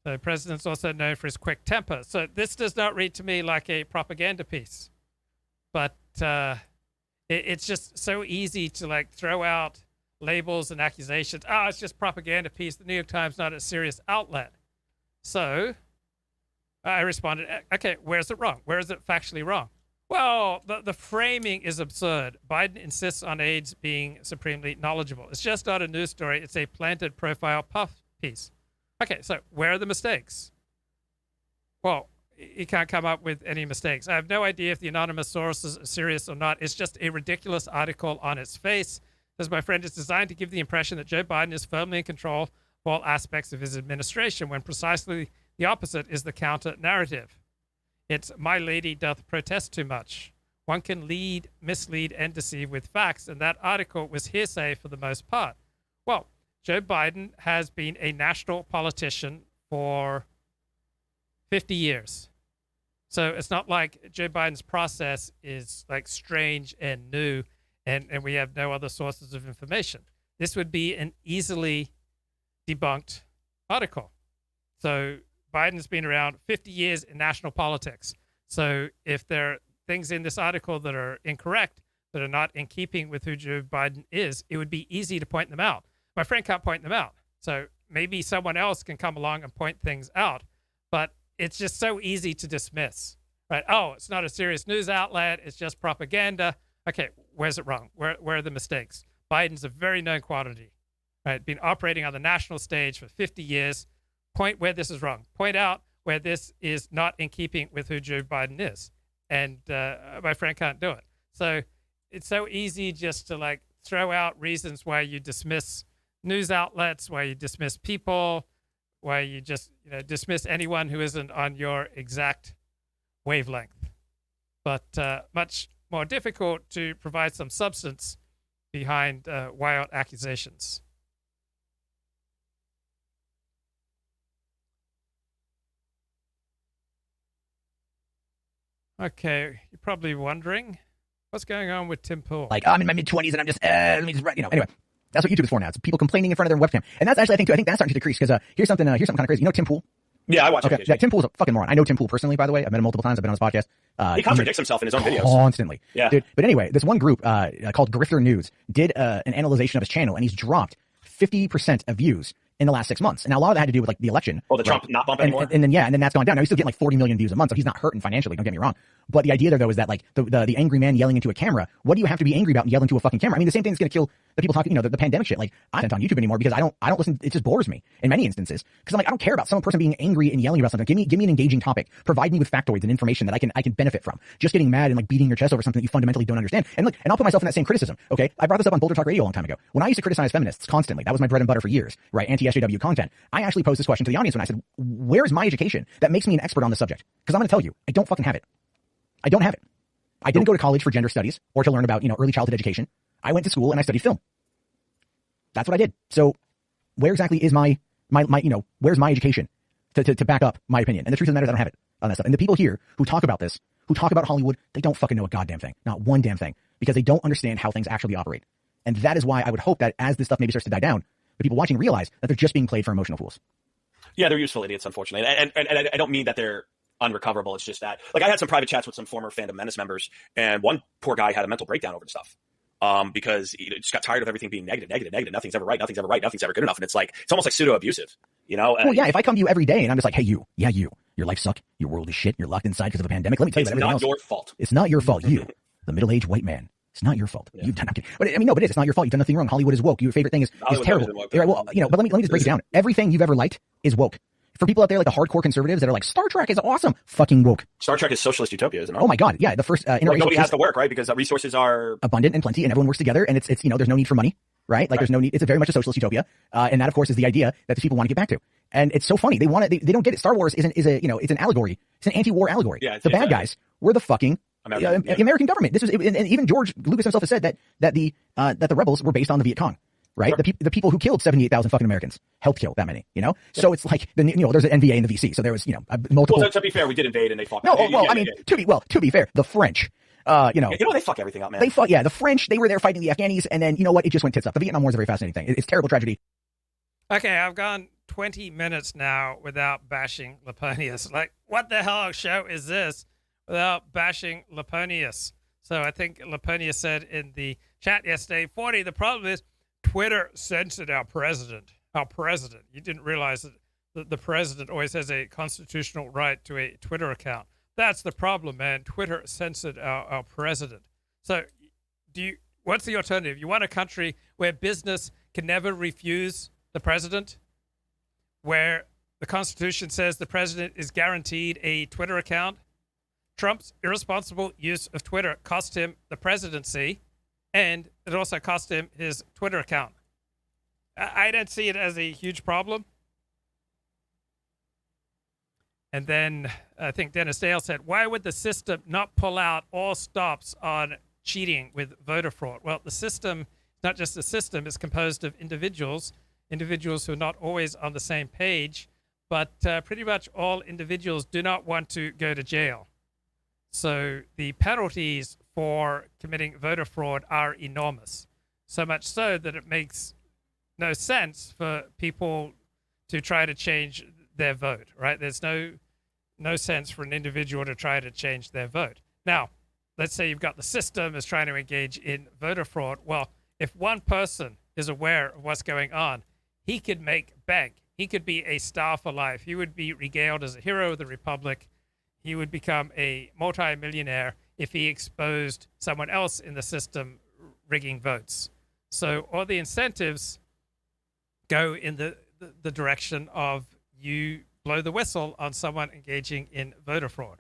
The president's also known for his quick temper. So this does not read to me like a propaganda piece. But it's just so easy to like throw out labels and accusations. Oh, it's just propaganda piece. The New York Times not a serious outlet. So I responded, okay, where's it wrong? Where is it factually wrong? Well, the framing is absurd. Biden insists on aides being supremely knowledgeable. It's just not a news story. It's a planted profile puff piece. Okay, so where are the mistakes? Well, you can't come up with any mistakes. I have no idea if the anonymous sources are serious or not. It's just a ridiculous article on its face. As my friend, is designed to give the impression that Joe Biden is firmly in control of all aspects of his administration, when precisely the opposite is the counter narrative. It's my lady doth protest too much. One can lead, mislead, and deceive with facts, and that article was hearsay for the most part. Well, Joe Biden has been a national politician for 50 years. So it's not like Joe Biden's process is like strange and new, and we have no other sources of information. This would be an easily debunked article. So Biden's been around 50 years in national politics. So if there are things in this article that are incorrect, that are not in keeping with who Joe Biden is, it would be easy to point them out. My friend can't point them out. So maybe someone else can come along and point things out. But it's just so easy to dismiss, right? Oh, it's not a serious news outlet. It's just propaganda. Okay, where's it wrong? Where are the mistakes? Biden's a very known quantity, right? Been operating on the national stage for 50 years. Point where this is wrong. Point out where this is not in keeping with who Joe Biden is. And my friend can't do it. So it's so easy just to like throw out reasons why you dismiss news outlets, why you dismiss people, why you just dismiss anyone who isn't on your exact wavelength. But much more difficult to provide some substance behind wild accusations. Okay, you're probably wondering what's going on with Tim Pool. Like, I'm in my mid-20s and I'm just, anyway, that's what YouTube is for now. It's people complaining in front of their webcam. And that's actually, I think that's starting to decrease because here's something kind of crazy. You know Tim Pool? Yeah, I watch him. Okay, yeah, Tim Pool's a fucking moron. I know Tim Pool personally, by the way. I've met him multiple times. I've been on his podcast. He contradicts himself in his own videos. Constantly. Yeah. Dude, but anyway, this one group called Grifter News did an analyzation of his channel, and he's dropped 50% of views in the last 6 months. And now a lot of that had to do with like the election. Oh, the Trump not bump anymore? And then that's gone down. Now he's still getting like 40 million views a month, so he's not hurting financially, don't get me wrong. But the idea there, though, is that like the angry man yelling into a camera, what do you have to be angry about and yell into a fucking camera? I mean, the same thing is going to kill the people talking, the pandemic shit. Like, I don't on YouTube anymore because I don't listen. It just bores me in many instances. Because I'm like, I don't care about some person being angry and yelling about something. Give me an engaging topic. Provide me with factoids and information that I can benefit from. Just getting mad and like beating your chest over something that you fundamentally don't understand. And look, and I'll put myself in that same criticism. Okay, I brought this up on Boulder Talk Radio a long time ago. When I used to criticize feminists constantly, that was my bread and butter for years, right? Anti-SJW content. I actually posed this question to the audience when I said, where's my education that makes me an expert on the subject? Because I'm going to tell you, I don't fucking have it. I don't have it. I didn't go to college for gender studies or to learn about, early childhood education. I went to school and I studied film. That's what I did. So where exactly is my where's my education to back up my opinion? And the truth of the matter is I don't have it on that stuff. And the people here who talk about this, who talk about Hollywood, they don't fucking know a goddamn thing. Not one damn thing. Because they don't understand how things actually operate. And that is why I would hope that as this stuff maybe starts to die down, the people watching realize that they're just being played for emotional fools. Yeah, they're useful idiots, unfortunately. And I don't mean that they're unrecoverable. It's just that, like, I had some private chats with some former Fandom Menace members, and one poor guy had a mental breakdown over the stuff. Because he just got tired of everything being negative. Nothing's ever right. Nothing's ever right. Nothing's ever good enough. And it's like, it's almost like pseudo-abusive, Well, yeah, if I come to you every day and I'm just like, hey, your life sucks. Your world is shit. You're locked inside because of a pandemic. Let me tell you about everything else. It's not your fault. It's not your fault. You, the middle-aged white man. It's not your fault. Yeah. You've done nothing. But I mean, no, but it is. It's not your fault. You've done nothing wrong. Hollywood is woke. Your favorite thing is terrible. Right, well, but let me just break it down. Everything you've ever liked is woke. For people out there like the hardcore conservatives that are like, Star Trek is awesome, fucking woke. Star Trek is socialist utopia, isn't it? Oh my god, yeah. The first nobody has to work, right? Because resources are abundant and plenty, and everyone works together, and it's there's no need for money, right? Like there's no need. It's very much a socialist utopia, and that of course is the idea that the people want to get back to. And it's so funny. They don't get it. Star Wars is an allegory. It's an anti-war allegory. Yeah, the bad guys were the fucking American government. This was, and even George Lucas himself has said that the rebels were based on the Viet Cong. Right? The people who killed 78,000 fucking Americans helped kill that many, So it's like, there's an NVA and the VC. So there was, multiple. Well, to be fair, we did invade and they fucked. No, to be fair, the French, they fuck everything up, man. They fought, the French, they were there fighting the Afghanis, and then, it just went tits up. The Vietnam War is a very fascinating thing. It's terrible tragedy. Okay, I've gone 20 minutes now without bashing Liponious. Like, what the hell show is this without bashing Liponious? So I think Liponious said in the chat yesterday, 40, the problem is Twitter censored our president. Our president. You didn't realize that the president always has a constitutional right to a Twitter account. That's the problem, man. Twitter censored our president. So what's the alternative? You want a country where business can never refuse the president? Where the Constitution says the president is guaranteed a Twitter account? Trump's irresponsible use of Twitter cost him the presidency, and it also cost him his Twitter account. I don't see it as a huge problem. And then I think Dennis Dale said, why would the system not pull out all stops on cheating with voter fraud? Well, the system, not just the system, is composed of individuals who are not always on the same page, but pretty much all individuals do not want to go to jail. So the penalties for committing voter fraud are enormous, so much so that it makes no sense for people to try to change their vote, right? There's no sense for an individual to try to change their vote. Now, let's say you've got the system is trying to engage in voter fraud. Well, if one person is aware of what's going on, he could make bank. He could be a star for life. He would be regaled as a hero of the Republic. He would become a multi-millionaire if he exposed someone else in the system rigging votes. So all the incentives go in the direction of you blow the whistle on someone engaging in voter fraud.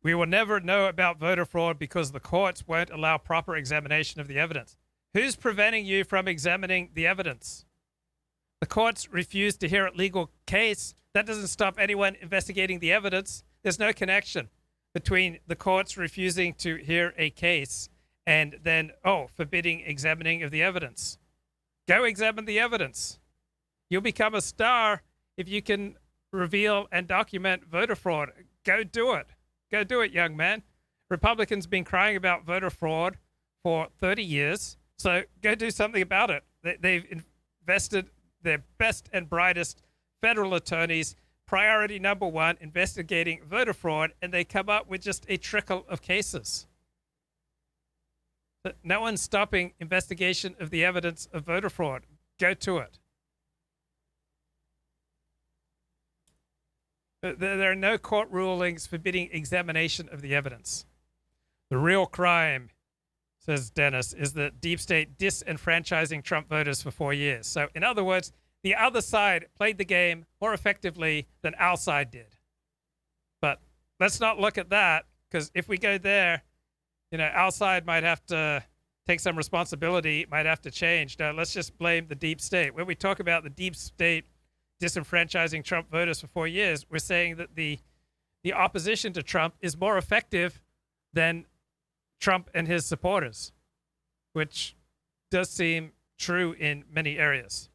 We will never know about voter fraud because the courts won't allow proper examination of the evidence. Who's preventing you from examining the evidence? The courts refuse to hear a legal case. That doesn't stop anyone investigating the evidence. There's no connection between the courts refusing to hear a case and then, forbidding examining of the evidence. Go examine the evidence. You'll become a star if you can reveal and document voter fraud. Go do it. Go do it, young man. Republicans have been crying about voter fraud for 30 years, so go do something about it. They've invested their best and brightest federal attorneys, priority number one, investigating voter fraud, and they come up with just a trickle of cases. But no one's stopping investigation of the evidence of voter fraud. Go to it. There are no court rulings forbidding examination of the evidence. The real crime, says Dennis, is the deep state disenfranchising Trump voters for 4 years. So, in other words, the other side played the game more effectively than our side did. But let's not look at that, because if we go there, our side might have to take some responsibility, might have to change. No, let's just blame the deep state. When we talk about the deep state disenfranchising Trump voters for 4 years, we're saying that the opposition to Trump is more effective than Trump and his supporters, which does seem true in many areas.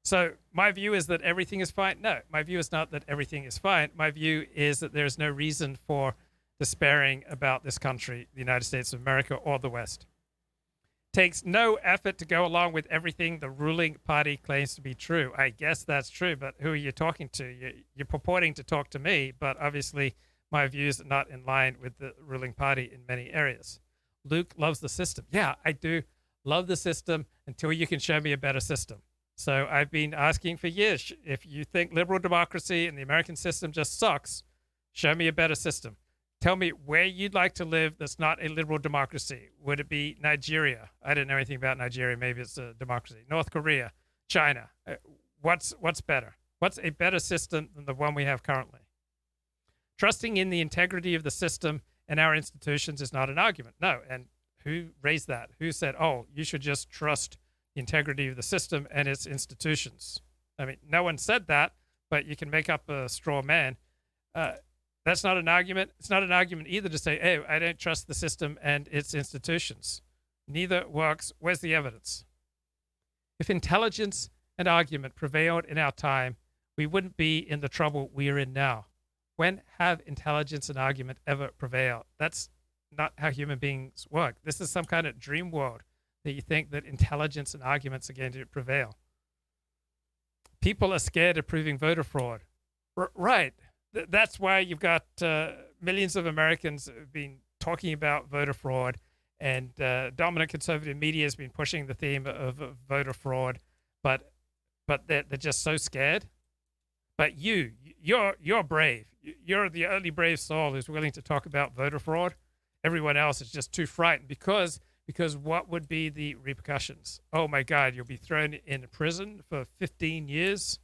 So my view is that everything is fine. No, my view is not that everything is fine. My view is that there's no reason for despairing about this country, the United States of America, or the West. Takes no effort to go along with everything the ruling party claims to be true. I guess that's true, but who are you talking to? You're purporting to talk to me, but obviously my views are not in line with the ruling party in many areas. Luke loves the system. Yeah, I do love the system until you can show me a better system. So I've been asking for years, if you think liberal democracy and the American system just sucks, show me a better system. Tell me where you'd like to live that's not a liberal democracy. Would it be Nigeria? I didn't know anything about Nigeria. Maybe it's a democracy. North Korea, China. What's better? What's a better system than the one we have currently? Trusting in the integrity of the system and our institutions is not an argument. No. And who raised that? Who said, you should just trust the integrity of the system and its institutions? I mean, no one said that, but you can make up a straw man. That's not an argument. It's not an argument either to say, hey, I don't trust the system and its institutions. Neither works. Where's the evidence? If intelligence and argument prevailed in our time, we wouldn't be in the trouble we're in now. When have intelligence and argument ever prevailed? That's not how human beings work. This is some kind of dream world that you think that intelligence and arguments are going to prevail. People are scared of proving voter fraud. Right. That's why you've got millions of Americans have been talking about voter fraud, and dominant conservative media has been pushing the theme of voter fraud, but they're just so scared. But you're brave. You're the only brave soul who's willing to talk about voter fraud. Everyone else is just too frightened because what would be the repercussions? Oh my God, you'll be thrown in prison for 15 years.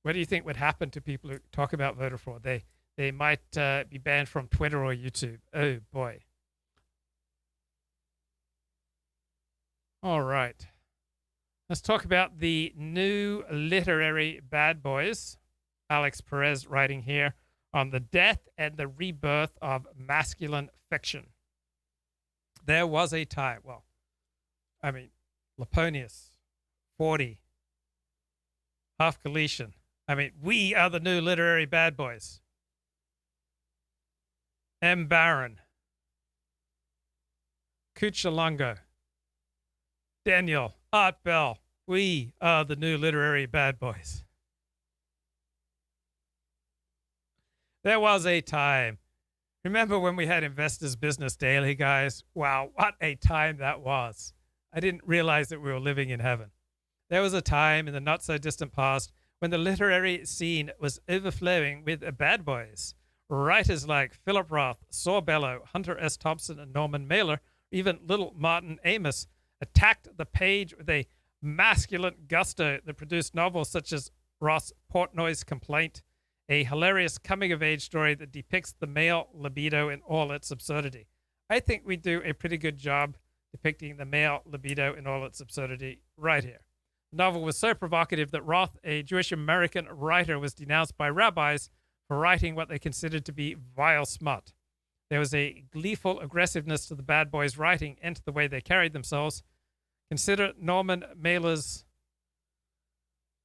What do you think would happen to people who talk about voter fraud? They might be banned from Twitter or YouTube. Oh boy. All right. Let's talk about the new literary bad boys. Alex Perez writing here on the death and the rebirth of masculine fiction. There was a time, Liponious, 40, half Galician. We are the new literary bad boys. M. Barron, Cuchalongo, Daniel, Art Bell. We are the new literary bad boys. There was a time. Remember when we had Investors Business Daily, guys? Wow, what a time that was. I didn't realize that we were living in heaven. There was a time in the not-so-distant past when the literary scene was overflowing with bad boys. Writers like Philip Roth, Saul Bellow, Hunter S. Thompson, and Norman Mailer, even little Martin Amis, attacked the page with a masculine gusto that produced novels such as Ross Portnoy's Complaint, a hilarious coming-of-age story that depicts the male libido in all its absurdity. I think we do a pretty good job depicting the male libido in all its absurdity right here. The novel was so provocative that Roth, a Jewish-American writer, was denounced by rabbis for writing what they considered to be vile smut. There was a gleeful aggressiveness to the bad boys' writing and to the way they carried themselves. Consider Norman Mailer's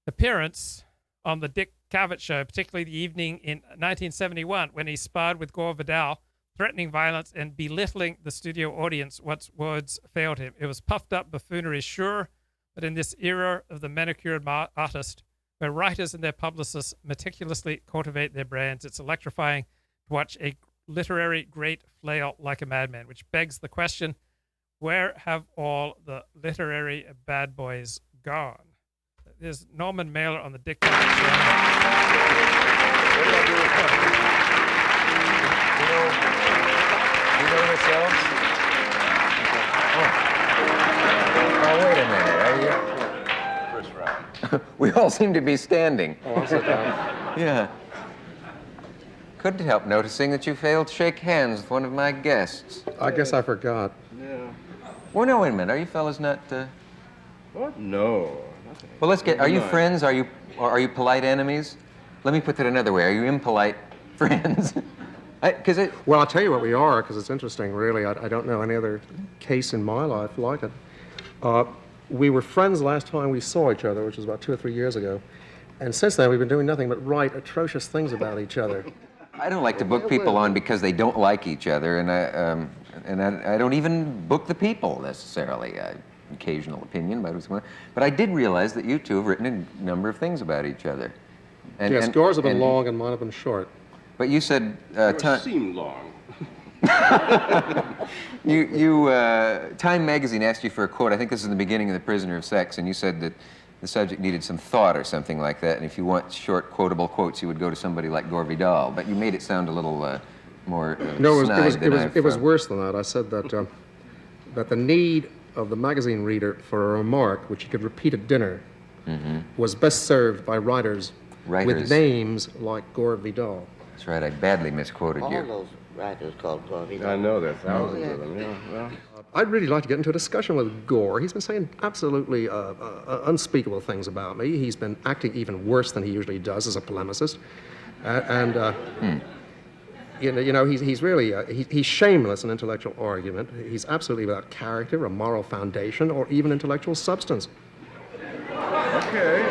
appearance on the Dick Cavett show, particularly the evening in 1971 when he sparred with Gore Vidal, threatening violence and belittling the studio audience once words failed him. It was puffed up buffoonery, sure, but in this era of the manicured artist, where writers and their publicists meticulously cultivate their brands, it's electrifying to watch a literary great flail like a madman, which begs the question, where have all the literary bad boys gone? There's Norman Mailer on the Dick Cavett show. What did I do with him? You know yourselves? Oh, wait a minute. First round. We all seem to be standing. Oh, I'll sit down. Yeah. Couldn't help noticing that you failed to shake hands with one of my guests. I guess I forgot. Yeah. Well, no, wait a minute. Are you fellas not, What? No. Nothing. Well, let's get... Are you friends? Are you polite enemies? Let me put that another way. Are you impolite friends? Well, I'll tell you what we are, because it's interesting, really. I don't know any other case in my life like it. We were friends last time we saw each other, which was about 2 or 3 years ago. And since then, we've been doing nothing but write atrocious things about each other. I don't like to book people on because they don't like each other, and I don't even book the people necessarily. Occasional opinion, but I did realize that you two have written a number of things about each other. Yes, Gore's have been long and mine have been short. But you said Yours seem long. Time magazine asked you for a quote. I think this is in the beginning of The Prisoner of Sex, and you said that the subject needed some thought or something like that, and if you want short quotable quotes, you would go to somebody like Gore Vidal. But you made it sound a little more No, it was worse than that. I said that that the need of the magazine reader for a remark which he could repeat at dinner was best served by writers with names like Gore Vidal. That's right. I badly misquoted you. All those writers called Gore Vidal. I know there are thousands of them. Yeah. Well, I'd really like to get into a discussion with Gore. He's been saying absolutely unspeakable things about me. He's been acting even worse than he usually does as a polemicist. You know, he's really, he's shameless in intellectual argument. He's absolutely without character, a moral foundation, or even intellectual substance. Okay.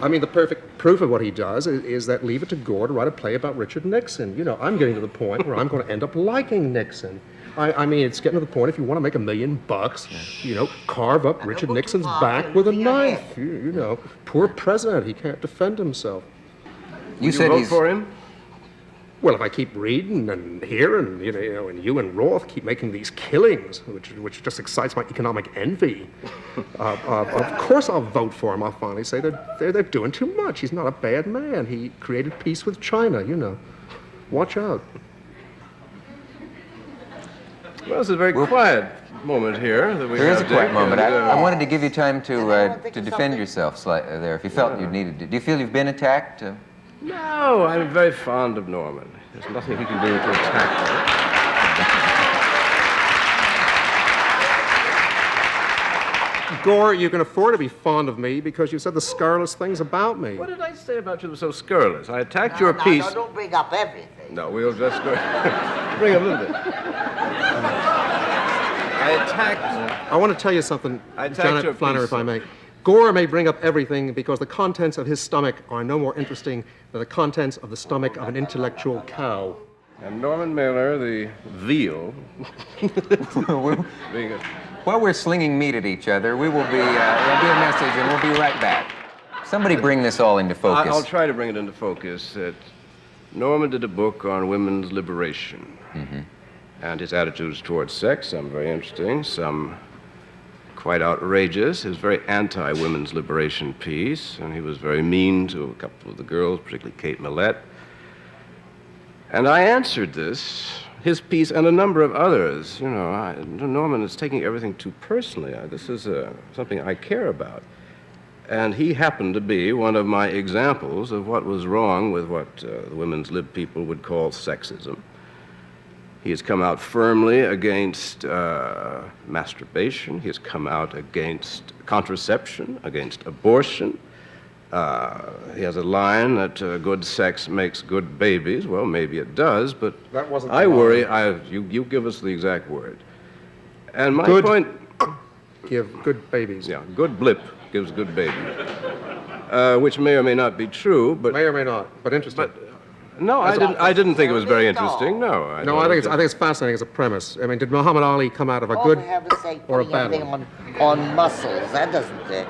I mean, the perfect proof of what he does is that leave it to Gore to write a play about Richard Nixon. You know, I'm getting to the point where I'm going to end up liking Nixon. I mean, it's getting to the point, if you want to make $1 million, you know, carve up Richard Nixon's back with a knife. You know, poor president, he can't defend himself. You said vote for him? Well, if I keep reading and hearing, you know, and you and Roth keep making these killings, which just excites my economic envy, of course I'll vote for him. I'll finally say that they're doing too much. He's not a bad man. He created peace with China, you know. Watch out. Well, it's a very quiet moment here that we have. There is a quiet moment. And, I wanted to give you time to defend yourself slightly there, if you felt you needed to. Do you feel you've been attacked? No, I'm very fond of Norman. There's nothing he can do to attack me. Gore, you can afford to be fond of me because you said the scurrilous things about me. What did I say about you that was so scurrilous? I attacked your piece. No, don't bring up everything. No, we'll just go bring a little bit. I attacked. I want to tell you something, Janet Flannery, if I may. Gore may bring up everything because the contents of his stomach are no more interesting than the contents of the stomach of an intellectual cow. And Norman Mailer, the veal. While we're slinging meat at each other, we will be, there'll be a message and we'll be right back. Somebody bring this all into focus. I'll try to bring it into focus. Norman did a book on women's liberation. Mm-hmm. And his attitudes towards sex, some very interesting, some quite outrageous. He was very anti-women's liberation piece, and he was very mean to a couple of the girls, particularly Kate Millett. And I answered his piece, and a number of others. You know, Norman is taking everything too personally. This is something I care about. And he happened to be one of my examples of what was wrong with what the women's lib people would call sexism. He has come out firmly against masturbation. He has come out against contraception, against abortion. He has a line that good sex makes good babies. Well, maybe it does, but that wasn't I worry. You give us the exact word. And my point... Give good babies. Yeah, good blip gives good baby. Which may or may not be true, but... May or may not, but interesting. No, I didn't think it was very interesting. No, I think it's fascinating as a premise. I mean, did Muhammad Ali come out of a good or a bad one? On muscles, that doesn't.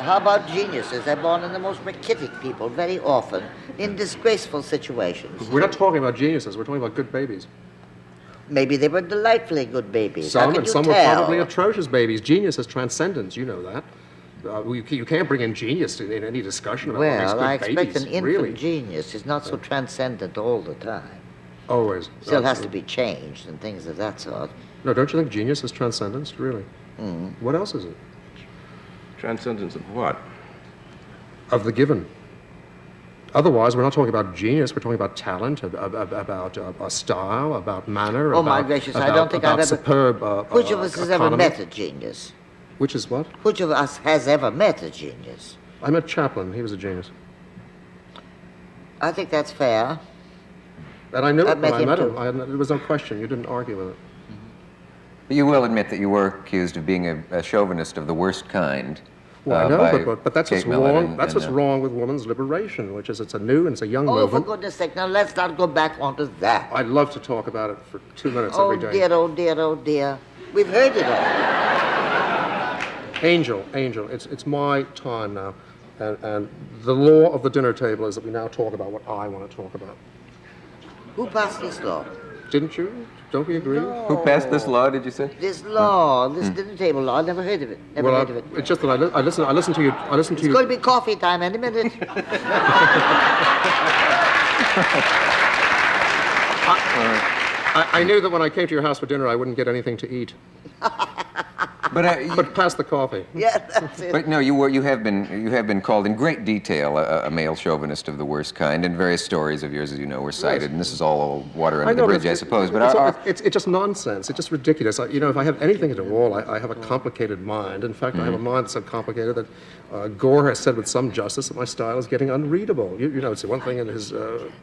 How about geniuses? They're born in the most rachitic people, very often in disgraceful situations. We're not talking about geniuses. We're talking about good babies. Maybe they were delightfully good babies. Some were probably atrocious babies. Genius is transcendence. You know that. You can't bring in genius in any discussion about what makes good I expect babies, an infant really. Genius is not so transcendent all the time. Always. Still has to be changed and things of that sort. No, don't you think genius is transcendence, really? Mm. What else is it? Transcendence of what? Of the given. Otherwise, we're not talking about genius. We're talking about talent, about style, about manner. Oh, my gracious, I don't think I've ever... superb Which of us has ever met a genius? Which is what? Which of us has ever met a genius? I met Chaplin. He was a genius. I think that's fair. And I knew it when I met him. There was no question. You didn't argue with it. But you will admit that you were accused of being a chauvinist of the worst kind. Well, I know, but that's what's wrong. That's what's wrong with women's liberation, which is it's a new and it's a young movement. Oh, for goodness sake! Now let's not go back onto that. I'd love to talk about it for 2 minutes every day. Oh dear, oh dear. We've heard it all. Angel, it's my time now, and the law of the dinner table is that we now talk about what I want to talk about. Who passed this law? Didn't you? Don't we agree? No. Who passed this law, did you say? This law, this dinner table law. I never heard of it. Never heard of it. It's just that I listen to you. It's going to be coffee time any minute. I knew that when I came to your house for dinner, I wouldn't get anything to eat. But pass the coffee. Yeah, that's it. But no, you have been called in great detail a male chauvinist of the worst kind, and various stories of yours, as you know, were cited. Yes. And this is all water under the bridge, I suppose. But it's just nonsense. It's just ridiculous. If I have anything at all, I have a complicated mind. In fact, I have a mind so complicated that Gore has said with some justice that my style is getting unreadable. It's one thing in his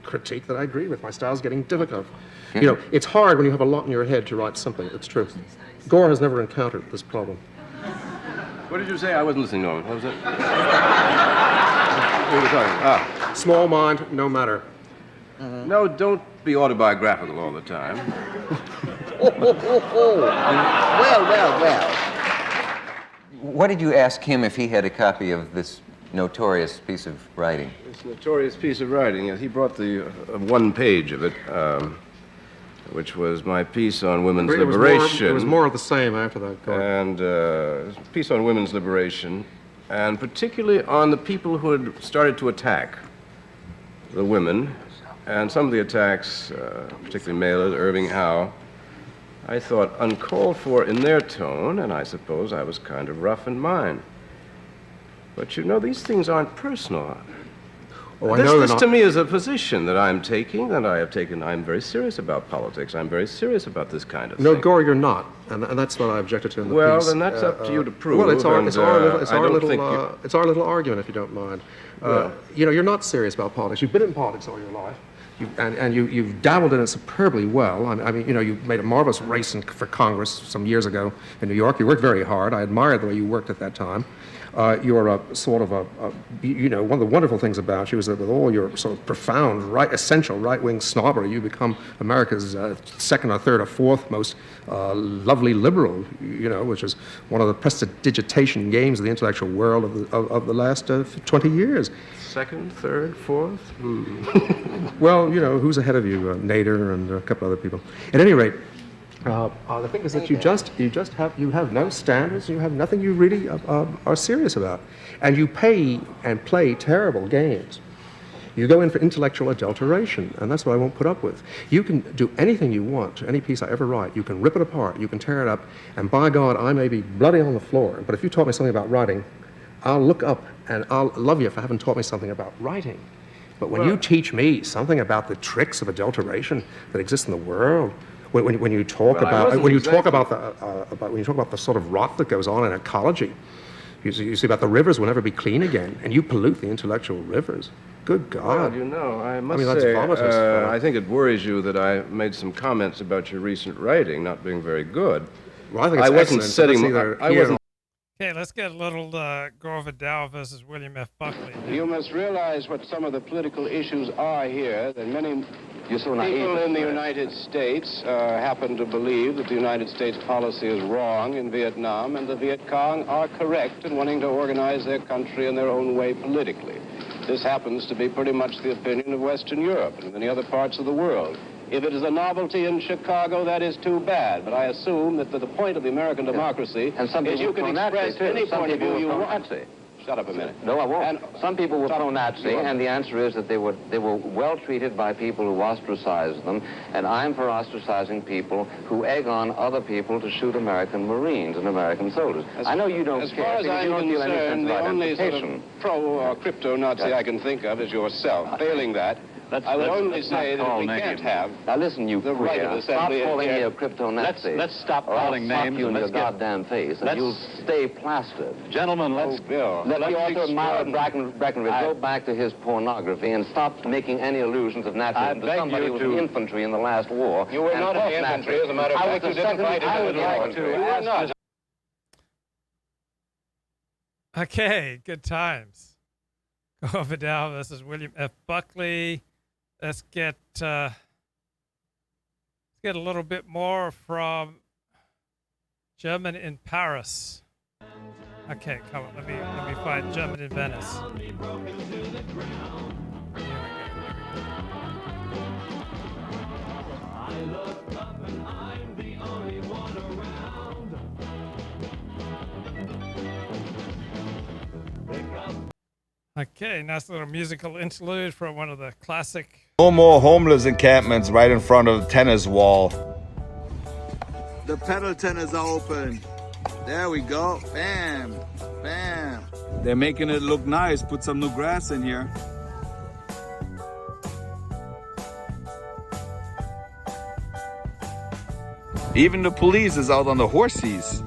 critique that I agree with. My style is getting difficult. It's hard when you have a lot in your head to write something. It's true. Gore has never encountered this problem. What did you say? I wasn't listening to him. What was it? What were we talking? Small mind, no matter. No, don't be autobiographical all the time. Well. What did you ask him if he had a copy of this notorious piece of writing? This notorious piece of writing, he brought the one page of it, which was my piece on women's liberation. It was more of the same after that. And a piece on women's liberation, and particularly on the people who had started to attack the women, and some of the attacks, particularly Mailer, Irving Howe, I thought uncalled for in their tone, and I suppose I was kind of rough in mine. But these things aren't personal. This to me is a position that I'm taking, that I have taken. I'm very serious about politics. I'm very serious about this kind of thing. No, Gore, you're not, and that's what I objected to in the piece. Well, then that's up to you to prove. Well, it's our little argument, if you don't mind. You're not serious about politics. You've been in politics all your life. You've dabbled in it superbly well. I mean, you made a marvelous race for Congress some years ago in New York. You worked very hard. I admired the way you worked at that time. You're one of the wonderful things about you is that with all your sort of profound, essential right-wing snobbery, you become America's second or third or fourth most lovely liberal, which is one of the prestidigitation games of the intellectual world of the last 20 years. Second, third, fourth? Well, who's ahead of you? Nader and a couple other people. At any rate, the thing is that you have no standards. You have nothing you really are serious about, and you pay and play terrible games. You go in for intellectual adulteration, and that's what I won't put up with. You can do anything you want to any piece I ever write. You can rip it apart. You can tear it up, and by God, I may be bloody on the floor. But if you taught me something about writing, I'll look up and I'll love you for having taught me something about writing. But when you teach me something about the tricks of adulteration that exist in the world, when you talk about the sort of rot that goes on in ecology, you see about the rivers will never be clean again, and you pollute the intellectual rivers. Good God! Well, I must say, I think it worries you that I made some comments about your recent writing not being very good. Well, I think it's excellent. Okay, let's get a little Gore Vidal versus William F. Buckley. You must realize what some of the political issues are here, that many people in the United States happen to believe that the United States policy is wrong in Vietnam, and the Viet Cong are correct in wanting to organize their country in their own way politically. This happens to be pretty much the opinion of Western Europe and many other parts of the world. If it is a novelty in Chicago, that is too bad. But I assume that the point of the American democracy is you can express any point of view you want. Shut up a minute. No, I won't. Some people were pro-Nazi, and the answer is that they were well treated by people who ostracized them, and I'm for ostracizing people who egg on other people to shoot American Marines and American soldiers. I know you don't care. As far as I'm concerned, the only sort of pro- or crypto-Nazi I can think of is yourself. Failing that, I would only say that we can't have. Now listen, you the right of assembly. Stop calling me a crypto-Nazi. Let's stop calling names. You in your goddamn face, and you'll stay plastered. Gentlemen, let's let the author of Myra Breckenridge go back to his pornography and stop making any allusions of Nazism to somebody who was in infantry in the last war. You were not in the infantry, as a matter of fact. You didn't fight in the infantry. You were not. Okay, good times. Gore Vidal versus William F. Buckley. Let's get a little bit more from German in Paris. Okay, come on, let me find German in Venice. Okay, nice little musical interlude from one of the classic. No more homeless encampments right in front of the tennis wall. The pedal tennis are open. There we go. Bam. Bam. They're making it look nice. Put some new grass in here. Even the police is out on the horsies.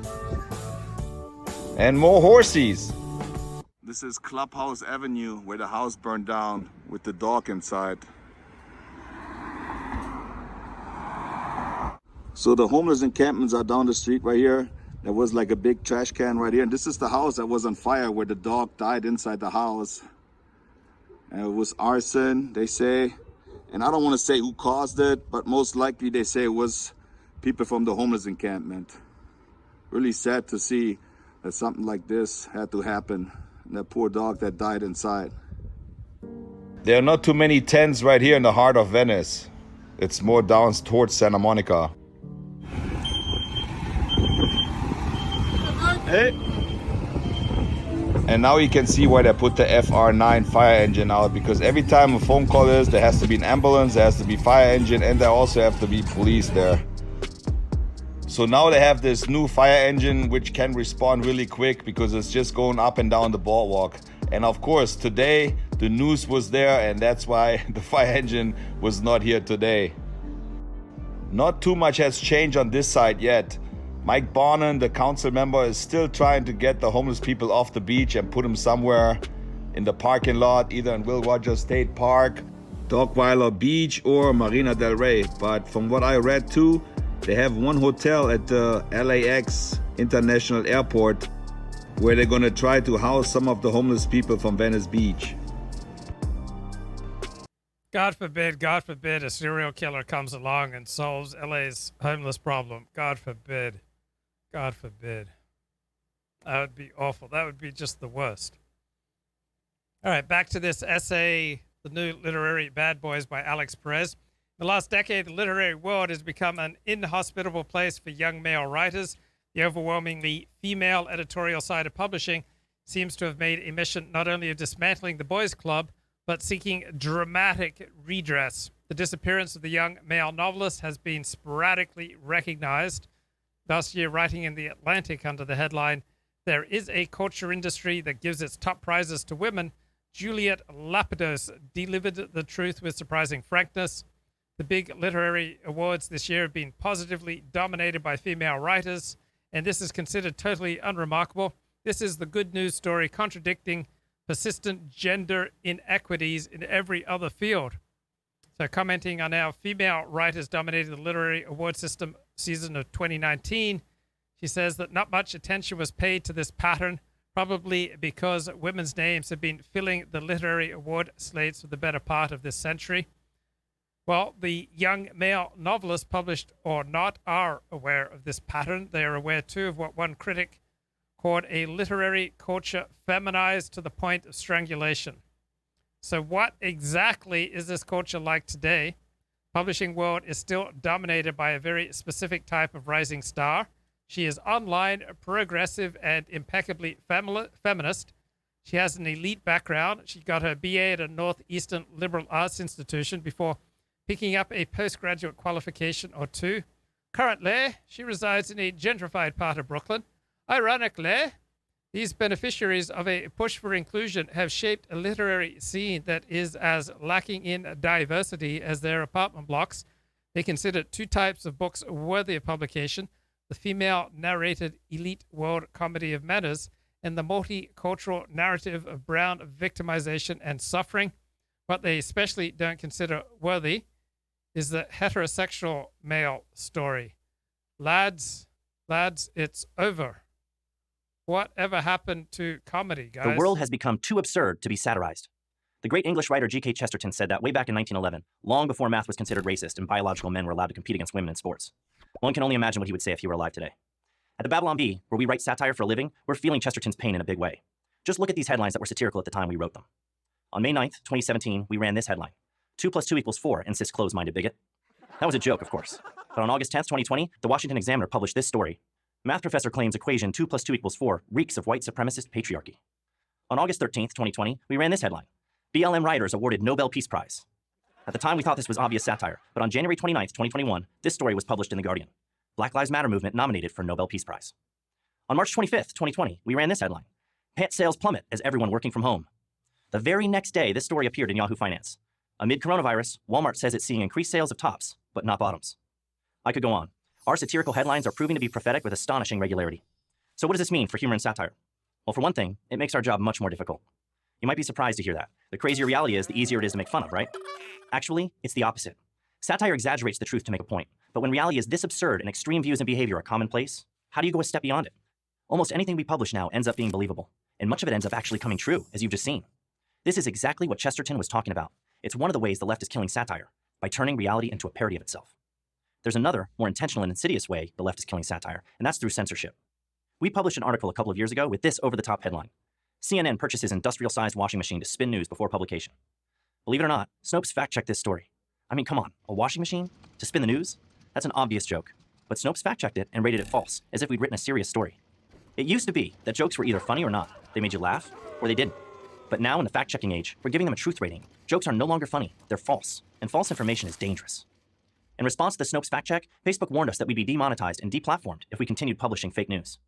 And more horsies. This is Clubhouse Avenue, where the house burned down with the dog inside. So the homeless encampments are down the street right here. There was like a big trash can right here. And this is the house that was on fire where the dog died inside the house. And it was arson, they say. And I don't want to say who caused it, but most likely they say it was people from the homeless encampment. Really sad to see that something like this had to happen. And that poor dog that died inside. There are not too many tents right here in the heart of Venice. It's more down towards Santa Monica. Hey. And now you can see why they put the FR9 fire engine out, because every time a phone call is, there has to be an ambulance, there has to be fire engine, and there also have to be police there. So now they have this new fire engine which can respond really quick because it's just going up and down the boardwalk. And of course, today the news was there, and that's why the fire engine was not here today. Not too much has changed on this side yet. Mike Barnon, the council member, is still trying to get the homeless people off the beach and put them somewhere in the parking lot, either in Will Rogers State Park, Dockweiler Beach, or Marina del Rey. But from what I read too, they have one hotel at the LAX International Airport where they're gonna try to house some of the homeless people from Venice Beach. God forbid a serial killer comes along and solves LA's homeless problem. God forbid. God forbid. That would be awful. That would be just the worst. All right, back to this essay, The New Literary Bad Boys by Alex Perez. In the last decade, the literary world has become an inhospitable place for young male writers. The overwhelmingly female editorial side of publishing seems to have made a mission not only of dismantling the boys' club, but seeking dramatic redress. The disappearance of the young male novelist has been sporadically recognized. Last year, writing in The Atlantic under the headline, "There is a culture industry that gives its top prizes to women," Juliet Lapidus delivered the truth with surprising frankness. The big literary awards this year have been positively dominated by female writers, and this is considered totally unremarkable. This is the good news story contradicting persistent gender inequities in every other field. So commenting on how female writers dominated the literary award system season of 2019, she says that not much attention was paid to this pattern, probably because women's names have been filling the literary award slates for the better part of this century. Well, the young male novelists published or not are aware of this pattern. They are aware too of what one critic called a literary culture feminized to the point of strangulation. So what exactly is this culture like today? Publishing world is still dominated by a very specific type of rising star. She is online, progressive, and impeccably feminist. She has an elite background. She got her BA at a Northeastern liberal arts institution before picking up a postgraduate qualification or two. Currently, she resides in a gentrified part of Brooklyn. Ironically, these beneficiaries of a push for inclusion have shaped a literary scene that is as lacking in diversity as their apartment blocks. They consider two types of books worthy of publication: the female-narrated elite world comedy of manners and the multicultural narrative of brown victimization and suffering. What they especially don't consider worthy is the heterosexual male story. Lads, it's over. Whatever happened to comedy, guys? The world has become too absurd to be satirized. The great English writer G.K. Chesterton said that way back in 1911, long before math was considered racist and biological men were allowed to compete against women in sports. One can only imagine what he would say if he were alive today. At the Babylon Bee, where we write satire for a living, we're feeling Chesterton's pain in a big way. Just look at these headlines that were satirical at the time we wrote them. On May 9th, 2017, we ran this headline: 2 + 2 = 4, insists closed-minded bigot. That was a joke, of course. But on August 10th, 2020, the Washington Examiner published this story: math professor claims equation 2 + 2 = 4 reeks of white supremacist patriarchy. On August 13th, 2020, we ran this headline: BLM rioters awarded Nobel Peace Prize. At the time, we thought this was obvious satire, but on January 29th, 2021, this story was published in The Guardian: Black Lives Matter movement nominated for Nobel Peace Prize. On March 25th, 2020, we ran this headline: Pants sales plummet as everyone working from home. The very next day, this story appeared in Yahoo Finance. Amid coronavirus, Walmart says it's seeing increased sales of tops, but not bottoms. I could go on. Our satirical headlines are proving to be prophetic with astonishing regularity. So what does this mean for humor and satire? Well, for one thing, it makes our job much more difficult. You might be surprised to hear that. The crazier reality is, the easier it is to make fun of, right? Actually, it's the opposite. Satire exaggerates the truth to make a point, but when reality is this absurd and extreme views and behavior are commonplace, how do you go a step beyond it? Almost anything we publish now ends up being believable, and much of it ends up actually coming true, as you've just seen. This is exactly what Chesterton was talking about. It's one of the ways the left is killing satire, by turning reality into a parody of itself. There's another, more intentional and insidious way the left is killing satire, and that's through censorship. We published an article a couple of years ago with this over-the-top headline: CNN purchases industrial-sized washing machine to spin news before publication. Believe it or not, Snopes fact-checked this story. I mean, come on, a washing machine to spin the news? That's an obvious joke. But Snopes fact-checked it and rated it false, as if we'd written a serious story. It used to be that jokes were either funny or not. They made you laugh, or they didn't. But now in the fact-checking age, we're giving them a truth rating. Jokes are no longer funny, they're false. And false information is dangerous. In response to the Snopes fact-check, Facebook warned us that we'd be demonetized and deplatformed if we continued publishing fake news.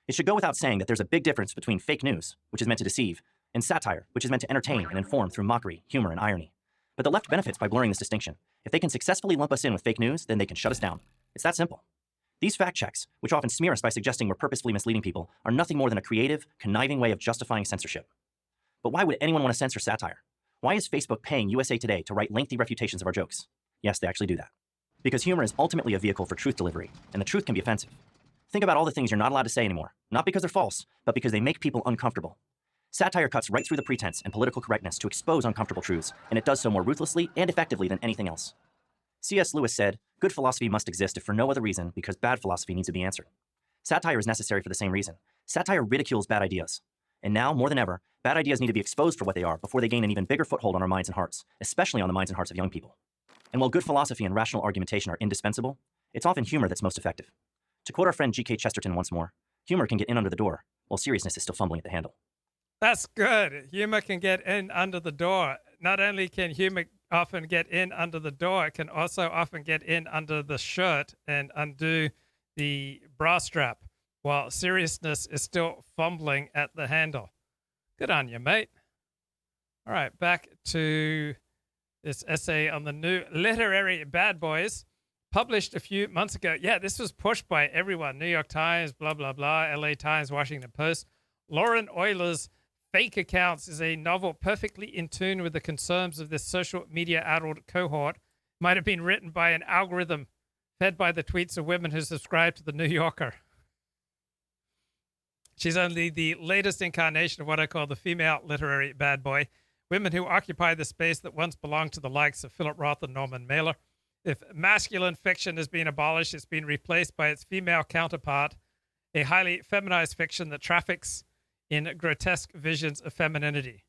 It should go without saying that there's a big difference between fake news, which is meant to deceive, and satire, which is meant to entertain and inform through mockery, humor, and irony. But the left benefits by blurring this distinction. If they can successfully lump us in with fake news, then they can shut us down. It's that simple. These fact checks, which often smear us by suggesting we're purposefully misleading people, are nothing more than a creative, conniving way of justifying censorship. But why would anyone want to censor satire? Why is Facebook paying USA Today to write lengthy refutations of our jokes? Yes, they actually do that. Because humor is ultimately a vehicle for truth delivery, and the truth can be offensive. Think about all the things you're not allowed to say anymore, not because they're false, but because they make people uncomfortable. Satire cuts right through the pretense and political correctness to expose uncomfortable truths, and it does so more ruthlessly and effectively than anything else. C.S. Lewis said, "Good philosophy must exist if for no other reason, because bad philosophy needs to be answered." Satire is necessary for the same reason. Satire ridicules bad ideas. And now, more than ever, bad ideas need to be exposed for what they are before they gain an even bigger foothold on our minds and hearts, especially on the minds and hearts of young people. And while good philosophy and rational argumentation are indispensable, it's often humor that's most effective. To quote our friend G.K. Chesterton once more, humor can get in under the door, while seriousness is still fumbling at the handle. That's good. Humor can get in under the door. Not only can humor often get in under the door, it can also often get in under the shirt and undo the bra strap, while seriousness is still fumbling at the handle. Good on you, mate. All right, back to this essay on the new literary bad boys, published a few months ago. Yeah, this was pushed by everyone. New York Times, blah, blah, blah, LA Times, Washington Post. Lauren Euler's Fake Accounts is a novel perfectly in tune with the concerns of this social media-addled cohort. Might have been written by an algorithm fed by the tweets of women who subscribe to the New Yorker. She's only the latest incarnation of what I call the female literary bad boy. Women who occupy the space that once belonged to the likes of Philip Roth and Norman Mailer. If masculine fiction has been abolished, it's been replaced by its female counterpart, a highly feminized fiction that traffics in grotesque visions of femininity.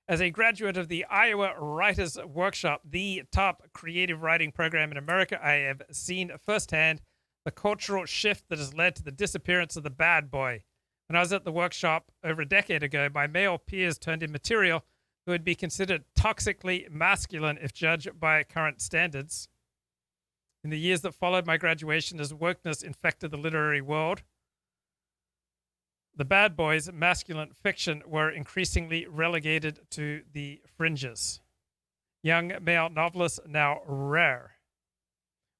As a graduate of the Iowa Writers Workshop, the top creative writing program in America, I have seen firsthand the cultural shift that has led to the disappearance of the bad boy. When I was at the workshop over a decade ago, my male peers turned in material who would be considered toxically masculine if judged by current standards. In the years that followed my graduation, as wokeness infected the literary world, the bad boys, masculine fiction, were increasingly relegated to the fringes. Young male novelists now rare.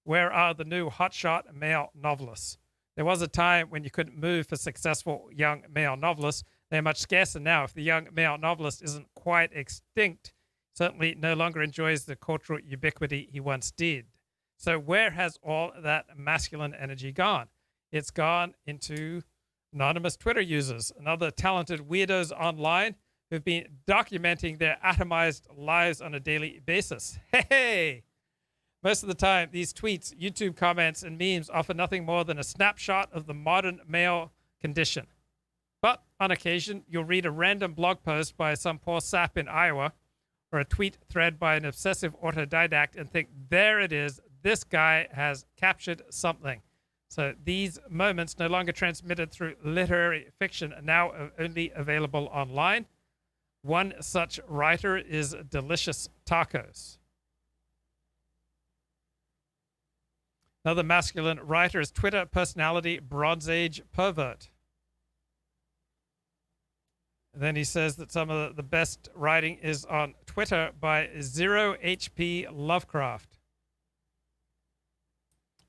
Where are the new hotshot male novelists? There was a time when you couldn't move for successful young male novelists. They're much scarcer now. If the young male novelist isn't quite extinct, certainly no longer enjoys the cultural ubiquity he once did. So where has all that masculine energy gone? It's gone into anonymous Twitter users and other talented weirdos online who've been documenting their atomized lives on a daily basis. Hey! Most of the time, these tweets, YouTube comments, and memes offer nothing more than a snapshot of the modern male condition. But on occasion, you'll read a random blog post by some poor sap in Iowa or a tweet thread by an obsessive autodidact and think, there it is, this guy has captured something. So these moments, no longer transmitted through literary fiction, are now only available online. One such writer is Delicious Tacos. Another masculine writer is Twitter personality Bronze Age pervert. And then he says that some of the best writing is on Twitter by Zero HP Lovecraft.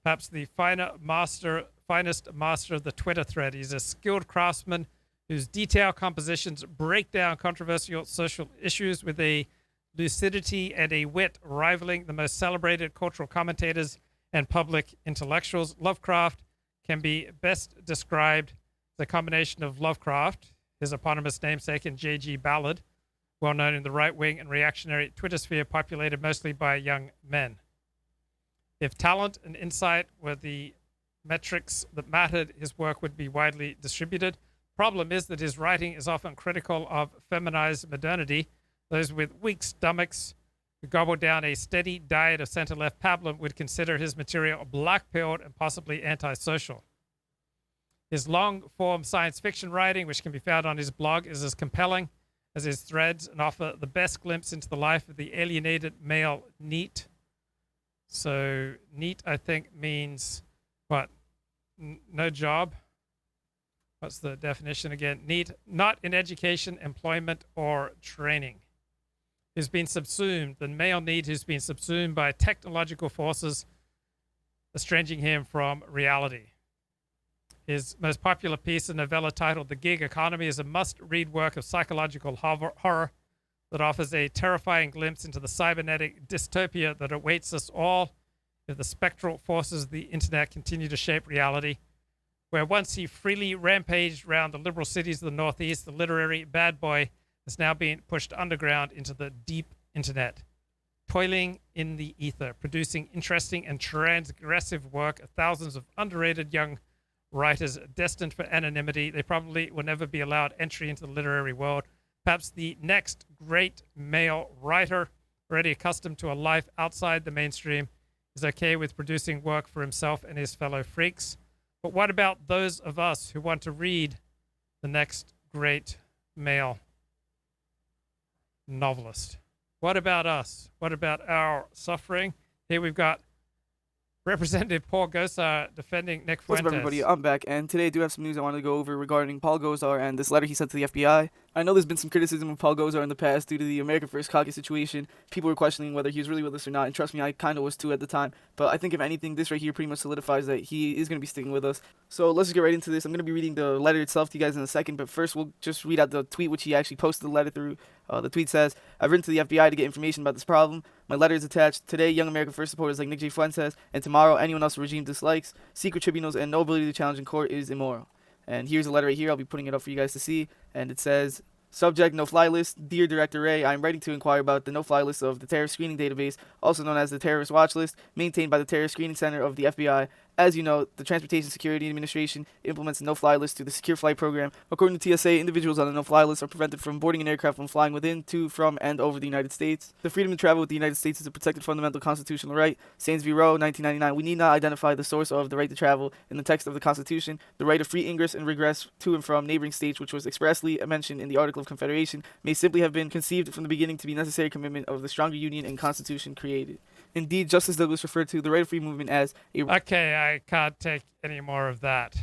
Perhaps the finest master of the Twitter thread. He's a skilled craftsman whose detailed compositions break down controversial social issues with a lucidity and a wit rivaling the most celebrated cultural commentators and public intellectuals. Lovecraft can be best described as a combination of Lovecraft, his eponymous namesake, and J.G. Ballard, well known in the right-wing and reactionary Twitter sphere populated mostly by young men. If talent and insight were the metrics that mattered, his work would be widely distributed. Problem is that his writing is often critical of feminized modernity. Those with weak stomachs who gobble down a steady diet of center-left pablum would consider his material black-pilled and possibly antisocial. His long-form science fiction writing, which can be found on his blog, is as compelling as his threads and offer the best glimpse into the life of the alienated male NEET. So NEET, I think, means what? No job? What's the definition again? NEET, not in education, employment, or training. Who's been subsumed, the male NEET who's been subsumed by technological forces estranging him from reality. His most popular piece, a novella titled The Gig Economy, is a must-read work of psychological horror that offers a terrifying glimpse into the cybernetic dystopia that awaits us all if the spectral forces of the internet continue to shape reality. Where once he freely rampaged around the liberal cities of the Northeast, the literary bad boy is now being pushed underground into the deep internet, toiling in the ether, producing interesting and transgressive work of thousands of underrated young writers destined for anonymity. They probably will never be allowed entry into the literary world. Perhaps the next great male writer, already accustomed to a life outside the mainstream, is okay with producing work for himself and his fellow freaks. But what about those of us who want to read the next great male novelist? What about us? What about our suffering? Here we've got Representative Paul GOSAR defending Nick Fuentes. What's up, everybody? I'm back, and today I do have some news I wanted to go over regarding Paul GOSAR and this letter he sent to the FBI. I know there's been some criticism of Paul GOSAR in the past due to the America First caucus situation. People were questioning whether he was really with us or not, and trust me, I kind of was too at the time. But I think if anything, this right here pretty much solidifies that he is going to be sticking with us. So let's just get right into this. I'm going to be reading the letter itself to you guys in a second, but first we'll just read out the tweet which he actually posted the letter through. The tweet says, "I've written to the FBI to get information about this problem. My letter is attached. Today, young America First supporters like Nick J. Fuentes, and tomorrow, anyone else the regime dislikes. Secret tribunals and no ability to challenge in court is immoral." And here's a letter right here. I'll be putting it up for you guys to see. And it says, "Subject, no-fly list. Dear Director Ray, I am writing to inquire about the no-fly list of the terrorist screening database, also known as the terrorist watch list, maintained by the Terrorist Screening Center of the FBI. As you know, the Transportation Security Administration implements a no-fly list through the Secure Flight Program. According to TSA, individuals on the no-fly list are prevented from boarding an aircraft when flying within, to, from, and over the United States. The freedom to travel with the United States is a protected fundamental constitutional right. Sains v. Roe, 1999. We need not identify the source of the right to travel in the text of the Constitution. The right of free ingress and regress to and from neighboring states, which was expressly mentioned in the Article of Confederation, may simply have been conceived from the beginning to be necessary commitment of the stronger union and Constitution created. Indeed, Justice Douglas referred to the right of free movement as a..." Okay, I can't take any more of that.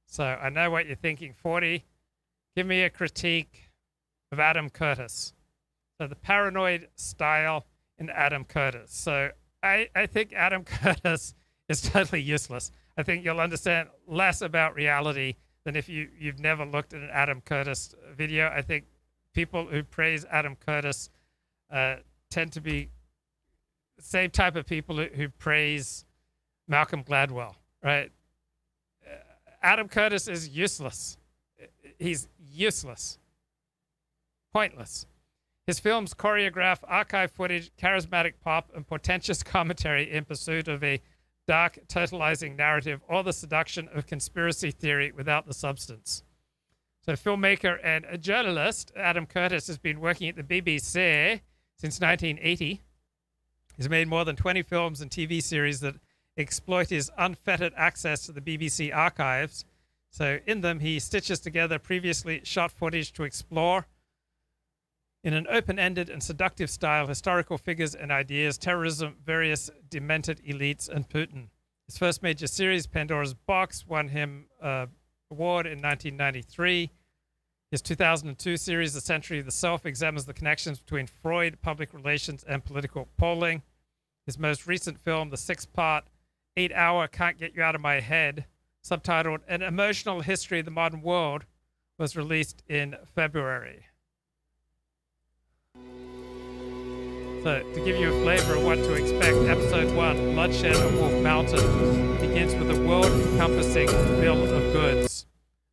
So I know what you're thinking. 40, give me a critique of Adam Curtis. So the paranoid style in Adam Curtis. So I think Adam Curtis is totally useless. I think you'll understand less about reality than if you've never looked at an Adam Curtis video. I think people who praise Adam Curtis tend to be the same type of people who praise Malcolm Gladwell, right? Adam Curtis is useless. He's useless. Pointless. His films choreograph archive footage, charismatic pop, and portentous commentary in pursuit of a dark, totalizing narrative or the seduction of conspiracy theory without the substance. So filmmaker and a journalist, Adam Curtis has been working at the BBC since 1980. He's made more than 20 films and TV series that exploit his unfettered access to the BBC archives. So in them, he stitches together previously shot footage to explore, in an open-ended and seductive style, historical figures and ideas, terrorism, various demented elites, and Putin. His first major series, Pandora's Box, won him an award in 1993. His 2002 series, The Century of the Self, examines the connections between Freud, public relations, and political polling. His most recent film, the 6-part, 8-hour Can't Get You Out of My Head, subtitled An Emotional History of the Modern World, was released in February. So, to give you a flavor of what to expect, Episode 1, Bloodshed on Wolf Mountain, begins with a world-encompassing bill of goods.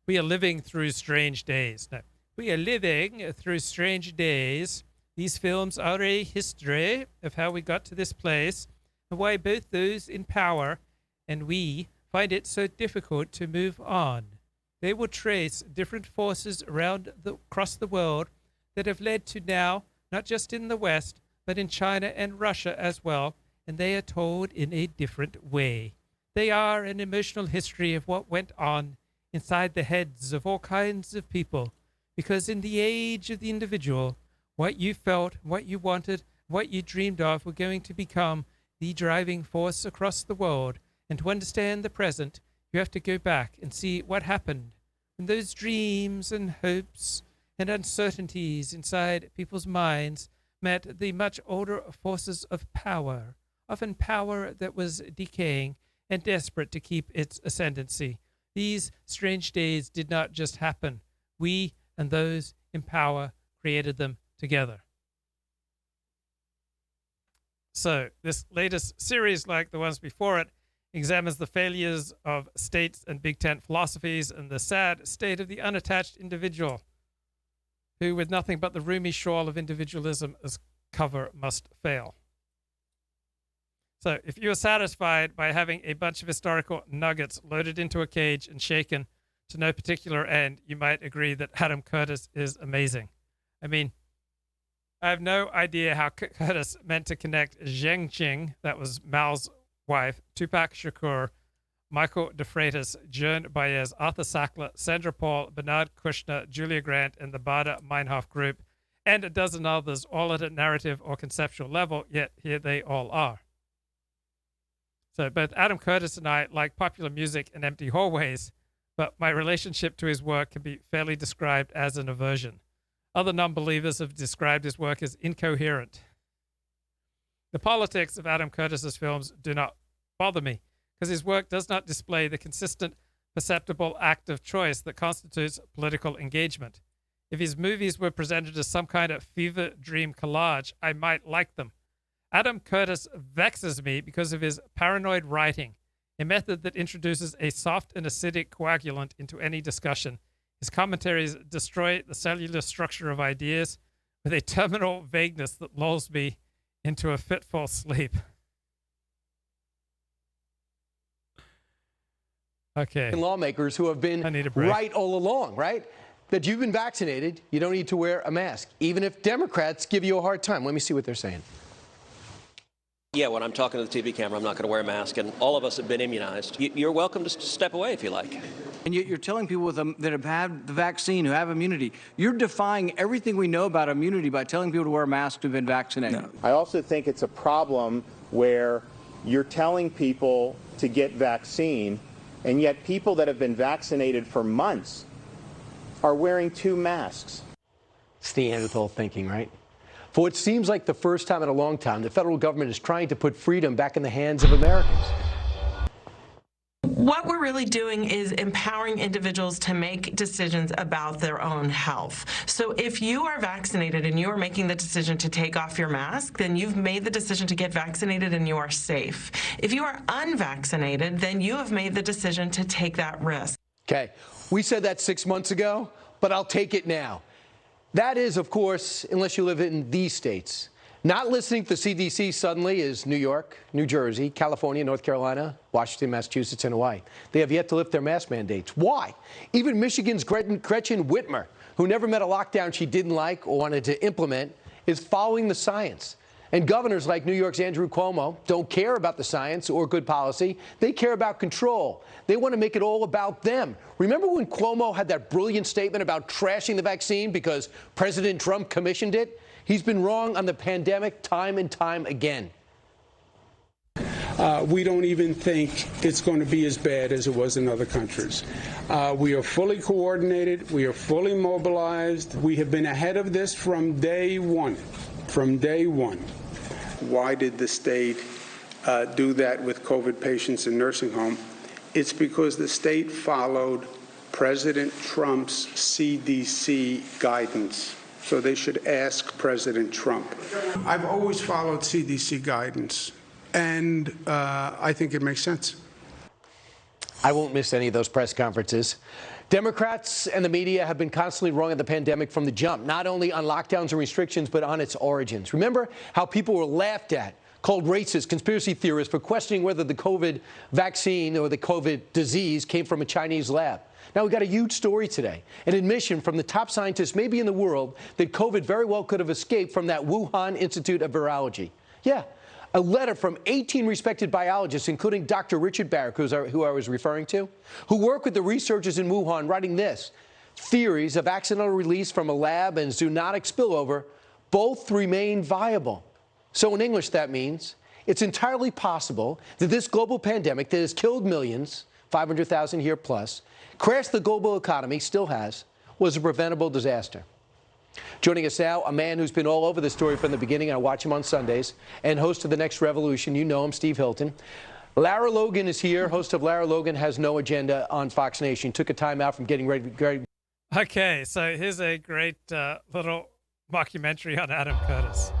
We are living through strange days. No, we are living through strange days. These films are a history of how we got to this place and why both those in power and we find it so difficult to move on. They will trace different forces across the world that have led to now, not just in the West, but in China and Russia as well, and they are told in a different way. They are an emotional history of what went on inside the heads of all kinds of people, because in the age of the individual, what you felt, what you wanted, what you dreamed of were going to become the driving force across the world. And to understand the present, you have to go back and see what happened when those dreams and hopes and uncertainties inside people's minds met the much older forces of power, often power that was decaying and desperate to keep its ascendancy. These strange days did not just happen. We and those in power created them together. So this latest series, like the ones before it, examines the failures of states and Big Tent philosophies and the sad state of the unattached individual, who with nothing but the roomy shawl of individualism as cover must fail. So if you are satisfied by having a bunch of historical nuggets loaded into a cage and shaken to no particular end, you might agree that Adam Curtis is amazing. I mean, I have no idea how Curtis meant to connect Zheng Qing, that was Mao's wife, Tupac Shakur, Michael DeFreitas, Joan Baez, Arthur Sackler, Sandra Paul, Bernard Kushner, Julia Grant, and the Bader Meinhof Group, and a dozen others, all at a narrative or conceptual level, yet here they all are. So both Adam Curtis and I like popular music and empty hallways, but my relationship to his work can be fairly described as an aversion. Other non-believers have described his work as incoherent. The politics of Adam Curtis's films do not bother me, because his work does not display the consistent, perceptible act of choice that constitutes political engagement. If his movies were presented as some kind of fever dream collage, I might like them. Adam Curtis vexes me because of his paranoid writing, a method that introduces a soft and acidic coagulant into any discussion. His commentaries destroy the cellular structure of ideas with a terminal vagueness that lulls me into a fitful sleep. Okay. Lawmakers who have been right all along, right? That you've been vaccinated, you don't need to wear a mask, even if Democrats give you a hard time. Let me see what they're saying. Yeah, when I'm talking to the TV camera, I'm not going to wear a mask, and all of us have been immunized. You're welcome to step away if you like. And yet you're telling people that have had the vaccine, who have immunity, you're defying everything we know about immunity by telling people to wear a mask who've been vaccinated. No. I also think it's a problem where you're telling people to get vaccine, and yet people that have been vaccinated for months are wearing 2 masks. It's Neanderthal thinking, right? For what seems like the first time in a long time, the federal government is trying to put freedom back in the hands of Americans. What we're really doing is empowering individuals to make decisions about their own health. So if you are vaccinated and you are making the decision to take off your mask, then you've made the decision to get vaccinated and you are safe. If you are unvaccinated, then you have made the decision to take that risk. Okay, we said that 6 months ago, but I'll take it now. That is, of course, unless you live in these states. Not listening to the CDC suddenly is New York, New Jersey, California, North Carolina, Washington, Massachusetts, and Hawaii. They have yet to lift their mask mandates. Why? Even Michigan's Gretchen Whitmer, who never met a lockdown she didn't like or wanted to implement, is following the science. And governors like New York's Andrew Cuomo don't care about the science or good policy. They care about control. They want to make it all about them. Remember when Cuomo had that brilliant statement about trashing the vaccine because President Trump commissioned it? He's been wrong on the pandemic time and time again. we don't even think it's going to be as bad as it was in other countries. We are fully coordinated. We are fully mobilized. We have been ahead of this from day one. From day one. Why did the state do that with COVID patients in nursing home? It's because the state followed President Trump's CDC guidance. So they should ask President Trump. I've always followed CDC guidance, and I think it makes sense. I won't miss any of those press conferences. Democrats and the media have been constantly wrong on the pandemic from the jump, not only on lockdowns and restrictions, but on its origins. Remember how people were laughed at, called racist, conspiracy theorists for questioning whether the COVID vaccine or the COVID disease came from a Chinese lab. Now, we've got a huge story today, an admission from the top scientists maybe in the world that COVID very well could have escaped from that Wuhan Institute of Virology. Yeah, a letter from 18 respected biologists, including Dr. Richard Barrick, who I was referring to, who work with the researchers in Wuhan, writing this: theories of accidental release from a lab and zoonotic spillover both remain viable. So in English, that means it's entirely possible that this global pandemic that has killed millions, 500,000 here plus, crashed the global economy, still has, was a preventable disaster. Joining us now, a man who's been all over the story from the beginning. I watch him on Sundays, and host of The Next Revolution. You know him, Steve Hilton. Lara Logan is here, host of Lara Logan Has No Agenda on Fox Nation. Took a time out from getting ready. Okay, so here's a great little mockumentary on Adam Curtis.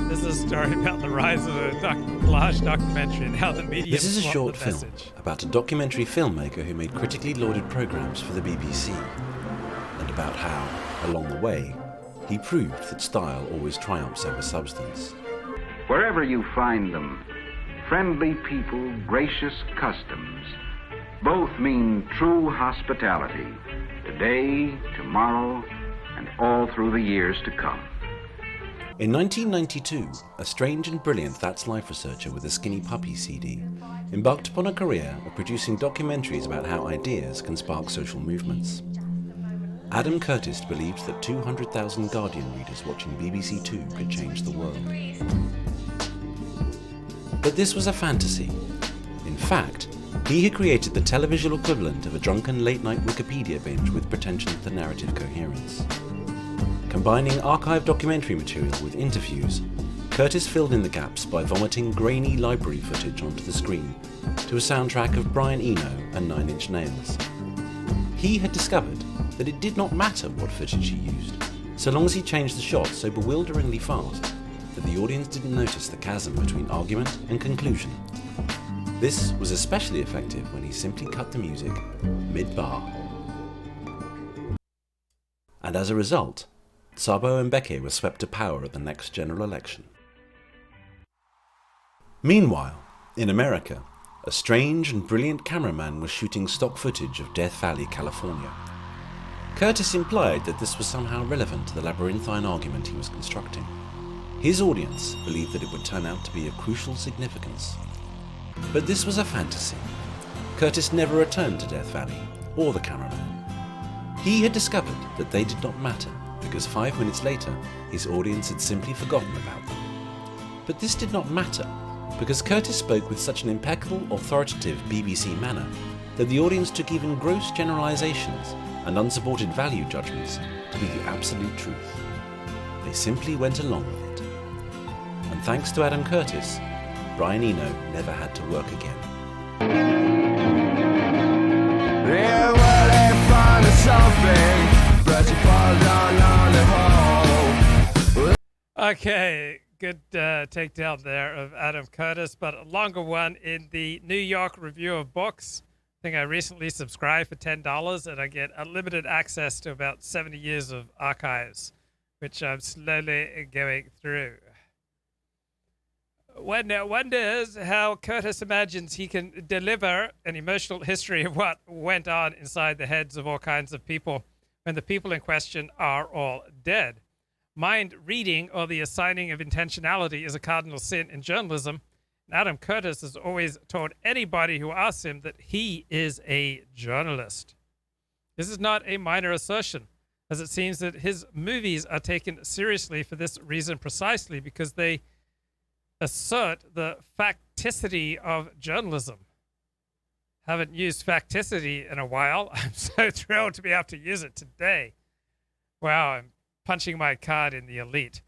This is a story about the rise of a large documentary and how the media. This is a short film about a documentary filmmaker who made critically lauded programs for the BBC, and about how, along the way, he proved that style always triumphs over substance. Wherever you find them, friendly people, gracious customs, both mean true hospitality, today, tomorrow, and all through the years to come. In 1992, a strange and brilliant That's Life researcher with a Skinny Puppy CD embarked upon a career of producing documentaries about how ideas can spark social movements. Adam Curtis believed that 200,000 Guardian readers watching BBC Two could change the world. But this was a fantasy. In fact, he had created the televisual equivalent of a drunken late-night Wikipedia binge with pretensions to narrative coherence. Combining archived documentary material with interviews, Curtis filled in the gaps by vomiting grainy library footage onto the screen to a soundtrack of Brian Eno and Nine Inch Nails. He had discovered that it did not matter what footage he used, so long as he changed the shot so bewilderingly fast that the audience didn't notice the chasm between argument and conclusion. This was especially effective when he simply cut the music mid-bar. And as a result, Thabo Mbeki was swept to power at the next general election. Meanwhile, in America, a strange and brilliant cameraman was shooting stock footage of Death Valley, California. Curtis implied that this was somehow relevant to the labyrinthine argument he was constructing. His audience believed that it would turn out to be of crucial significance. But this was a fantasy. Curtis never returned to Death Valley, or the cameraman. He had discovered that they did not matter, because 5 minutes later, his audience had simply forgotten about them. But this did not matter, because Curtis spoke with such an impeccable, authoritative BBC manner that the audience took even gross generalizations and unsupported value judgments to be the absolute truth. They simply went along with it. And thanks to Adam Curtis, Brian Eno never had to work again. Okay, good takedown there of Adam Curtis, but a longer one in the New York Review of Books. I think I recently subscribed for $10 and I get unlimited access to about 70 years of archives, which I'm slowly going through. One wonders how Curtis imagines he can deliver an emotional history of what went on inside the heads of all kinds of people when the people in question are all dead. Mind reading or the assigning of intentionality is a cardinal sin in journalism. And Adam Curtis has always told anybody who asks him that he is a journalist. This is not a minor assertion, as it seems that his movies are taken seriously for this reason precisely, because they assert the facticity of journalism. Haven't used facticity in a while. I'm so thrilled to be able to use it today. Wow, I'm punching my card in the elite.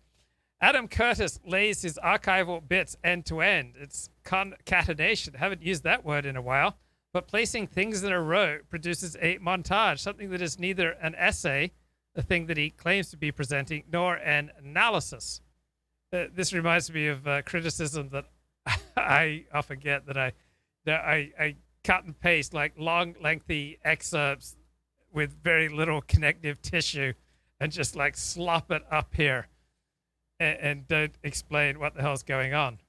Adam Curtis lays his archival bits end to end. It's concatenation. Haven't used that word in a while. But placing things in a row produces a montage, something that is neither an essay, a thing that he claims to be presenting, nor an analysis. This reminds me of criticism that I often get, that I cut and paste like long, lengthy excerpts with very little connective tissue and just like slop it up here and don't explain what the hell's going on.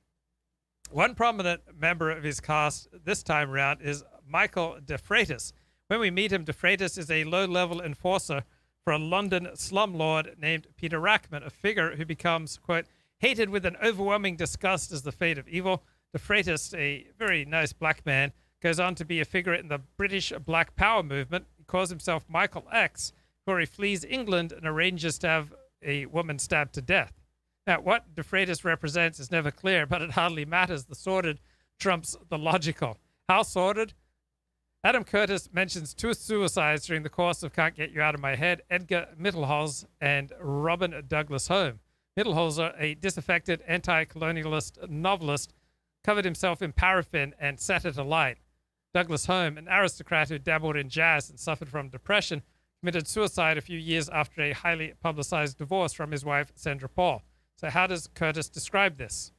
One prominent member of his cast this time around is Michael De Freitas. When we meet him, De Freitas is a low-level enforcer for a London slumlord named Peter Rackman, a figure who becomes, quote, hated with an overwhelming disgust as the fate of evil. De Freitas, a very nice black man, goes on to be a figure in the British Black Power movement. He calls himself Michael X, where he flees England and arranges to have a woman stabbed to death. Now, what De Freitas represents is never clear, but it hardly matters. The sordid trumps the logical. How sordid? Adam Curtis mentions 2 suicides during the course of Can't Get You Out of My Head, Edgar Mittelholz and Robin Douglas Home. Mittelholzer, a disaffected anti-colonialist novelist, covered himself in paraffin and set it alight. Douglas Home, an aristocrat who dabbled in jazz and suffered from depression, committed suicide a few years after a highly publicized divorce from his wife, Sandra Paul. So how does Curtis describe this?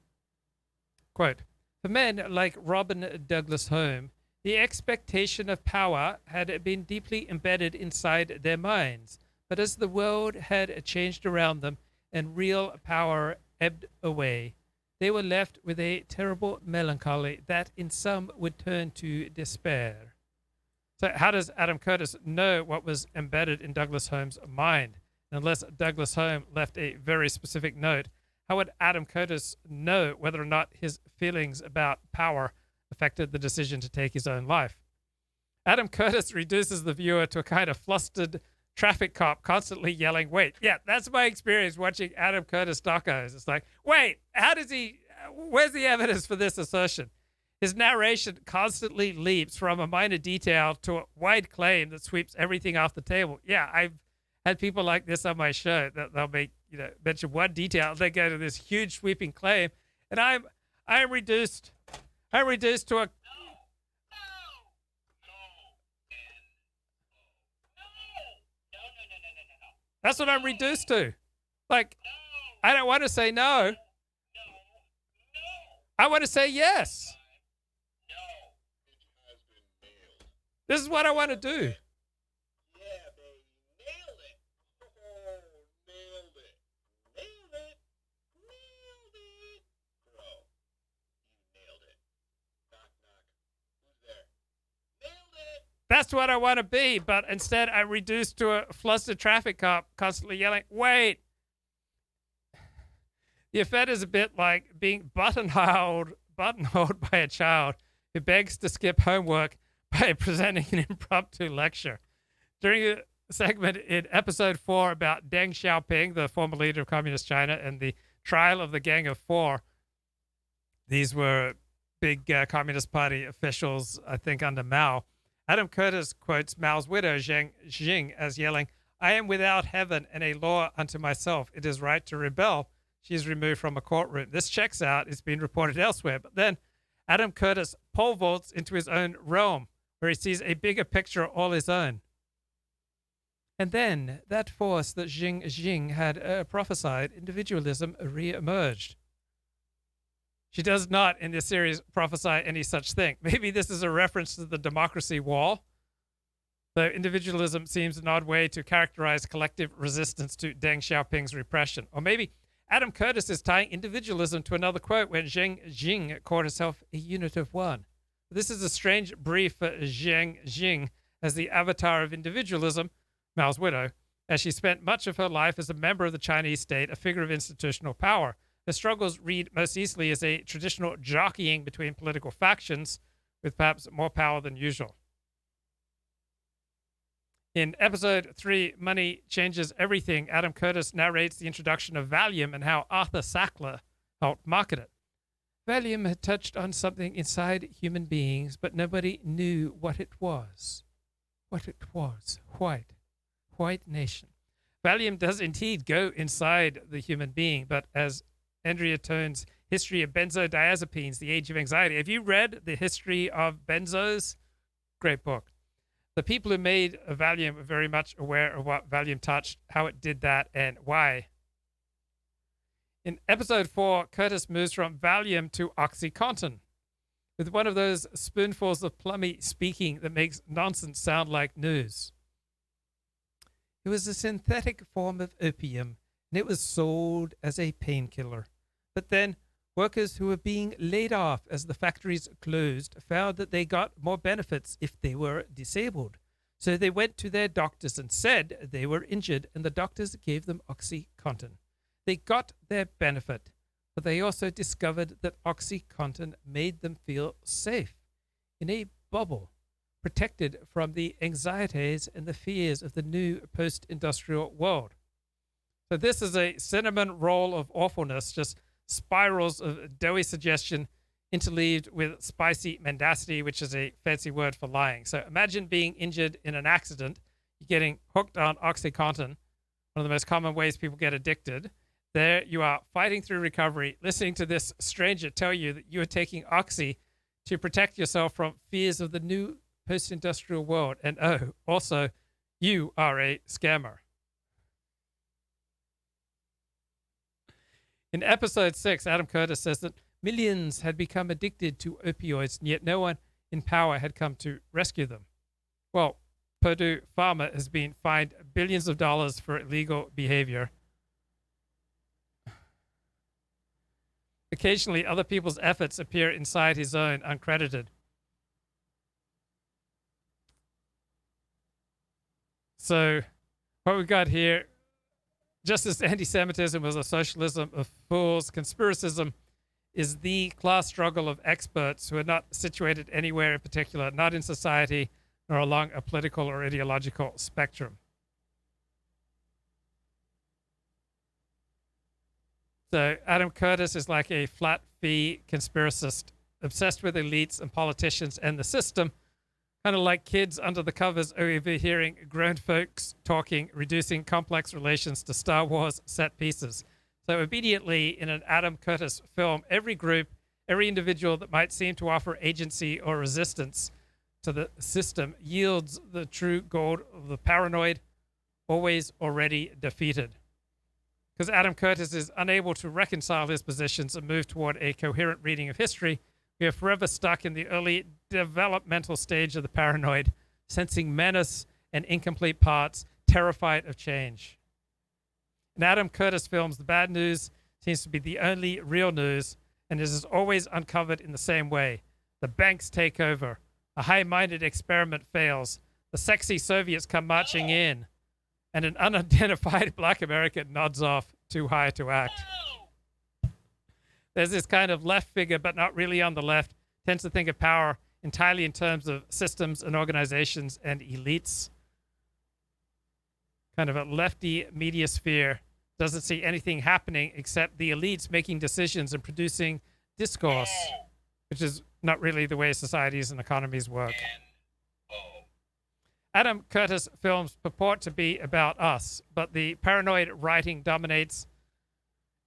Quote, for men like Robin Douglas Home, the expectation of power had been deeply embedded inside their minds. But as the world had changed around them and real power ebbed away, they were left with a terrible melancholy that in some would turn to despair. So how does Adam Curtis know what was embedded in Douglas Home's mind? Unless Douglas Home left a very specific note, how would Adam Curtis know whether or not his feelings about power affected the decision to take his own life? Adam Curtis reduces the viewer to a kind of flustered traffic cop constantly yelling, wait. Yeah, that's my experience watching Adam Curtis docos. It's like, wait, where's the evidence for this assertion? His narration constantly leaps from a minor detail to a wide claim that sweeps everything off the table. Yeah, I've had people like this on my show that they'll make, mention one detail, they go to this huge sweeping claim, and I'm reduced to a That's what I'm reduced to. Like, I don't want to say no. I want to say yes. This is what I want to do. That's what I want to be, but instead I'm reduced to a flustered traffic cop constantly yelling, wait. The effect is a bit like being buttonholed by a child who begs to skip homework by presenting an impromptu lecture. During a segment in episode 4 about Deng Xiaoping, the former leader of Communist China, and the trial of the Gang of Four, these were big Communist Party officials, I think, under Mao. Adam Curtis quotes Mao's widow, Zheng Jing, as yelling, I am without heaven and a law unto myself. It is right to rebel. She is removed from a courtroom. This checks out. It's been reported elsewhere. But then Adam Curtis pole vaults into his own realm, where he sees a bigger picture all his own. And then that force that Zheng Jing had prophesied, individualism, re-emerged. She does not, in this series, prophesy any such thing. Maybe this is a reference to the democracy wall. Though individualism seems an odd way to characterize collective resistance to Deng Xiaoping's repression. Or maybe Adam Curtis is tying individualism to another quote when Zheng Jing called herself a unit of one. This is a strange brief for Zheng Jing as the avatar of individualism, Mao's widow, as she spent much of her life as a member of the Chinese state, a figure of institutional power. Her struggles read most easily as a traditional jockeying between political factions with perhaps more power than usual. In episode 3, Money Changes Everything, Adam Curtis narrates the introduction of Valium and how Arthur Sackler helped market it. Valium had touched on something inside human beings, but nobody knew what it was. What it was. White nation. Valium does indeed go inside the human being, but as Andrea Tone's History of Benzodiazepines, The Age of Anxiety. Have you read The History of Benzos? Great book. The people who made Valium are very much aware of what Valium touched, how it did that, and why. In episode 4, Curtis moves from Valium to OxyContin, with one of those spoonfuls of plummy speaking that makes nonsense sound like news. It was a synthetic form of opium, and it was sold as a painkiller. But then, workers who were being laid off as the factories closed found that they got more benefits if they were disabled. So they went to their doctors and said they were injured, and the doctors gave them OxyContin. They got their benefit, but they also discovered that OxyContin made them feel safe, in a bubble, protected from the anxieties and the fears of the new post-industrial world. So this is a cinnamon roll of awfulness, just spirals of doughy suggestion interleaved with spicy mendacity, which is a fancy word for lying. So imagine being injured in an accident, you're getting hooked on OxyContin, one of the most common ways people get addicted. There you are fighting through recovery, listening to this stranger tell you that you are taking Oxy to protect yourself from fears of the new post-industrial world. And oh, also, you are a scammer. In episode 6, Adam Curtis says that millions had become addicted to opioids, and yet no one in power had come to rescue them. Well, Purdue Pharma has been fined billions of dollars for illegal behavior. Occasionally, other people's efforts appear inside his own, uncredited. So, what we've got here, just as anti-Semitism was a socialism of fools, conspiracism is the class struggle of experts who are not situated anywhere in particular, not in society, nor along a political or ideological spectrum. So Adam Curtis is like a flat-fee conspiracist, obsessed with elites and politicians and the system, kind of like kids under the covers overhearing grown folks talking, reducing complex relations to Star Wars set pieces. So obediently, in an Adam Curtis film, every group, every individual that might seem to offer agency or resistance to the system yields the true gold of the paranoid, always already defeated. Because Adam Curtis is unable to reconcile his positions and move toward a coherent reading of history, we are forever stuck in the early developmental stage of the paranoid, sensing menace and incomplete parts, terrified of change. In Adam Curtis films, the bad news seems to be the only real news, and it is always uncovered in the same way. The banks take over. A high-minded experiment fails. The sexy Soviets come marching in, and an unidentified black American nods off, too high to act. There's this kind of left figure, but not really on the left, tends to think of power entirely in terms of systems and organizations and elites. Kind of a lefty media sphere, doesn't see anything happening except the elites making decisions and producing discourse, which is not really the way societies and economies work. Adam Curtis films purport to be about us, but the paranoid writing dominates,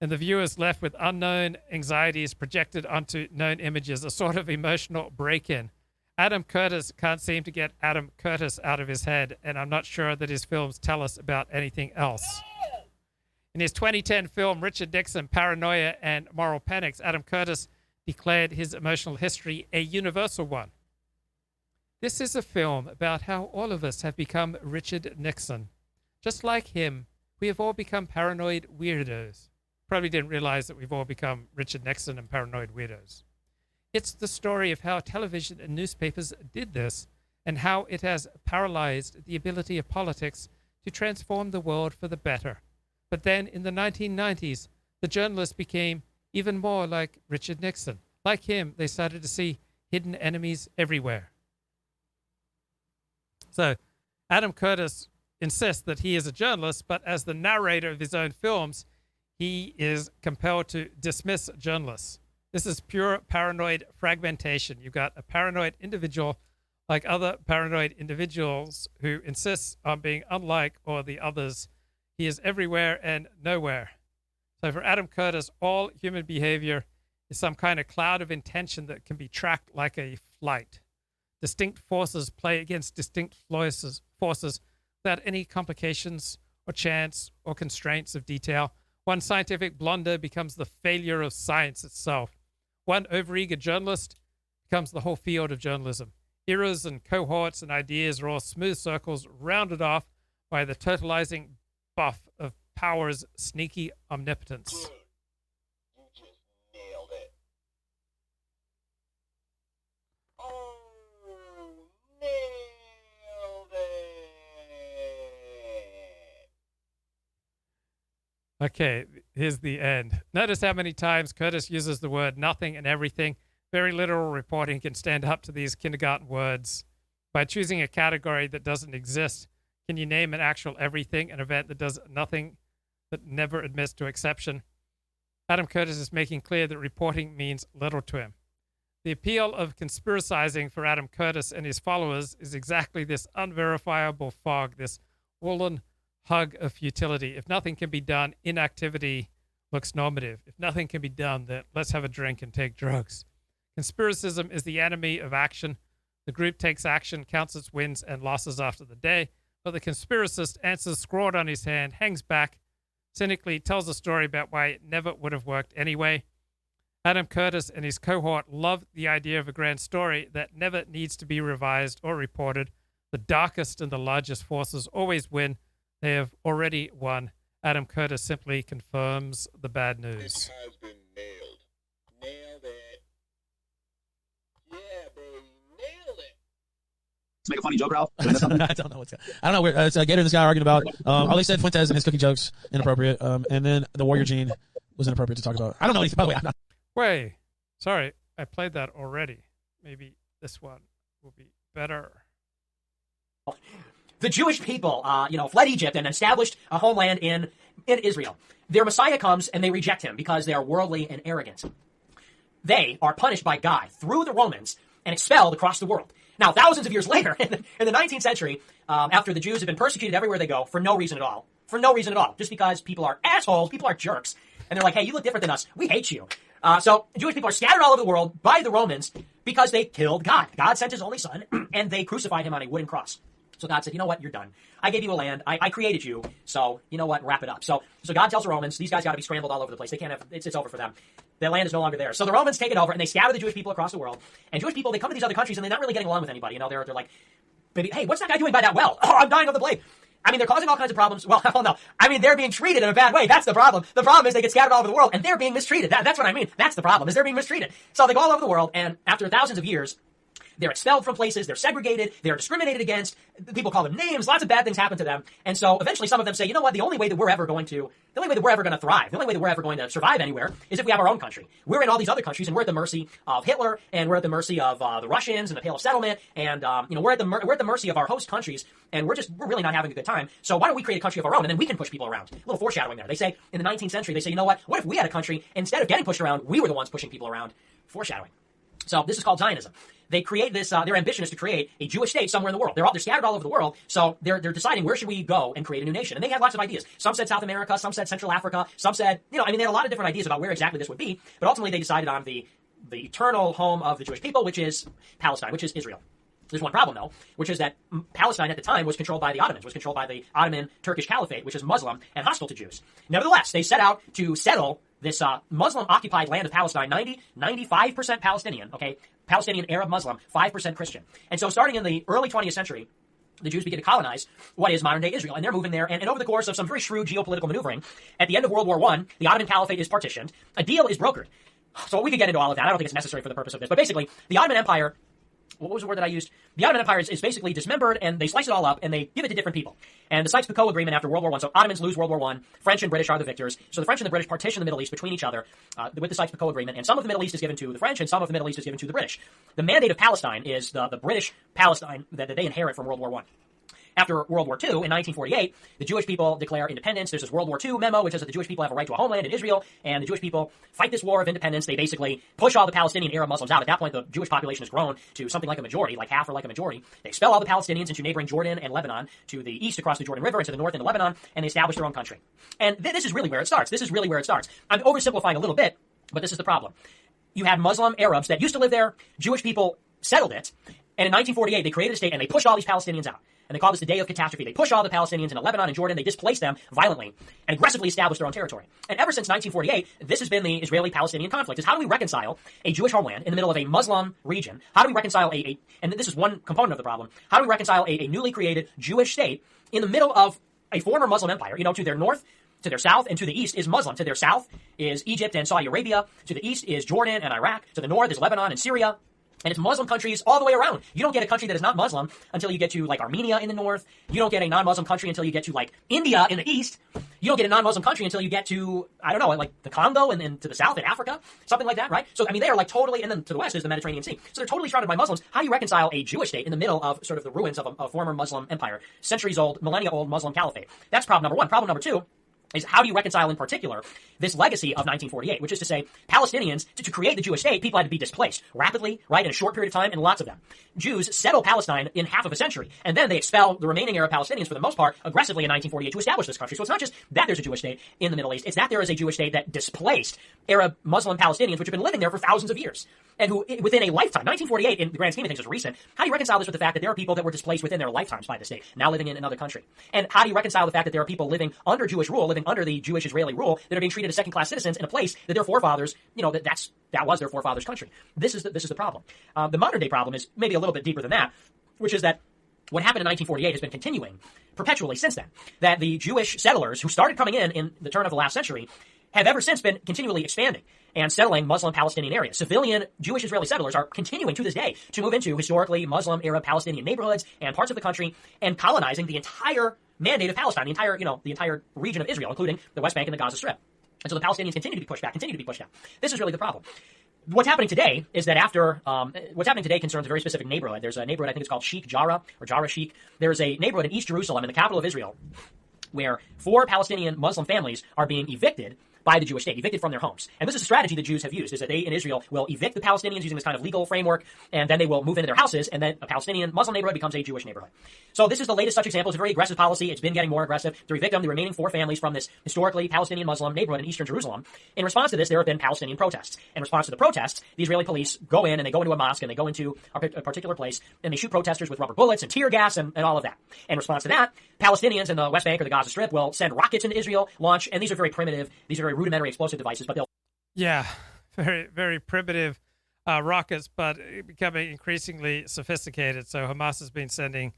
and the viewer is left with unknown anxieties projected onto known images, a sort of emotional break-in. Adam Curtis can't seem to get Adam Curtis out of his head, and I'm not sure that his films tell us about anything else. In his 2010 film, Richard Nixon, Paranoia and Moral Panics, Adam Curtis declared his emotional history a universal one. This is a film about how all of us have become Richard Nixon. Just like him, we have all become paranoid weirdos. Probably didn't realize that we've all become Richard Nixon and paranoid weirdos. It's the story of how television and newspapers did this, and how it has paralyzed the ability of politics to transform the world for the better. But then in the 1990s, the journalists became even more like Richard Nixon. Like him, they started to see hidden enemies everywhere. So Adam Curtis insists that he is a journalist, but as the narrator of his own films, he is compelled to dismiss journalists. This is pure paranoid fragmentation. You've got a paranoid individual like other paranoid individuals who insists on being unlike all the others. He is everywhere and nowhere. So for Adam Curtis, all human behavior is some kind of cloud of intention that can be tracked like a flight. Distinct forces play against distinct forces without any complications or chance or constraints of detail. One scientific blunder becomes the failure of science itself. One overeager journalist becomes the whole field of journalism. Eras and cohorts and ideas are all smooth circles rounded off by the totalizing buff of power's sneaky omnipotence. You just nailed it. Oh, nailed it. Okay, here's the end. Notice how many times Curtis uses the word nothing and everything. Very literal reporting can stand up to these kindergarten words. By choosing a category that doesn't exist, can you name an actual everything, an event that does nothing, that never admits to exception? Adam Curtis is making clear that reporting means little to him. The appeal of conspiracizing for Adam Curtis and his followers is exactly this unverifiable fog, this woolen hug of futility. If nothing can be done, inactivity looks normative. If nothing can be done, then let's have a drink and take drugs. Conspiracism is the enemy of action. The group takes action, counts its wins and losses after the day, but the conspiracist answers scrawled on his hand, hangs back, cynically tells a story about why it never would have worked anyway. Adam Curtis and his cohort love the idea of a grand story that never needs to be revised or reported. The darkest and the largest forces always win. They have already won. Adam Curtis simply confirms the bad news. It has been nailed. Nailed it. Yeah, baby, nailed it. Let's make a funny joke, Ralph. I don't know what's going on. I don't know. It's Gator and this guy arguing about. All they said Fuentes and his cookie jokes inappropriate. And then the Warrior Gene was inappropriate to talk about. I don't know anything. By the way, I'm not. Wait, sorry, I played that already. Maybe this one will be better. The Jewish people, fled Egypt and established a homeland in Israel. Their Messiah comes and they reject him because they are worldly and arrogant. They are punished by God through the Romans and expelled across the world. Now, thousands of years later, in the 19th century, after the Jews have been persecuted everywhere they go for no reason at all, just because people are assholes, people are jerks, and they're like, hey, you look different than us, we hate you. So Jewish people are scattered all over the world by the Romans because they killed God. God sent his only son, and they crucified him on a wooden cross. So God said, you know what, you're done. I gave you a land. I created you. So, you know what, wrap it up. So God tells the Romans, these guys got to be scrambled all over the place. They can't have, it's over for them. Their land is no longer theirs. So the Romans take it over, and they scatter the Jewish people across the world. And Jewish people, they come to these other countries, and they're not really getting along with anybody. They're like, maybe, hey, what's that guy doing by that well? Oh, I'm dying of the plague. I mean, they're causing all kinds of problems. Well, I don't know. I mean, they're being treated in a bad way. That's the problem. The problem is they get scattered all over the world, and they're being mistreated. That's what I mean. That's the problem, is they're being mistreated. So they go all over the world, and after thousands of years, they're expelled from places, they're segregated, they're discriminated against, people call them names, lots of bad things happen to them. And so eventually some of them say, you know what, the only way that we're ever going to thrive, the only way that we're ever going to survive anywhere is if we have our own country. We're in all these other countries and we're at the mercy of Hitler, and we're at the mercy of the Russians and the Pale of Settlement, and we're at the mercy of our host countries, and we're really not having a good time. So why don't we create a country of our own, and then we can push people around? A little foreshadowing there. They say in the 19th century, they say, you know what if we had a country, instead of getting pushed around, we were the ones pushing people around? Foreshadowing. So this is called Zionism. They create this, their ambition is to create a Jewish state somewhere in the world. They're scattered all over the world, so they're deciding where should we go and create a new nation. And they had lots of ideas. Some said South America, some said Central Africa, some said, they had a lot of different ideas about where exactly this would be, but ultimately they decided on the eternal home of the Jewish people, which is Palestine, which is Israel. There's one problem, though, which is that Palestine at the time was controlled by the Ottomans, was controlled by the Ottoman Turkish Caliphate, which is Muslim and hostile to Jews. Nevertheless, they set out to settle this Muslim-occupied land of Palestine, 95% Palestinian, okay? Palestinian, Arab, Muslim, 5% Christian. And so starting in the early 20th century, the Jews begin to colonize what is modern-day Israel, and they're moving there. And over the course of some very shrewd geopolitical maneuvering, at the end of World War I, the Ottoman Caliphate is partitioned. A deal is brokered. So we could get into all of that. I don't think it's necessary for the purpose of this. But basically, the Ottoman Empire, what was the word that I used? The Ottoman Empire is basically dismembered, and they slice it all up, and they give it to different people. And the Sykes-Picot Agreement after World War I, so Ottomans lose World War I, French and British are the victors. So the French and the British partition the Middle East between each other with the Sykes-Picot Agreement, and some of the Middle East is given to the French, and some of the Middle East is given to the British. The mandate of Palestine is the British Palestine that they inherit from World War I. After World War II, in 1948, the Jewish people declare independence. There's this World War II memo, which says that the Jewish people have a right to a homeland in Israel, and the Jewish people fight this war of independence. They basically push all the Palestinian Arab Muslims out. At that point, the Jewish population has grown to something like a majority, like half or like a majority. They expel all the Palestinians into neighboring Jordan and Lebanon, to the east across the Jordan River, and to the north into Lebanon, and they establish their own country. And this is really where it starts. This is really where it starts. I'm oversimplifying a little bit, but this is the problem. You had Muslim Arabs that used to live there. Jewish people settled it. And in 1948, they created a state and they pushed all these Palestinians out. And they call this the day of catastrophe. They push all the Palestinians into Lebanon and Jordan. They displace them violently and aggressively establish their own territory. And ever since 1948, this has been the Israeli-Palestinian conflict. Is how do we reconcile a Jewish homeland in the middle of a Muslim region? How do we reconcile and this is one component of the problem, how do we reconcile a newly created Jewish state in the middle of a former Muslim empire? You know, to their north, to their south, and to the east is Muslim. To their south is Egypt and Saudi Arabia. To the east is Jordan and Iraq. To the north is Lebanon and Syria. And it's Muslim countries all the way around. You don't get a country that is not Muslim until you get to, like, Armenia in the north. You don't get a non-Muslim country until you get to, like, India in the east. You don't get a non-Muslim country until you get to, I don't know, like the Congo and to the south in Africa. Something like that, right? So, I mean, they are, like, totally, and then to the west is the Mediterranean Sea. So they're totally surrounded by Muslims. How do you reconcile a Jewish state in the middle of sort of the ruins of a former Muslim empire? Centuries-old, millennia-old Muslim caliphate. That's problem number one. Problem number two is how do you reconcile in particular this legacy of 1948, which is to say Palestinians, to create the Jewish state, people had to be displaced rapidly, right, in a short period of time, and lots of them. Jews settle Palestine in half of a century, and then they expel the remaining Arab Palestinians, for the most part, aggressively in 1948 to establish this country. So it's not just that there's a Jewish state in the Middle East, it's that there is a Jewish state that displaced Arab Muslim Palestinians, which have been living there for thousands of years, and who, within a lifetime, 1948, in the grand scheme of things, is recent. How do you reconcile this with the fact that there are people that were displaced within their lifetimes by the state, now living in another country? And how do you reconcile the fact that there are people living under Jewish rule, living under the Jewish-Israeli rule, that are being treated as second-class citizens in a place that their forefathers, you know, that was their forefathers' country? This is the problem. The modern-day problem is maybe a little bit deeper than that, which is that what happened in 1948 has been continuing perpetually since then. That the Jewish settlers who started coming in the turn of the last century have ever since been continually expanding and settling Muslim Palestinian areas. Civilian Jewish Israeli settlers are continuing to this day to move into historically Muslim Arab Palestinian neighborhoods and parts of the country and colonizing the entire mandate of Palestine, the entire region of Israel, including the West Bank and the Gaza Strip. And so the Palestinians continue to be pushed back. This is really the problem. What's happening today is that what's happening today concerns a very specific neighborhood. There's a neighborhood, I think it's called Sheikh Jarrah, or Jarrah Sheikh. There's a neighborhood in East Jerusalem, in the capital of Israel, where 4 Palestinian Muslim families are being evicted by the Jewish state, evicted from their homes. And this is a strategy the Jews have used, is that they in Israel will evict the Palestinians using this kind of legal framework, and then they will move into their houses, and then a Palestinian Muslim neighborhood becomes a Jewish neighborhood. So this is the latest such example. It's a very aggressive policy. It's been getting more aggressive to evict the remaining 4 families from this historically Palestinian Muslim neighborhood in eastern Jerusalem. In response to this, there have been Palestinian protests. In response to the protests, the Israeli police go in and they go into a mosque and they go into a particular place and they shoot protesters with rubber bullets and tear gas and all of that. In response to that, Palestinians in the West Bank or the Gaza Strip will send rockets into Israel, launch, and these are very primitive, these are very rudimentary explosive devices, but they'll... Yeah, very, very primitive rockets, but becoming increasingly sophisticated. So Hamas has been sending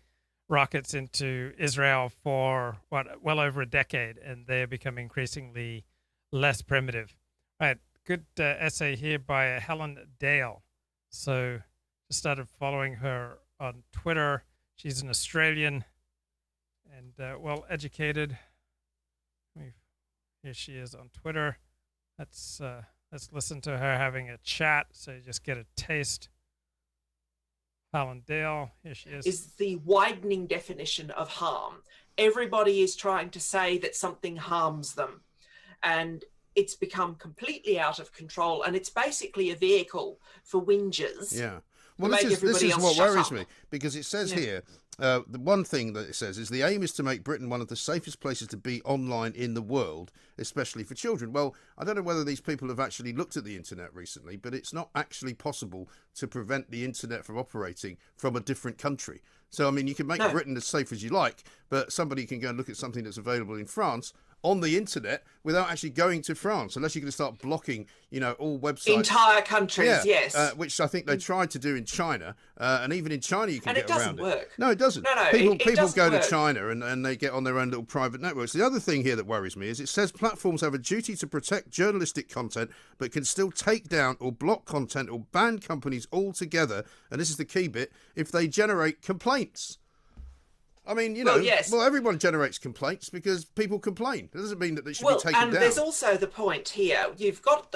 rockets into Israel for, well over a decade, and they are becoming increasingly less primitive. Right, good essay here by Helen Dale. So just started following her on Twitter. She's an Australian and well-educated. Here she is on Twitter. Let's listen to her having a chat, so you just get a taste. Helen Dale, here she is the widening definition of harm. Everybody is trying to say that something harms them, and it's become completely out of control, and it's basically a vehicle for whingers. Yeah. Well, this is what worries me, because it says here, the one thing that it says is the aim is to make Britain one of the safest places to be online in the world, especially for children. Well, I don't know whether these people have actually looked at the internet recently, but it's not actually possible to prevent the internet from operating from a different country. So, I mean, you can make Britain as safe as you like, but somebody can go and look at something that's available in France on the internet without actually going to France, unless you're going to start blocking, all websites. Entire countries, yes. Which I think they tried to do in China, and even in China you can get around it. And it doesn't work. No, it doesn't. No, people go to China and they get on their own little private networks. The other thing here that worries me is it says platforms have a duty to protect journalistic content, but can still take down or block content or ban companies altogether, and this is the key bit, if they generate complaints. I mean, well, everyone generates complaints because people complain. It doesn't mean that they should be taken down. And there's also the point here. You've got,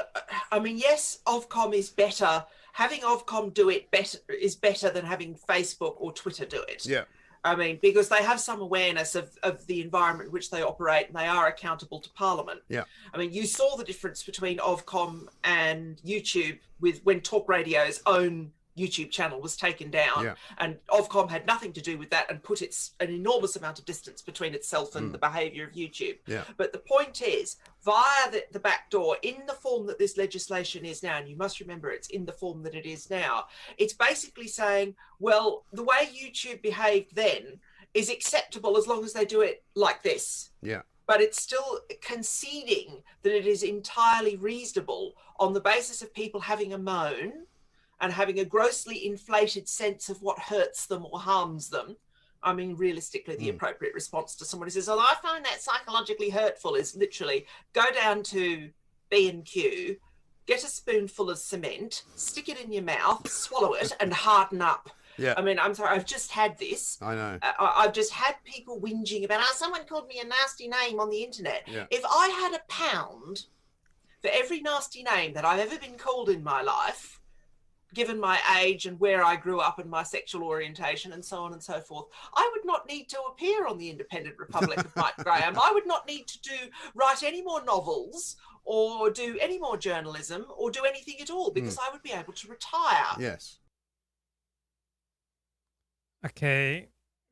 yes, Ofcom is better. Having Ofcom do it better is better than having Facebook or Twitter do it. Yeah. I mean, because they have some awareness of the environment in which they operate, and they are accountable to Parliament. Yeah. I mean, you saw the difference between Ofcom and YouTube with when Talk Radio's own YouTube channel was taken down, and Ofcom had nothing to do with that and put an enormous amount of distance between itself and the behaviour of YouTube. Yeah. But the point is, via the back door, in the form that this legislation is now, and you must remember it's in the form that it is now, it's basically saying, well, the way YouTube behaved then is acceptable as long as they do it like this. Yeah. But it's still conceding that it is entirely reasonable on the basis of people having a moan and having a grossly inflated sense of what hurts them or harms them. I mean, realistically, the appropriate response to someone who says, oh, I find that psychologically hurtful, is literally go down to B&Q, get a spoonful of cement, stick it in your mouth, swallow it, and harden up. Yeah. I mean, I'm sorry, I've just had this. I know. I've just had people whinging about, someone called me a nasty name on the internet. Yeah. If I had £1 for every nasty name that I've ever been called in my life, given my age and where I grew up and my sexual orientation and so on and so forth, I would not need to appear on the Independent Republic of Mike Graham. I would not need to write any more novels or do any more journalism or do anything at all, because I would be able to retire. Yes. Okay,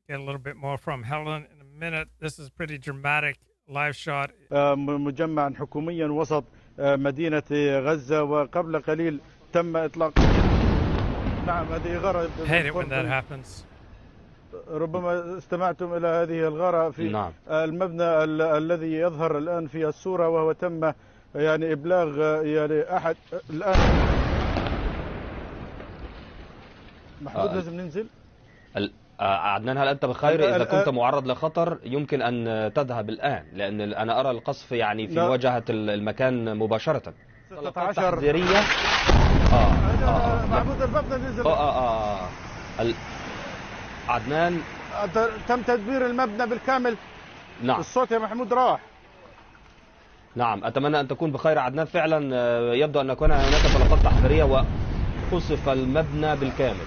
get a little bit more from Helen in a minute. This is pretty dramatic live shot. مجمعا حكوميا وسط مدينة غزة، وقبل قليل تم إطلاق. نعم، هذه غارة. Hate it when that happens. ربما استمعتم إلى هذه الغارة في المبنى الذي يظهر الآن في الصورة، وهو تم يعني إبلاغ يعني أحد الآن. محمود لازم ننزل. عدنان، هل أنت بخير؟ إذا كنت معرض لخطر يمكن أن تذهب الآن، لأن أنا أرى القصف يعني في مواجهة المكان مباشرة. 16 تحذيرية. محمود المبنى نزل. عدنان، تم تدمير المبنى بالكامل. نعم. الصوت يا محمود راح. نعم، أتمنى أن تكون بخير عدنان. فعلا يبدو أن يكون هناك طلقات تحذيرية وقصف المبنى بالكامل.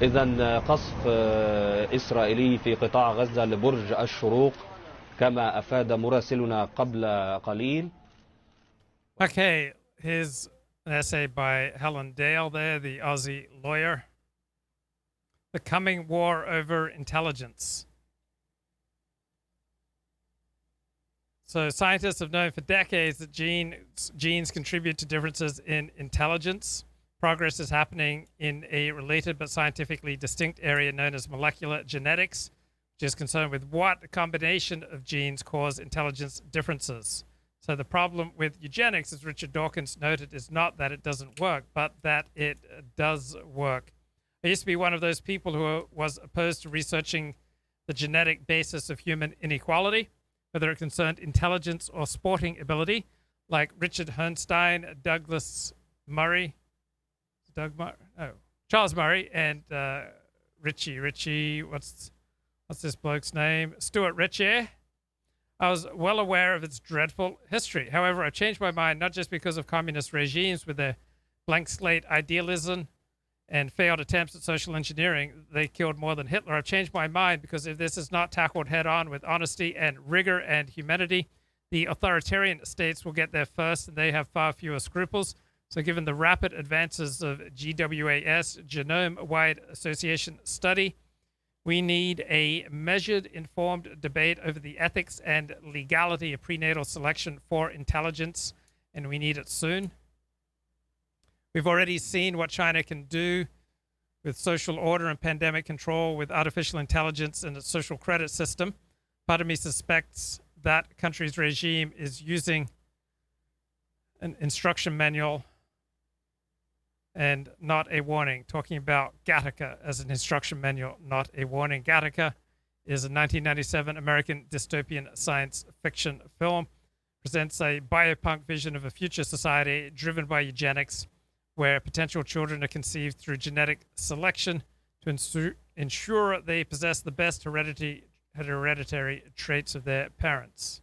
إذن قصف إسرائيلي في قطاع غزة لبرج الشروق كما أفاد مراسلنا قبل قليل. Okay, here's an essay by Helen Dale there, the Aussie lawyer. The coming war over intelligence. So scientists have known for decades that genes contribute to differences in intelligence. Progress is happening in a related but scientifically distinct area known as molecular genetics, which is concerned with what combination of genes cause intelligence differences. So the problem with eugenics, as Richard Dawkins noted, is not that it doesn't work, but that it does work. I used to be one of those people who was opposed to researching the genetic basis of human inequality, whether it concerned intelligence or sporting ability, like Richard Herrnstein, Charles Murray, and Richie, what's this bloke's name? Stuart Ritchie. I was well aware of its dreadful history. However, I've changed my mind, not just because of communist regimes with their blank slate idealism and failed attempts at social engineering. They killed more than Hitler. I've changed my mind because if this is not tackled head on with honesty and rigor and humanity, the authoritarian states will get there first, and they have far fewer scruples. So given the rapid advances of GWAS, Genome-Wide Association Study, we need a measured, informed debate over the ethics and legality of prenatal selection for intelligence, and we need it soon. We've already seen what China can do with social order and pandemic control with artificial intelligence and its social credit system. Part of me suspects that country's regime is using an instruction manual and not a warning, talking about Gattaca as an instruction manual, not a warning. Gattaca is a 1997 American dystopian science fiction film. Presents a biopunk vision of a future society driven by eugenics, where potential children are conceived through genetic selection to ensure they possess the best hereditary traits of their parents.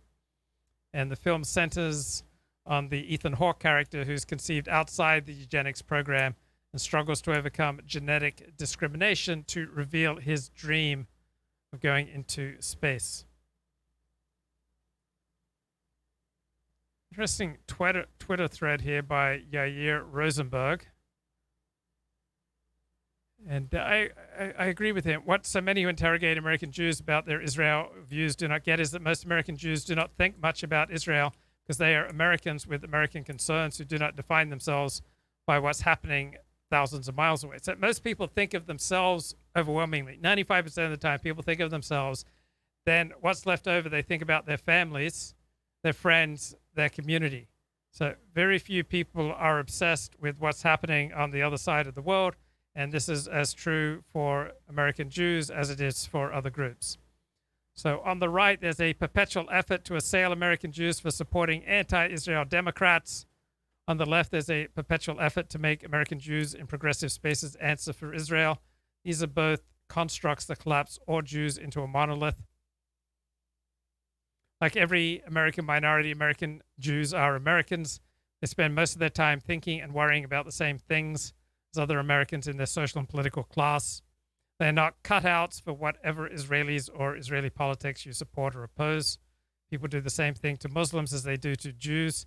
And the film centers on the Ethan Hawke character, who's conceived outside the eugenics program and struggles to overcome genetic discrimination to reveal his dream of going into space. Interesting Twitter thread here by Yair Rosenberg. And I agree with him. What so many who interrogate American Jews about their Israel views do not get is that most American Jews do not think much about Israel because they are Americans with American concerns who do not define themselves by what's happening thousands of miles away. So most people think of themselves overwhelmingly. 95% of the time, people think of themselves. Then what's left over, they think about their families, their friends, their community. So very few people are obsessed with what's happening on the other side of the world. And this is as true for American Jews as it is for other groups. So on the right, there's a perpetual effort to assail American Jews for supporting anti-Israel Democrats. On the left, there's a perpetual effort to make American Jews in progressive spaces answer for Israel. These are both constructs that collapse all Jews into a monolith. Like every American minority, American Jews are Americans. They spend most of their time thinking and worrying about the same things as other Americans in their social and political class. They're not cutouts for whatever Israelis or Israeli politics you support or oppose. People do the same thing to Muslims as they do to Jews.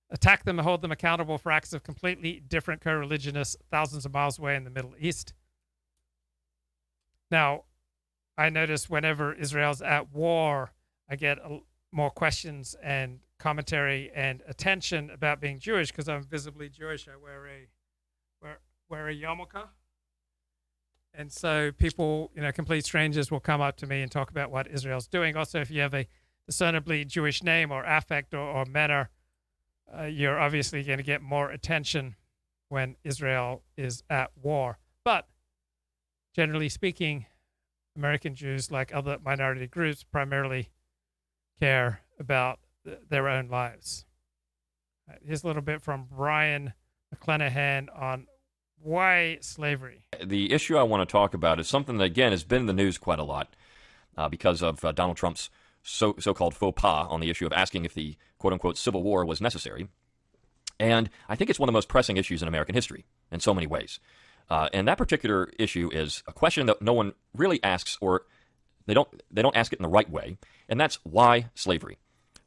Attack them and hold them accountable for acts of completely different co-religionists thousands of miles away in the Middle East. Now, I notice whenever Israel's at war, I get more questions and commentary and attention about being Jewish because I'm visibly Jewish. I wear a yarmulke. And so people, complete strangers will come up to me and talk about what Israel's doing. Also, if you have a discernibly Jewish name or affect or manner, you're obviously going to get more attention when Israel is at war. But generally speaking, American Jews, like other minority groups, primarily care about their own lives. Here's a little bit from Brian McClanahan on why slavery. The issue I want to talk about is something that, again, has been in the news quite a lot because of Donald Trump's so-called faux pas on the issue of asking if the quote-unquote Civil War was necessary. And I think it's one of the most pressing issues in American history in so many ways. And that particular issue is a question that no one really asks, or they don't ask it in the right way, and that's why slavery.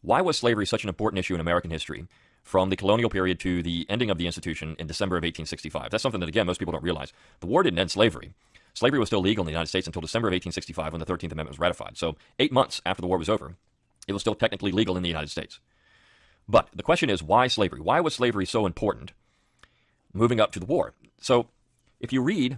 Why was slavery such an important issue in American history from the colonial period to the ending of the institution in December of 1865? That's something that, again, most people don't realize. The war didn't end slavery. Slavery was still legal in the United States until December of 1865 when the 13th Amendment was ratified. So 8 months after the war was over, it was still technically legal in the United States. But the question is, why slavery? Why was slavery so important moving up to the war? So if you read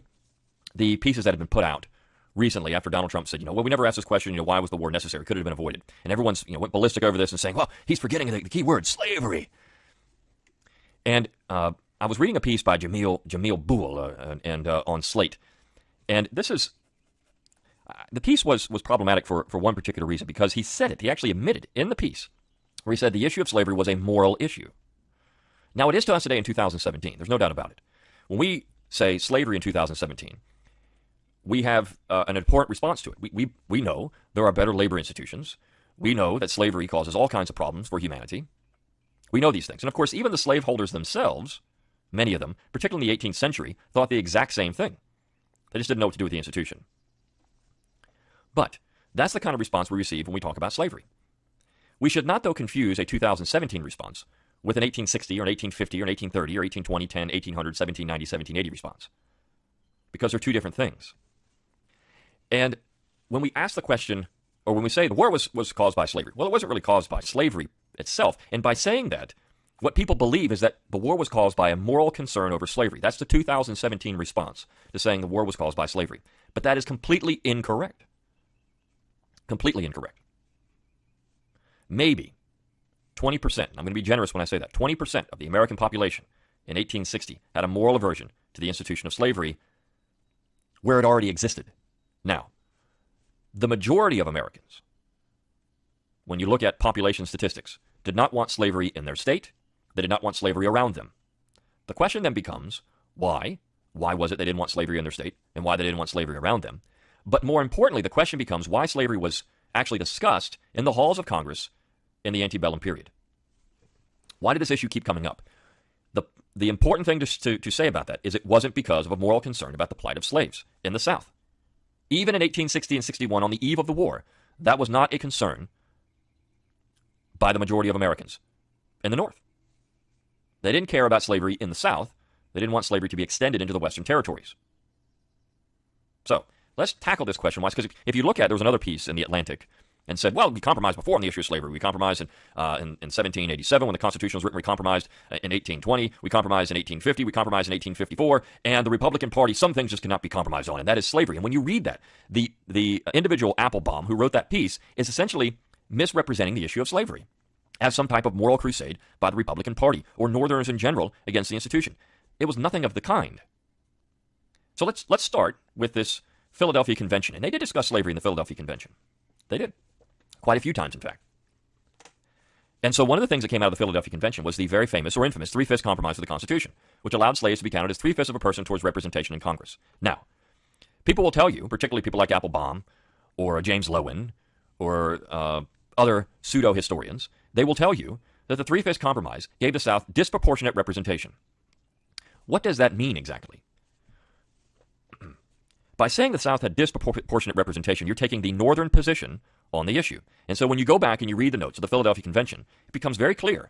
the pieces that have been put out recently after Donald Trump said, well, we never asked this question, why was the war necessary? Could it have been avoided? And everyone's, went ballistic over this and saying, well, he's forgetting the key word, slavery. And I was reading a piece by Jamil Boole and on Slate. And this is, the piece was problematic for one particular reason, because he said it. He actually admitted in the piece where he said the issue of slavery was a moral issue. Now, it is to us today in 2017. There's no doubt about it. When we say slavery in 2017, we have an important response to it. We know there are better labor institutions. We know that slavery causes all kinds of problems for humanity. We know these things. And of course, even the slaveholders themselves, many of them, particularly in the 18th century, thought the exact same thing. They just didn't know what to do with the institution. But that's the kind of response we receive when we talk about slavery. We should not, though, confuse a 2017 response with an 1860 or an 1850 or an 1830 or 1820, 10, 1800, 1790, 1780 response, because they're two different things. And when we ask the question, or when we say the war was caused by slavery, well, it wasn't really caused by slavery itself. And by saying that, what people believe is that the war was caused by a moral concern over slavery. That's the 2017 response to saying the war was caused by slavery. But that is completely incorrect. Completely incorrect. Maybe 20%, I'm going to be generous when I say that, 20% of the American population in 1860 had a moral aversion to the institution of slavery where it already existed. Now, the majority of Americans, when you look at population statistics, did not want slavery in their state. They did not want slavery around them. The question then becomes, why? Why was it they didn't want slavery in their state, and why they didn't want slavery around them? But more importantly, the question becomes why slavery was actually discussed in the halls of Congress in the antebellum period. Why did this issue keep coming up? the important thing to say about that is it wasn't because of a moral concern about the plight of slaves in the South. Even in 1860 and 61, on the eve of the war, that was not a concern by the majority of Americans in the North. They didn't care about slavery in the South. They didn't want slavery to be extended into the Western territories. So let's tackle this question wise, because if you look at, there was another piece in the Atlantic and said, well, we compromised before on the issue of slavery. We compromised in 1787 when the Constitution was written. We compromised in 1820. We compromised in 1850. We compromised in 1854. And the Republican Party, some things just cannot be compromised on, and that is slavery. And when you read that, the individual Applebaum who wrote that piece is essentially misrepresenting the issue of slavery as some type of moral crusade by the Republican Party or Northerners in general against the institution. It was nothing of the kind. So let's start with this Philadelphia Convention. And they did discuss slavery in the Philadelphia Convention. They did. Quite a few times, in fact. And so one of the things that came out of the Philadelphia Convention was the very famous or infamous 3/5 compromise of the Constitution, which allowed slaves to be counted as 3/5 of a person towards representation in Congress. Now, people will tell you, particularly people like Applebaum or James Loewen or other pseudo-historians, they will tell you that the 3/5 compromise gave the South disproportionate representation. What does that mean exactly? By saying the South had disproportionate representation, you're taking the Northern position on the issue. And so when you go back and you read the notes of the Philadelphia Convention, it becomes very clear.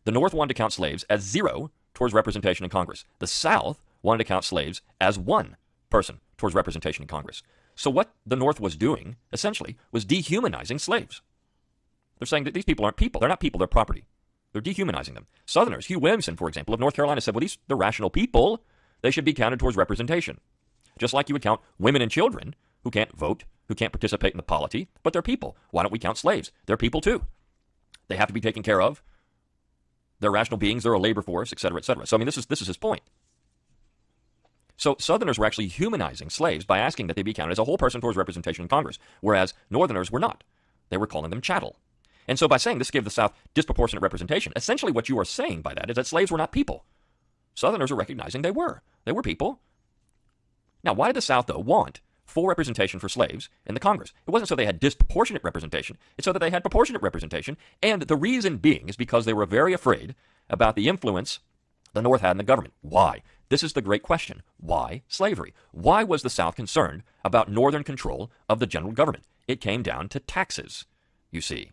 The North wanted to count slaves as 0 towards representation in Congress. The South wanted to count slaves as 1 person towards representation in Congress. So what the North was doing, essentially, was dehumanizing slaves. They're saying that these people aren't people. They're not people, they're property. They're dehumanizing them. Southerners, Hugh Williamson, for example, of North Carolina, said, well, they're rational people. They should be counted towards representation. Just like you would count women and children who can't vote, who can't participate in the polity, but they're people. Why don't we count slaves? They're people too. They have to be taken care of. They're rational beings. They're a labor force, et cetera, et cetera. So, I mean, this is his point. So Southerners were actually humanizing slaves by asking that they be counted as a whole person towards representation in Congress, whereas Northerners were not. They were calling them chattel. And so by saying this gave the South disproportionate representation, essentially what you are saying by that is that slaves were not people. Southerners are recognizing they were. They were people. Now, why did the South, though, want full representation for slaves in the Congress? It wasn't so they had disproportionate representation. It's so that they had proportionate representation. And the reason being is because they were very afraid about the influence the North had in the government. Why? This is the great question. Why slavery? Why was the South concerned about Northern control of the general government? It came down to taxes, you see.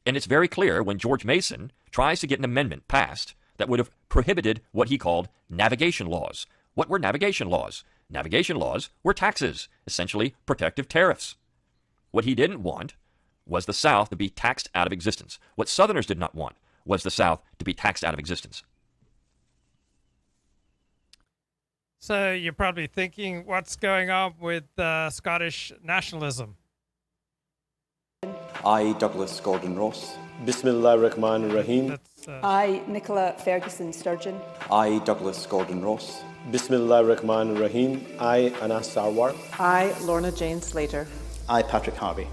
And it's very clear when George Mason tries to get an amendment passed that would have prohibited what he called navigation laws. What were navigation laws? Navigation laws were taxes, essentially protective tariffs. What he didn't want was the South to be taxed out of existence. What Southerners did not want was the South to be taxed out of existence. So you're probably thinking, what's going on with Scottish nationalism? I, Douglas Gordon Ross. Bismillah ar-Rahman ar-Rahim. I, Nicola Ferguson Sturgeon. I, Douglas Gordon Ross. Bismillah ar-Rahman ar-Rahim. I, Anas Sarwar. I, Lorna Jane Slater. I, Patrick Harvey,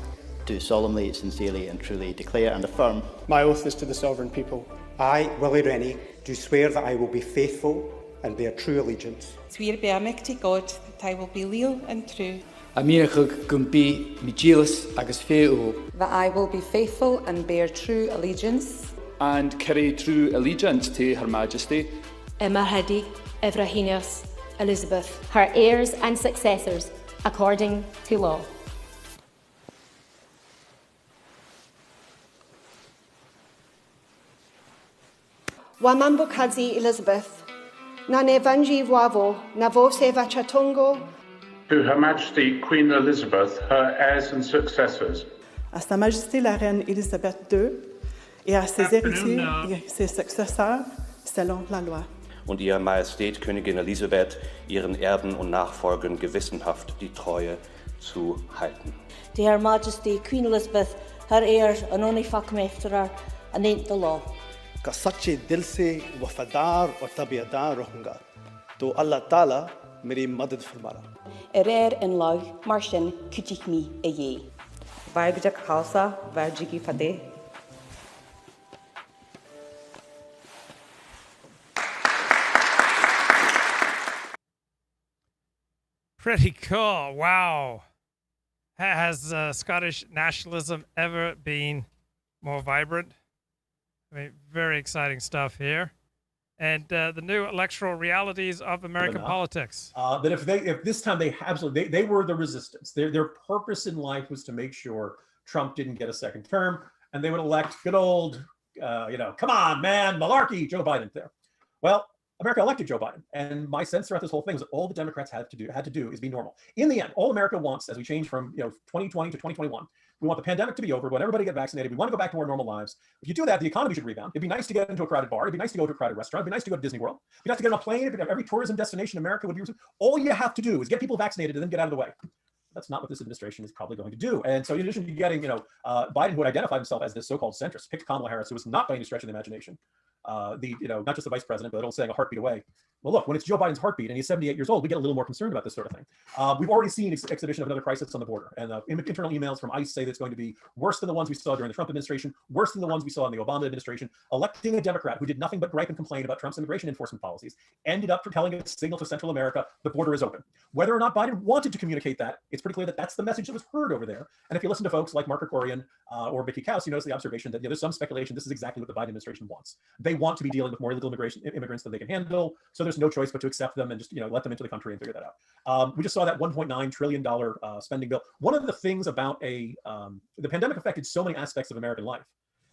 do solemnly, sincerely and truly declare and affirm. My oath is to the sovereign people. I, Willie Rennie, do swear that I will be faithful and bear true allegiance. Swear by Almighty God that I will be loyal and true. That I will be faithful and bear true allegiance. And carry true allegiance to Her Majesty. Emma Hedy, Evrahinius, Elizabeth, her heirs and successors, according to law. Wamambo Kazi Elizabeth, na nevanji wavo, na voseva chatongo. To Her Majesty Queen Elizabeth, her heirs and successors. À Sa Majesté la Reine Elisabeth II et à ses héritiers et ses successeurs selon la loi. Und Ihrer Majestät Königin Elisabeth, ihren Erben und Nachfolgern gewissenhaft die Treue zu halten. To Her Majesty Queen Elizabeth, her heirs and only fakmeftrar and ain't the law. Ka sache dil se wafadar aur tabiadar rahunga. To Allah Ta'ala मेरी मदद फरमाना। In love, Martian, kutik me a ye. Vaibjak Khalsa, Vajiki Fateh. Pretty cool. Wow. Has Scottish nationalism ever been more vibrant? I mean, very exciting stuff here. and the new electoral realities of American politics. That if this time they absolutely they were the resistance. Their purpose in life was to make sure Trump didn't get a second term, and they would elect good old, come on, man, malarkey, Joe Biden there. Well, America elected Joe Biden, and my sense throughout this whole thing was that all the Democrats had to do is be normal. In the end, all America wants, as we change from 2020 to 2021, we want the pandemic to be over. We want everybody to get vaccinated. We want to go back to our normal lives. If you do that, the economy should rebound. It'd be nice to get into a crowded bar. It'd be nice to go to a crowded restaurant. It'd be nice to go to Disney World. It'd be nice to get on a plane. It'd be every tourism destination in America would be. All you have to do is get people vaccinated and then get out of the way. That's not what this administration is probably going to do. And so in addition to getting, Biden, who would identify himself as this so-called centrist, picked Kamala Harris, who was not by any stretch of the imagination, not just the vice president, but the old saying, a heartbeat away. Well, look, when it's Joe Biden's heartbeat and he's 78 years old, we get a little more concerned about this sort of thing. We've already seen exhibition of another crisis on the border. And internal emails from ICE say that it's going to be worse than the ones we saw during the Trump administration, worse than the ones we saw in the Obama administration. Electing a Democrat who did nothing but gripe and complain about Trump's immigration enforcement policies ended up telling a signal to Central America, the border is open. Whether or not Biden wanted to communicate that, it's pretty clear that that's the message that was heard over there. And if you listen to folks like Mark Krikorian or Vicky Kaus, you notice the observation that there's some speculation this is exactly what the Biden administration wants. They want to be dealing with more illegal immigrants than they can handle, so there's no choice but to accept them and just let them into the country and figure that out. We just saw that $1.9 trillion spending bill. One of the things about the pandemic affected so many aspects of American life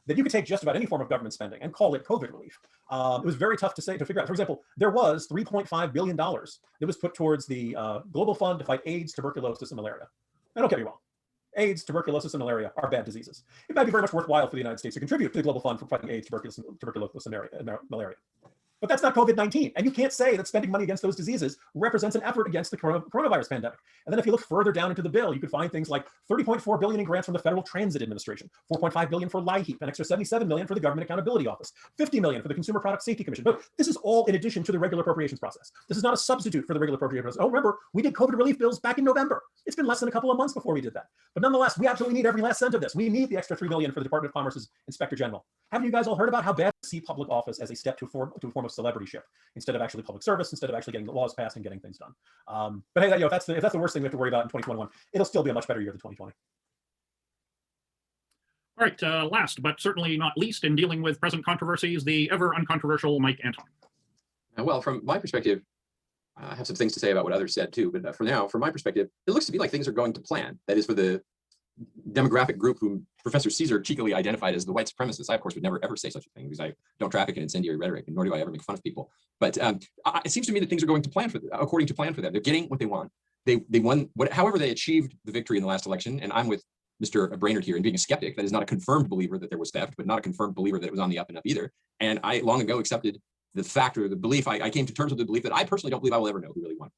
that you could take just about any form of government spending and call it COVID relief. It was very tough to figure out. For example, there was $3.5 billion that was put towards the Global Fund to fight AIDS, tuberculosis, and malaria. Now, don't get me wrong. AIDS, tuberculosis, and malaria are bad diseases. It might be very much worthwhile for the United States to contribute to the Global Fund for fighting AIDS, tuberculosis, and malaria. But that's not COVID-19. And you can't say that spending money against those diseases represents an effort against the coronavirus pandemic. And then if you look further down into the bill, you could find things like $30.4 billion in grants from the Federal Transit Administration, $4.5 billion for LIHEAP, an extra $77 million for the Government Accountability Office, $50 million for the Consumer Product Safety Commission. But this is all in addition to the regular appropriations process. This is not a substitute for the regular appropriations process. Oh, remember, we did COVID relief bills back in November. It's been less than a couple of months before we did that. But nonetheless, we absolutely need every last cent of this. We need the extra $3 million for the Department of Commerce's Inspector General. Haven't you guys all heard about how bad see public office as a step to a form of celebrityship instead of actually public service, instead of actually getting the laws passed and getting things done? But hey, if that's the worst thing we have to worry about in 2021, it'll still be a much better year than 2020. All right, last but certainly not least in dealing with present controversies, the ever uncontroversial Mike Anton. Well, from my perspective, I have some things to say about what others said too, but for now, from my perspective, it looks to be like things are going to plan. That is, for the demographic group whom Professor Caesar cheekily identified as the white supremacists. I, of course, would never ever say such a thing because I don't traffic in incendiary rhetoric, and nor do I ever make fun of people. But it seems to me that things are going to plan according to plan for them. They're getting what they want. They won. However, they achieved the victory in the last election, and I'm with Mr. Brainerd here in being a skeptic. That is not a confirmed believer that there was theft, but not a confirmed believer that it was on the up and up either. And I long ago accepted the fact or the belief. I came to terms with the belief that I personally don't believe I will ever know who really won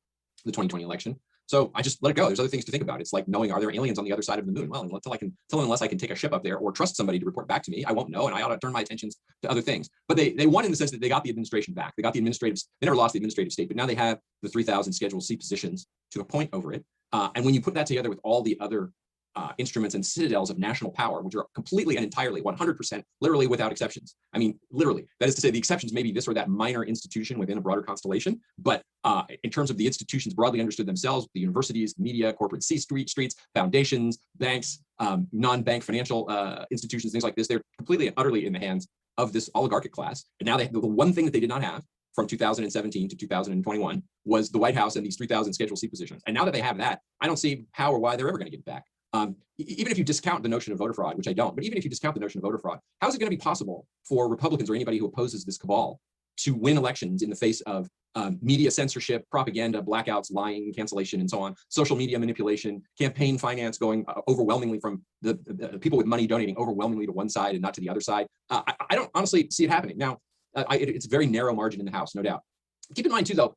the 2020 election. So I just let it go. There's other things to think about. It's like knowing, are there aliens on the other side of the moon? Well, unless I can take a ship up there or trust somebody to report back to me, I won't know, and I ought to turn my attentions to other things. But they won in the sense that they got the administration back. They got they never lost the administrative state, but now they have the 3,000 Schedule C positions to appoint over it. And when you put that together with all the other instruments and citadels of national power, which are completely and entirely 100%, literally without exceptions. I mean, literally, that is to say the exceptions may be this or that minor institution within a broader constellation, but in terms of the institutions broadly understood themselves, the universities, the media, corporate streets, foundations, banks, non-bank financial institutions, things like this, they're completely and utterly in the hands of this oligarchic class. And now the one thing that they did not have from 2017 to 2021 was the White House and these 3,000 Schedule C positions. And now that they have that, I don't see how or why they're ever going to get it back. Even if you discount the notion of voter fraud, which I don't, but even if you discount the notion of voter fraud, how is it going to be possible for Republicans or anybody who opposes this cabal to win elections in the face of media censorship, propaganda, blackouts, lying, cancellation, and so on, social media manipulation, campaign finance going overwhelmingly from the people with money donating overwhelmingly to one side and not to the other side? I don't honestly see it happening. Now, it's a very narrow margin in the House, no doubt. Keep in mind, too, though,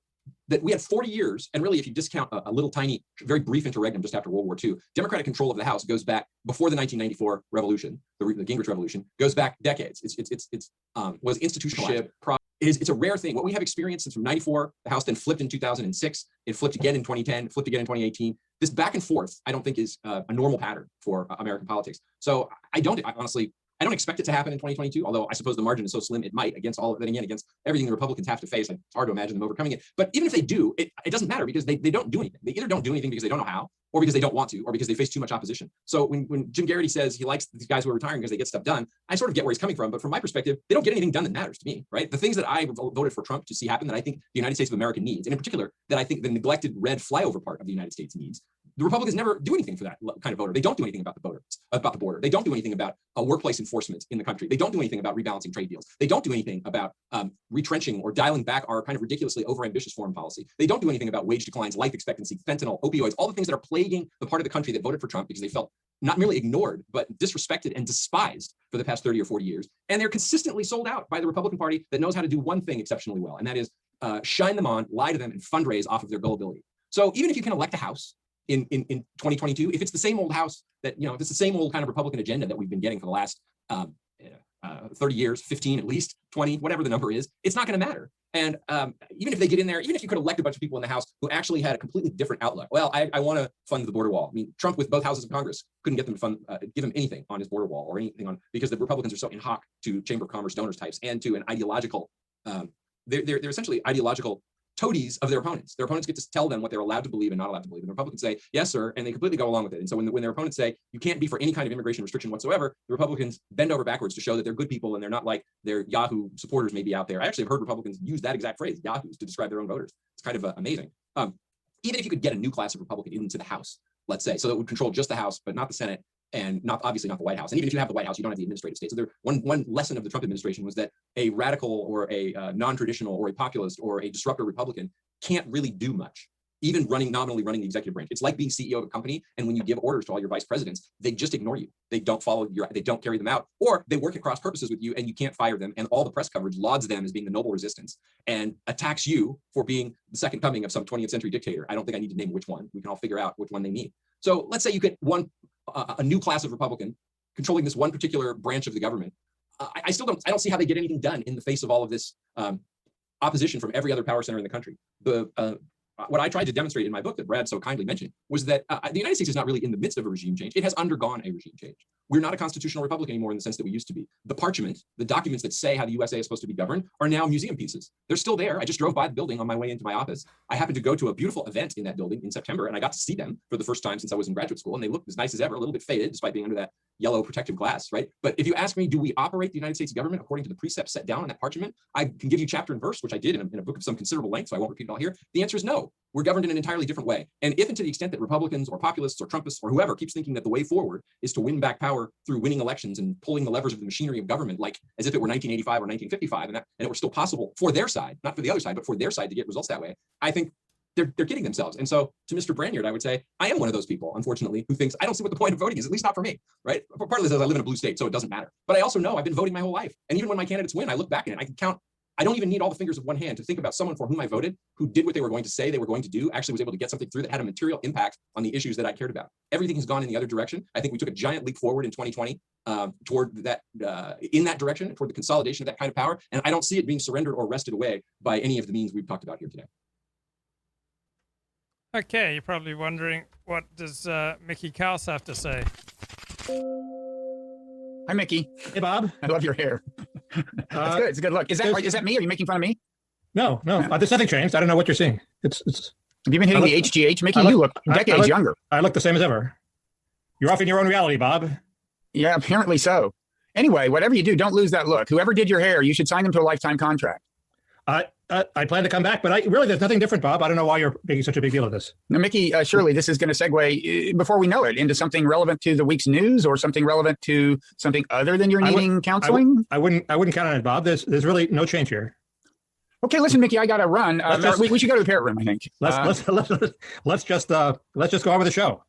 that we had 40 years, and really, if you discount a little tiny, very brief interregnum just after World War II, Democratic control of the House goes back before the 1994 revolution, the Gingrich Revolution, goes back decades. It was institutionalized. It's a rare thing. What we have experienced since from 94, the House then flipped in 2006, it flipped again in 2010, flipped again in 2018. This back and forth, I don't think is a normal pattern for American politics. So I honestly, I don't expect it to happen in 2022, although I suppose the margin is so slim it might, against everything the Republicans have to face. Like, it's hard to imagine them overcoming it. But even if they do, it doesn't matter, because they don't do anything. They either don't do anything because they don't know how, or because they don't want to, or because they face too much opposition. So when Jim Garrity says he likes these guys who are retiring because they get stuff done, I sort of get where he's coming from. But from my perspective, they don't get anything done that matters to me, right? The things that I voted for Trump to see happen, that I think the United States of America needs, and in particular, that I think the neglected red flyover part of the United States needs, the Republicans never do anything for that kind of voter. They don't do anything about the border. They don't do anything about workplace enforcement in the country. They don't do anything about rebalancing trade deals. They don't do anything about retrenching or dialing back our kind of ridiculously overambitious foreign policy. They don't do anything about wage declines, life expectancy, fentanyl, opioids, all the things that are plaguing the part of the country that voted for Trump because they felt not merely ignored, but disrespected and despised for the past 30 or 40 years. And they're consistently sold out by the Republican Party that knows how to do one thing exceptionally well, and that is shine them on, lie to them, and fundraise off of their gullibility. So even if you can elect a House in 2022, if it's the same old House that, if it's the same old kind of Republican agenda that we've been getting for the last 30 years, 15 at least, 20, whatever the number is, it's not going to matter. And even if they get in there, even if you could elect a bunch of people in the House who actually had a completely different outlook, well, I want to fund the border wall. I mean, Trump with both houses of Congress couldn't get them to give him anything on his border wall or anything on, because the Republicans are so in hoc to Chamber of Commerce donors types and to an ideological, they're essentially ideological toadies of their opponents. Their opponents get to tell them what they're allowed to believe and not allowed to believe. And the Republicans say, yes, sir, and they completely go along with it. And so when their opponents say, you can't be for any kind of immigration restriction whatsoever, the Republicans bend over backwards to show that they're good people and they're not like their Yahoo supporters may be out there. I actually have heard Republicans use that exact phrase, Yahoos, to describe their own voters. It's kind of amazing. Even if you could get a new class of Republican into the House, let's say, so that would control just the House, but not the Senate, and obviously not the White House. And even if you have the White House, you don't have the administrative state. So one lesson of the Trump administration was that a radical or a non-traditional or a populist or a disruptor Republican can't really do much, even nominally running the executive branch. It's like being CEO of a company, and when you give orders to all your vice presidents, they just ignore you. They don't follow they don't carry them out, or they work at cross purposes with you and you can't fire them, and all the press coverage lauds them as being the noble resistance and attacks you for being the second coming of some 20th century dictator. I don't think I need to name which one. We can all figure out which one they mean. So let's say you get a new class of Republican controlling this one particular branch of the government. I don't see how they get anything done in the face of all of this opposition from every other power center in the country. What I tried to demonstrate in my book that Brad so kindly mentioned was that the United States is not really in the midst of a regime change. It has undergone a regime change. We're not a constitutional republic anymore in the sense that we used to be. The parchment, the documents that say how the USA is supposed to be governed, are now museum pieces. They're still there. I just drove by the building on my way into my office. I happened to go to a beautiful event in that building in September, and I got to see them for the first time since I was in graduate school, and they looked as nice as ever, a little bit faded despite being under that yellow protective glass, right? But if you ask me, do we operate the United States government according to the precepts set down on that parchment? I can give you chapter and verse, which I did in a book of some considerable length, so I won't repeat it all here. The answer is no. We're governed in an entirely different way. And if and to the extent that Republicans or populists or Trumpists or whoever keeps thinking that the way forward is to win back power through winning elections and pulling the levers of the machinery of government, like as if it were 1985 or 1955, and it were still possible for their side, not for the other side, but for their side to get results that way, I think they're kidding themselves. And so to Mr. Branyard, I would say, I am one of those people, unfortunately, who thinks I don't see what the point of voting is, at least not for me, right? Partly because I live in a blue state, so it doesn't matter. But I also know I've been voting my whole life. And even when my candidates win, I look back at it, I can count. I don't even need all the fingers of one hand to think about someone for whom I voted, who did what they were going to say they were going to do, actually was able to get something through that had a material impact on the issues that I cared about. Everything has gone in the other direction. I think we took a giant leap forward in 2020 toward that, in that direction, toward the consolidation of that kind of power. And I don't see it being surrendered or wrested away by any of the means we've talked about here today. Okay, you're probably wondering, what does Mickey Kaus have to say? Hi, Mickey. Hey, Bob. I love your hair. That's good. It's a good look. Is that me? Are you making fun of me? No. There's nothing changed. I don't know what you're seeing. It's. Have you been hitting the HGH? Mickey, you look decades younger. I look the same as ever. You're off in your own reality, Bob. Yeah, apparently so. Anyway, whatever you do, don't lose that look. Whoever did your hair, you should sign them to a lifetime contract. I plan to come back, but there's nothing different, Bob. I don't know why you're making such a big deal of this. Now, Mickey, surely this is going to segue, before we know it, into something relevant to the week's news or something relevant to something other than your needing counseling? I wouldn't count on it, Bob. There's really no change here. Okay, listen, Mickey, I got to run. We should go to the parrot room, I think. Let's just go on with the show.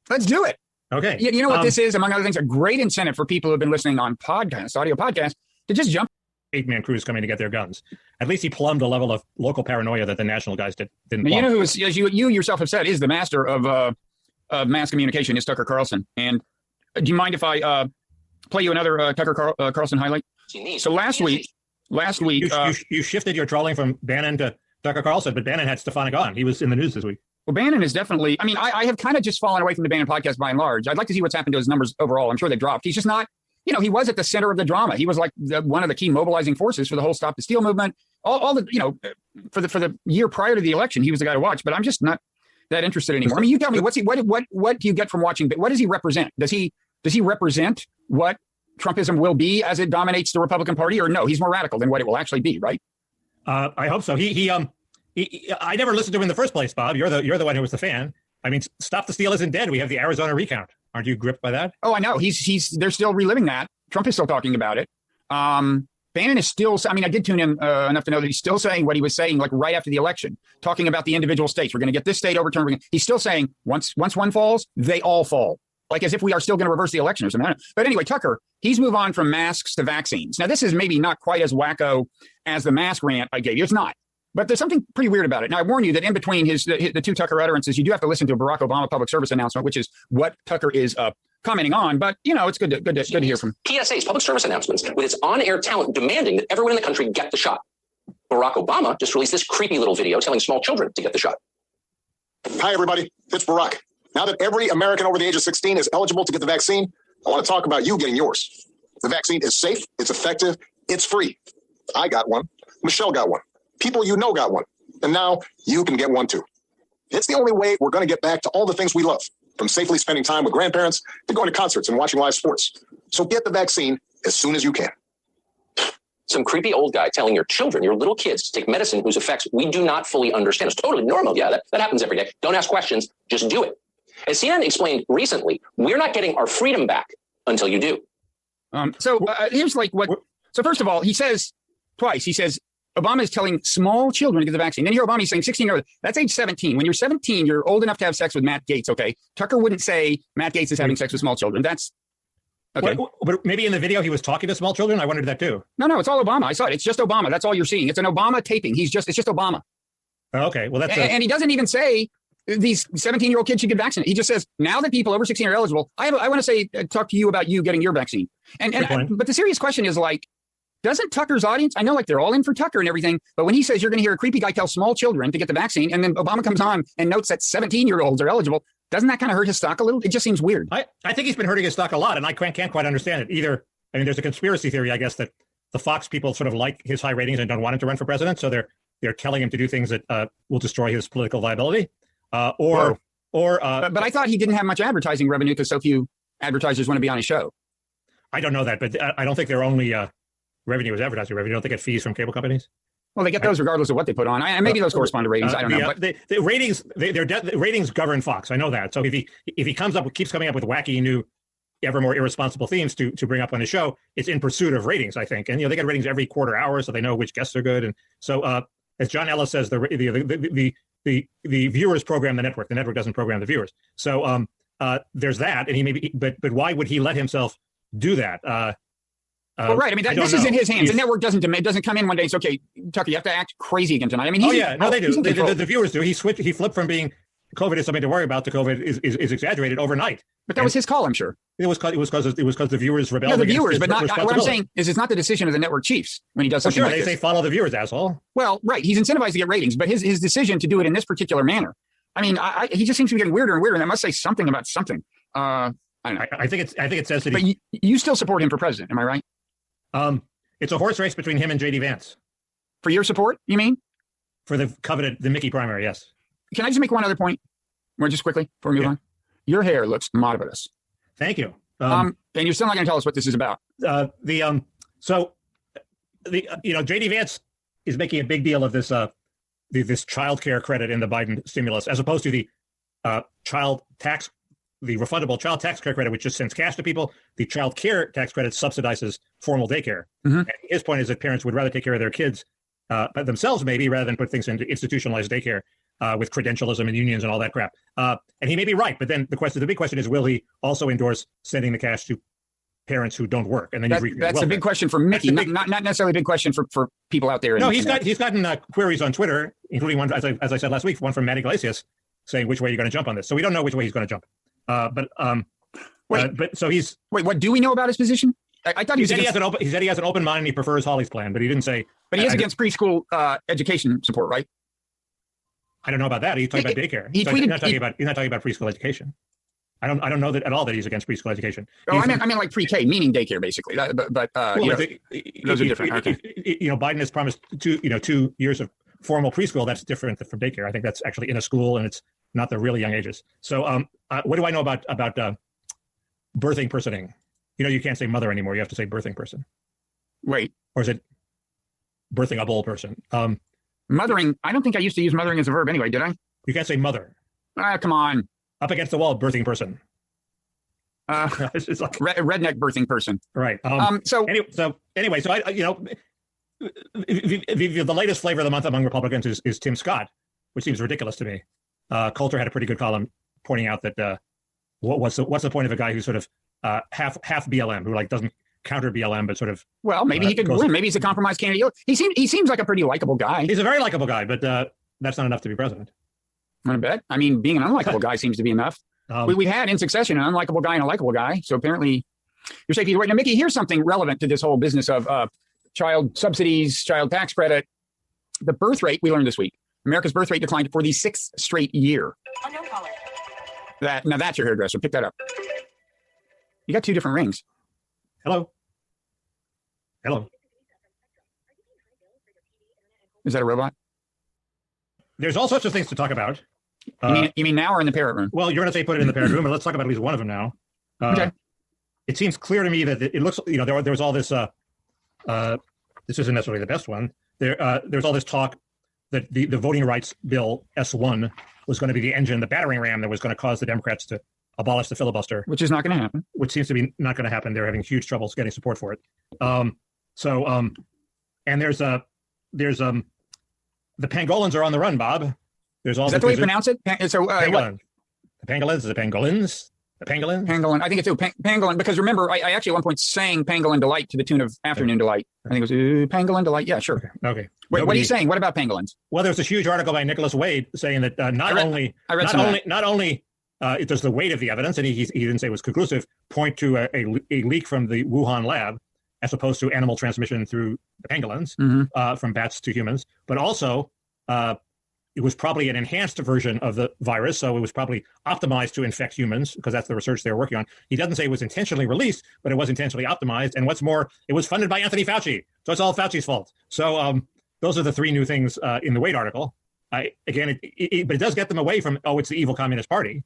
Let's do it. Okay. You know what this is, among other things, a great incentive for people who have been listening on audio podcasts, to just jump. 8-man crews coming to get their guns. At least he plumbed a level of local paranoia that the national guys didn't plumb. You know who is, as you yourself have said, is the master of mass communication is Tucker Carlson. And do you mind if I play you another Tucker Carlson highlight? So last week, you shifted your trolling from Bannon to Tucker Carlson, but Bannon had Stefanik on. He was in the news this week. Well, Bannon is definitely. I mean, I have kind of just fallen away from the Bannon podcast by and large. I'd like to see what's happened to his numbers overall. I'm sure they dropped. He's just not. you know, he was at the center of the drama. He was like one of the key mobilizing forces for the whole Stop the Steal movement. All the, you know, for the year prior to the election, he was the guy to watch. But I'm just not that interested anymore. I mean, you tell me, what do you get from watching? What does he represent? Does he represent what Trumpism will be as it dominates the Republican Party, or no? He's more radical than what it will actually be, right? I hope so. I never listened to him in the first place, Bob. You're the one who was the fan. I mean, Stop the Steal isn't dead. We have the Arizona recount. Aren't you gripped by that? Oh, I know. They're still reliving that. Trump is still talking about it. Bannon is still, I mean, I did tune in enough to know that he's still saying what he was saying, like right after the election, talking about the individual states. We're going to get this state overturned. He's still saying once one falls, they all fall. Like as if we are still going to reverse the election or something. But anyway, Tucker, he's moved on from masks to vaccines. Now, this is maybe not quite as wacko as the mask rant I gave you. It's not. But there's something pretty weird about it. Now, I warn you that in between the two Tucker utterances, you do have to listen to a Barack Obama public service announcement, which is what Tucker is commenting on. But, you know, it's good to hear from. PSA's public service announcements with its on-air talent demanding that everyone in the country get the shot. Barack Obama just released this creepy little video telling small children to get the shot. Hi, everybody. It's Barack. Now that every American over the age of 16 is eligible to get the vaccine, I want to talk about you getting yours. The vaccine is safe, it's effective, it's free. I got one. Michelle got one. People you know got one. And now you can get one too. It's the only way we're going to get back to all the things we love, from safely spending time with grandparents to going to concerts and watching live sports. So get the vaccine as soon as you can. Some creepy old guy telling your children, your little kids, to take medicine whose effects we do not fully understand. It's totally normal. Yeah, that happens every day. Don't ask questions. Just do it. As CNN explained recently, we're not getting our freedom back until you do. Here's like what. So first of all, he says twice. He says Obama is telling small children to get the vaccine. Then here Obama is saying 16-year-old. That's age 17. When you're 17, you're old enough to have sex with Matt Gaetz. Okay, Tucker wouldn't say Matt Gaetz is having sex with small children. That's okay. But maybe in the video he was talking to small children. I wondered that too. No, it's all Obama. I saw it. It's just Obama. That's all you're seeing. It's an Obama taping. It's just Obama. Okay, well that's and he doesn't even say these 17-year-old kids should get vaccinated. He just says, now that people over 16 are eligible, I want to say, talk to you about you getting your vaccine. But the serious question is, like, doesn't Tucker's audience, I know like they're all in for Tucker and everything, but when he says you're going to hear a creepy guy tell small children to get the vaccine, and then Obama comes on and notes that 17-year-olds are eligible, doesn't that kind of hurt his stock a little? It just seems weird. I think he's been hurting his stock a lot, and I can't quite understand it either. I mean, there's a conspiracy theory, I guess, that the Fox people sort of like his high ratings and don't want him to run for president, so they're telling him to do things that will destroy his political viability. But I thought he didn't have much advertising revenue because so few advertisers want to be on his show. I don't know that, but I don't think their only revenue is advertising revenue. Don't they get fees from cable companies? Well, they get those regardless of what they put on. And maybe those correspond to ratings. I don't know. But the ratings, the ratings govern Fox. I know that. So if he keeps coming up with wacky new, ever more irresponsible themes to bring up on his show, it's in pursuit of ratings, I think. And they get ratings every quarter hour, so they know which guests are good. And so, as John Ellis says, the viewers program the network. The network doesn't program the viewers. So there's that. And he maybe, but why would he let himself do that? Well, right. I mean, this is in his hands. The network doesn't come in one day and say, okay, Tucker, you have to act crazy again tonight. I mean, they do. The viewers do. He flipped from being COVID is something to worry about to COVID is exaggerated overnight. But that was his call, I'm sure. It was because the viewers rebelled. Yeah, the viewers, but not what I'm saying is it's not the decision of the network chiefs when he does something like this. They say follow the viewers, asshole. Well, right. He's incentivized to get ratings, but his decision to do it in this particular manner, I mean, he just seems to be getting weirder and weirder, and that must say something about something. I don't know. I think it says that. But you still support him for president, am I right? It's a horse race between him and J.D. Vance. For your support, you mean? For the coveted, the Mickey primary, yes. Can I just make one other point? Just quickly before we move on? Your hair looks marvelous. Thank you. And you're still not going to tell us what this is about. J.D. Vance is making a big deal of this this child care credit in the Biden stimulus, as opposed to the refundable child tax care credit, which just sends cash to people. The child care tax credit subsidizes formal daycare. Mm-hmm. And his point is that parents would rather take care of their kids themselves, maybe, rather than put things into institutionalized daycare with credentialism and unions and all that crap. And he may be right, but then the big question is, will he also endorse sending the cash to parents who don't work? And then that's a big question for Mickey, not necessarily a big question for people out there. No, he's gotten queries on Twitter, including one, as I said last week, one from Matt Iglesias saying which way you're going to jump on this. So we don't know which way he's going to jump. What do we know about his position? I thought he said he has an open mind and he prefers Hawley's plan, but he didn't say. But he is against preschool education support, right? I don't know about that. He's talking about daycare. He's not talking about preschool education. I don't know that at all that he's against preschool education. Oh, I mean like pre-K, meaning daycare, basically. But those are different. Okay. Biden has promised 2 years of formal preschool. That's different from daycare. I think that's actually in a school, and it's not the really young ages. So, what do I know about birthing personing? You can't say mother anymore. You have to say birthing person. Wait, or is it birthing a bull person? Mothering. I don't think I used to use mothering as a verb anyway. Did I? You can't say mother. Come on. Up against the wall, birthing person. It's like redneck birthing person. Right. So anyway, the latest flavor of the month among Republicans is Tim Scott, which seems ridiculous to me. Coulter had a pretty good column pointing out that what's the point of a guy who's sort of half BLM, who doesn't counter BLM, but sort of maybe he could win. Maybe he's a compromise candidate. He seems like a pretty likable guy. He's a very likable guy, but that's not enough to be president. I bet. I mean, being an unlikable guy seems to be enough. We've had in succession an unlikable guy and a likable guy. So apparently you're safe either way. Now, Mickey, here's something relevant to this whole business of child subsidies, child tax credit. The birth rate, we learned this week, America's birth rate declined for the 6th straight year. Unknown caller. Now that's your hairdresser. Pick that up. You got 2 different rings. Hello. Is that a robot? There's all sorts of things to talk about. You mean now or in the parrot room? Well, you're going to say put it in the parrot room, but let's talk about at least one of them now. Okay. It seems clear to me that it looks, there was all this, this isn't necessarily the best one. There's all this talk that the voting rights bill, S1, was going to be the engine, the battering ram that was going to cause the Democrats to abolish the filibuster. Which is not going to happen. Which seems to be not going to happen. They're having huge troubles getting support for it. And there's the pangolins are on the run, Bob. There's all. Is that the way you pronounce it? Pangolin. The pangolins? Is it pangolins? The pangolin? Pangolin. I think it's pangolin, because remember, I actually at one point sang Pangolin Delight to the tune of Afternoon Delight. I think it was Pangolin Delight. Yeah, sure. Okay. Wait, what are you saying? What about pangolins? Well, there's a huge article by Nicholas Wade saying that not only does the weight of the evidence, and he didn't say it was conclusive, point to a leak from the Wuhan lab, as opposed to animal transmission through the pangolins, from bats to humans, but also it was probably an enhanced version of the virus, so it was probably optimized to infect humans, because that's the research they were working on. He doesn't say it was intentionally released, but it was intentionally optimized, and what's more, it was funded by Anthony Fauci, so it's all Fauci's fault. So those are the 3 new things in the Wade article. But it does get them away from, it's the evil Communist Party.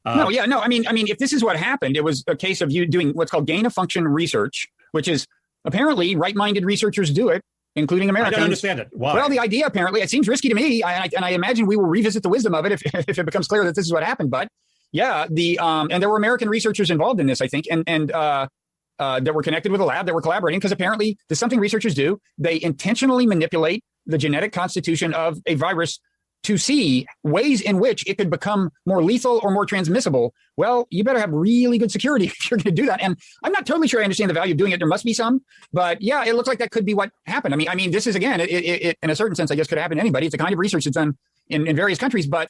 I mean, if this is what happened, it was a case of you doing what's called gain-of-function research, which is apparently right-minded researchers do it, including Americans. I don't understand it. Why? Well, the idea, apparently, it seems risky to me, and I imagine we will revisit the wisdom of it if it becomes clear that this is what happened. But yeah, and there were American researchers involved in this, I think, and that were connected with a lab that were collaborating, because apparently there's something researchers do. They intentionally manipulate the genetic constitution of a virus to see ways in which it could become more lethal or more transmissible. Well, you better have really good security if you're going to do that. And I'm not totally sure I understand the value of doing it. There must be some, but yeah, it looks like that could be what happened. I mean, this is, again, it in a certain sense, I guess, could happen to anybody. It's a kind of research that's done in various countries, but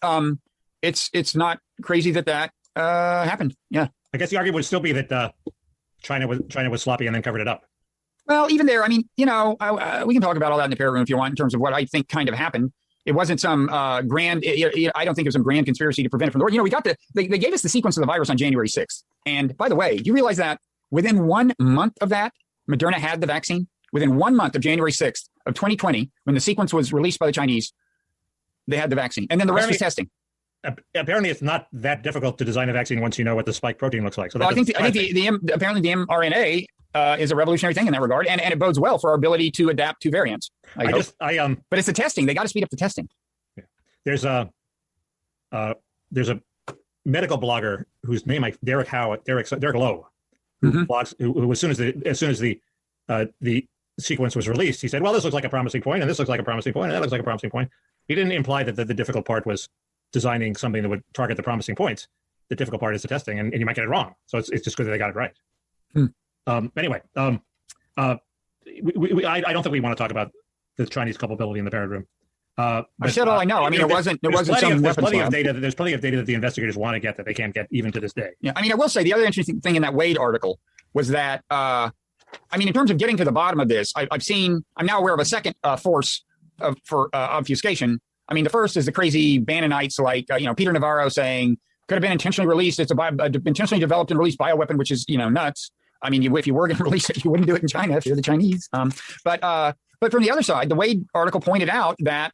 it's not crazy that happened. Yeah. I guess the argument would still be that China was sloppy and then covered it up. Well, even there, I mean, we can talk about all that in the parent room if you want, in terms of what I think kind of happened. It wasn't some grand, I don't think it was some grand conspiracy to prevent it from the world. They gave us the sequence of the virus on January 6th. And by the way, you realize that within 1 month of that, Moderna had the vaccine? Within 1 month of January 6th of 2020, when the sequence was released by the Chinese, they had the vaccine. And then the rest was testing. Apparently, it's not that difficult to design a vaccine once you know what the spike protein looks like. So I think apparently the mRNA is a revolutionary thing in that regard, and it bodes well for our ability to adapt to variants. But it's the testing. They got to speed up the testing. Yeah. There's a medical blogger whose name Derek Lowe, who blogs. Who as soon as the sequence was released, he said, "Well, this looks like a promising point, and this looks like a promising point, and that looks like a promising point." He didn't imply that the difficult part was designing something that would target the promising points. The difficult part is the testing, and you might get it wrong. So it's just good that they got it right. Anyway, I don't think we want to talk about the Chinese culpability in the parent room. I said all I know. I mean, there's plenty of data that the investigators want to get that they can't get even to this day. Yeah, I mean, I will say the other interesting thing in that Wade article was that, in terms of getting to the bottom of this, I'm now aware of a second force for obfuscation. I mean, the first is the crazy Bannonites like, Peter Navarro saying Could have been intentionally released. It's a intentionally developed and released bioweapon, which is, nuts. I mean, if you were going to release it, you wouldn't do it in China if you're the Chinese. But from the other side, the Wade article pointed out that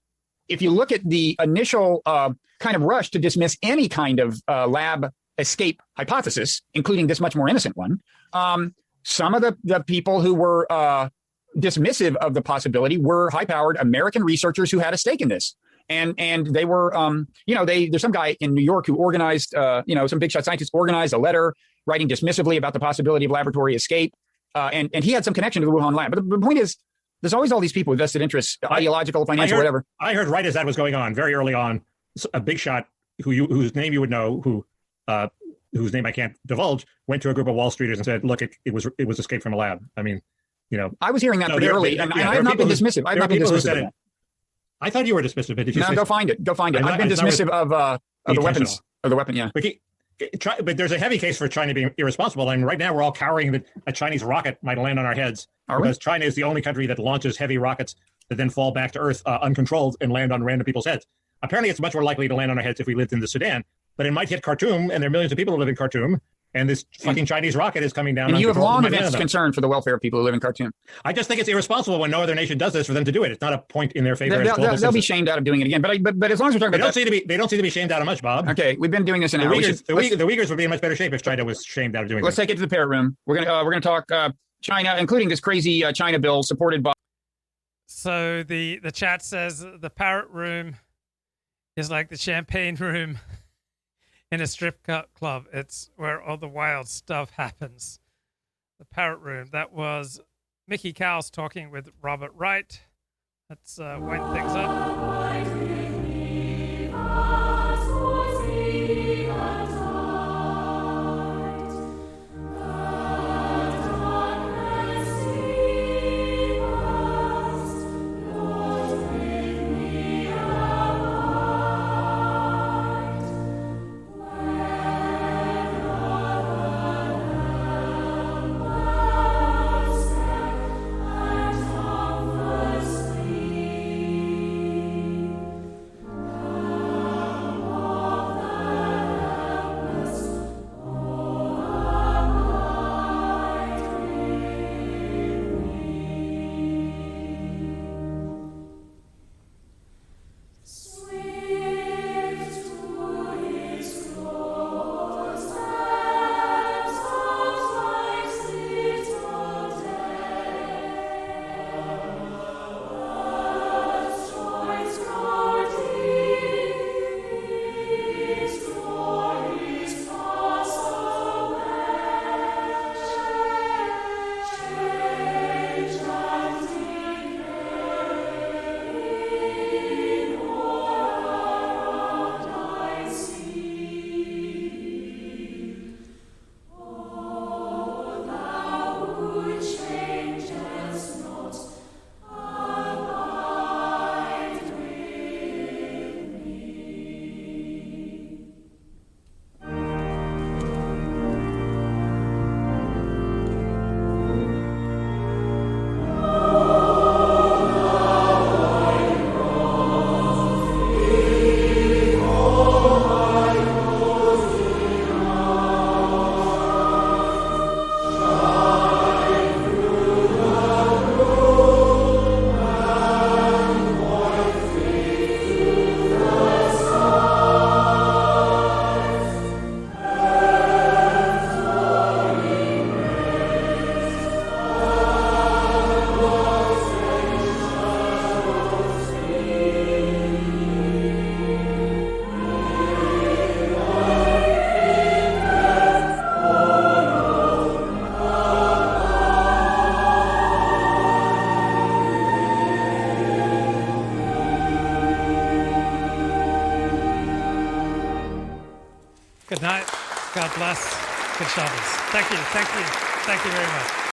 if you look at the initial kind of rush to dismiss any kind of lab escape hypothesis, including this much more innocent one, some of the people who were dismissive of the possibility were high-powered American researchers who had a stake in this. And they were, there's some guy in New York who organized, some big shot scientists organized a letter writing dismissively about the possibility of laboratory escape. And he had some connection to the Wuhan lab. But the point is, there's always all these people with vested interests, ideological, financial, whatever. I heard right as that was going on, very early on, a big shot whose name you would know, whose name I can't divulge, went to a group of Wall Streeters and said, look, it was escape from a lab. I mean, I was hearing that pretty early, and I have not been dismissive. I've not been dismissive of that. I thought you were dismissive, but did you? No, go find it. I've been dismissive of the weapons, of the weapon. Yeah. But there's a heavy case for China being irresponsible. And right now we're all cowering that a Chinese rocket might land on our heads because China is the only country that launches heavy rockets that then fall back to Earth uncontrolled and land on random people's heads. Apparently, it's much more likely to land on our heads if we lived in the Sudan, but it might hit Khartoum, and there are millions of people who live in Khartoum. And this fucking Chinese rocket is coming down. And you have long evinced concern for the welfare of people who live in Khartoum. I just think it's irresponsible when no other nation does this for them to do it. It's not a point in their favor. They'll be shamed out of doing it again. But as long as we're talking about they don't seem to be shamed out of much, Bob. Okay, we've been doing this an hour. The Uyghurs would be in much better shape if China was shamed out of doing it. Let's take it to the parrot room. We're gonna talk China, including this crazy China bill supported by. So the chat says the parrot room is like the champagne room in a strip club. It's where all the wild stuff happens. The parrot room. That was Mickey Cowles talking with Robert Wright. Let's wind things up. Good night. God bless. Good Shabbos. Thank you. Thank you. Thank you very much.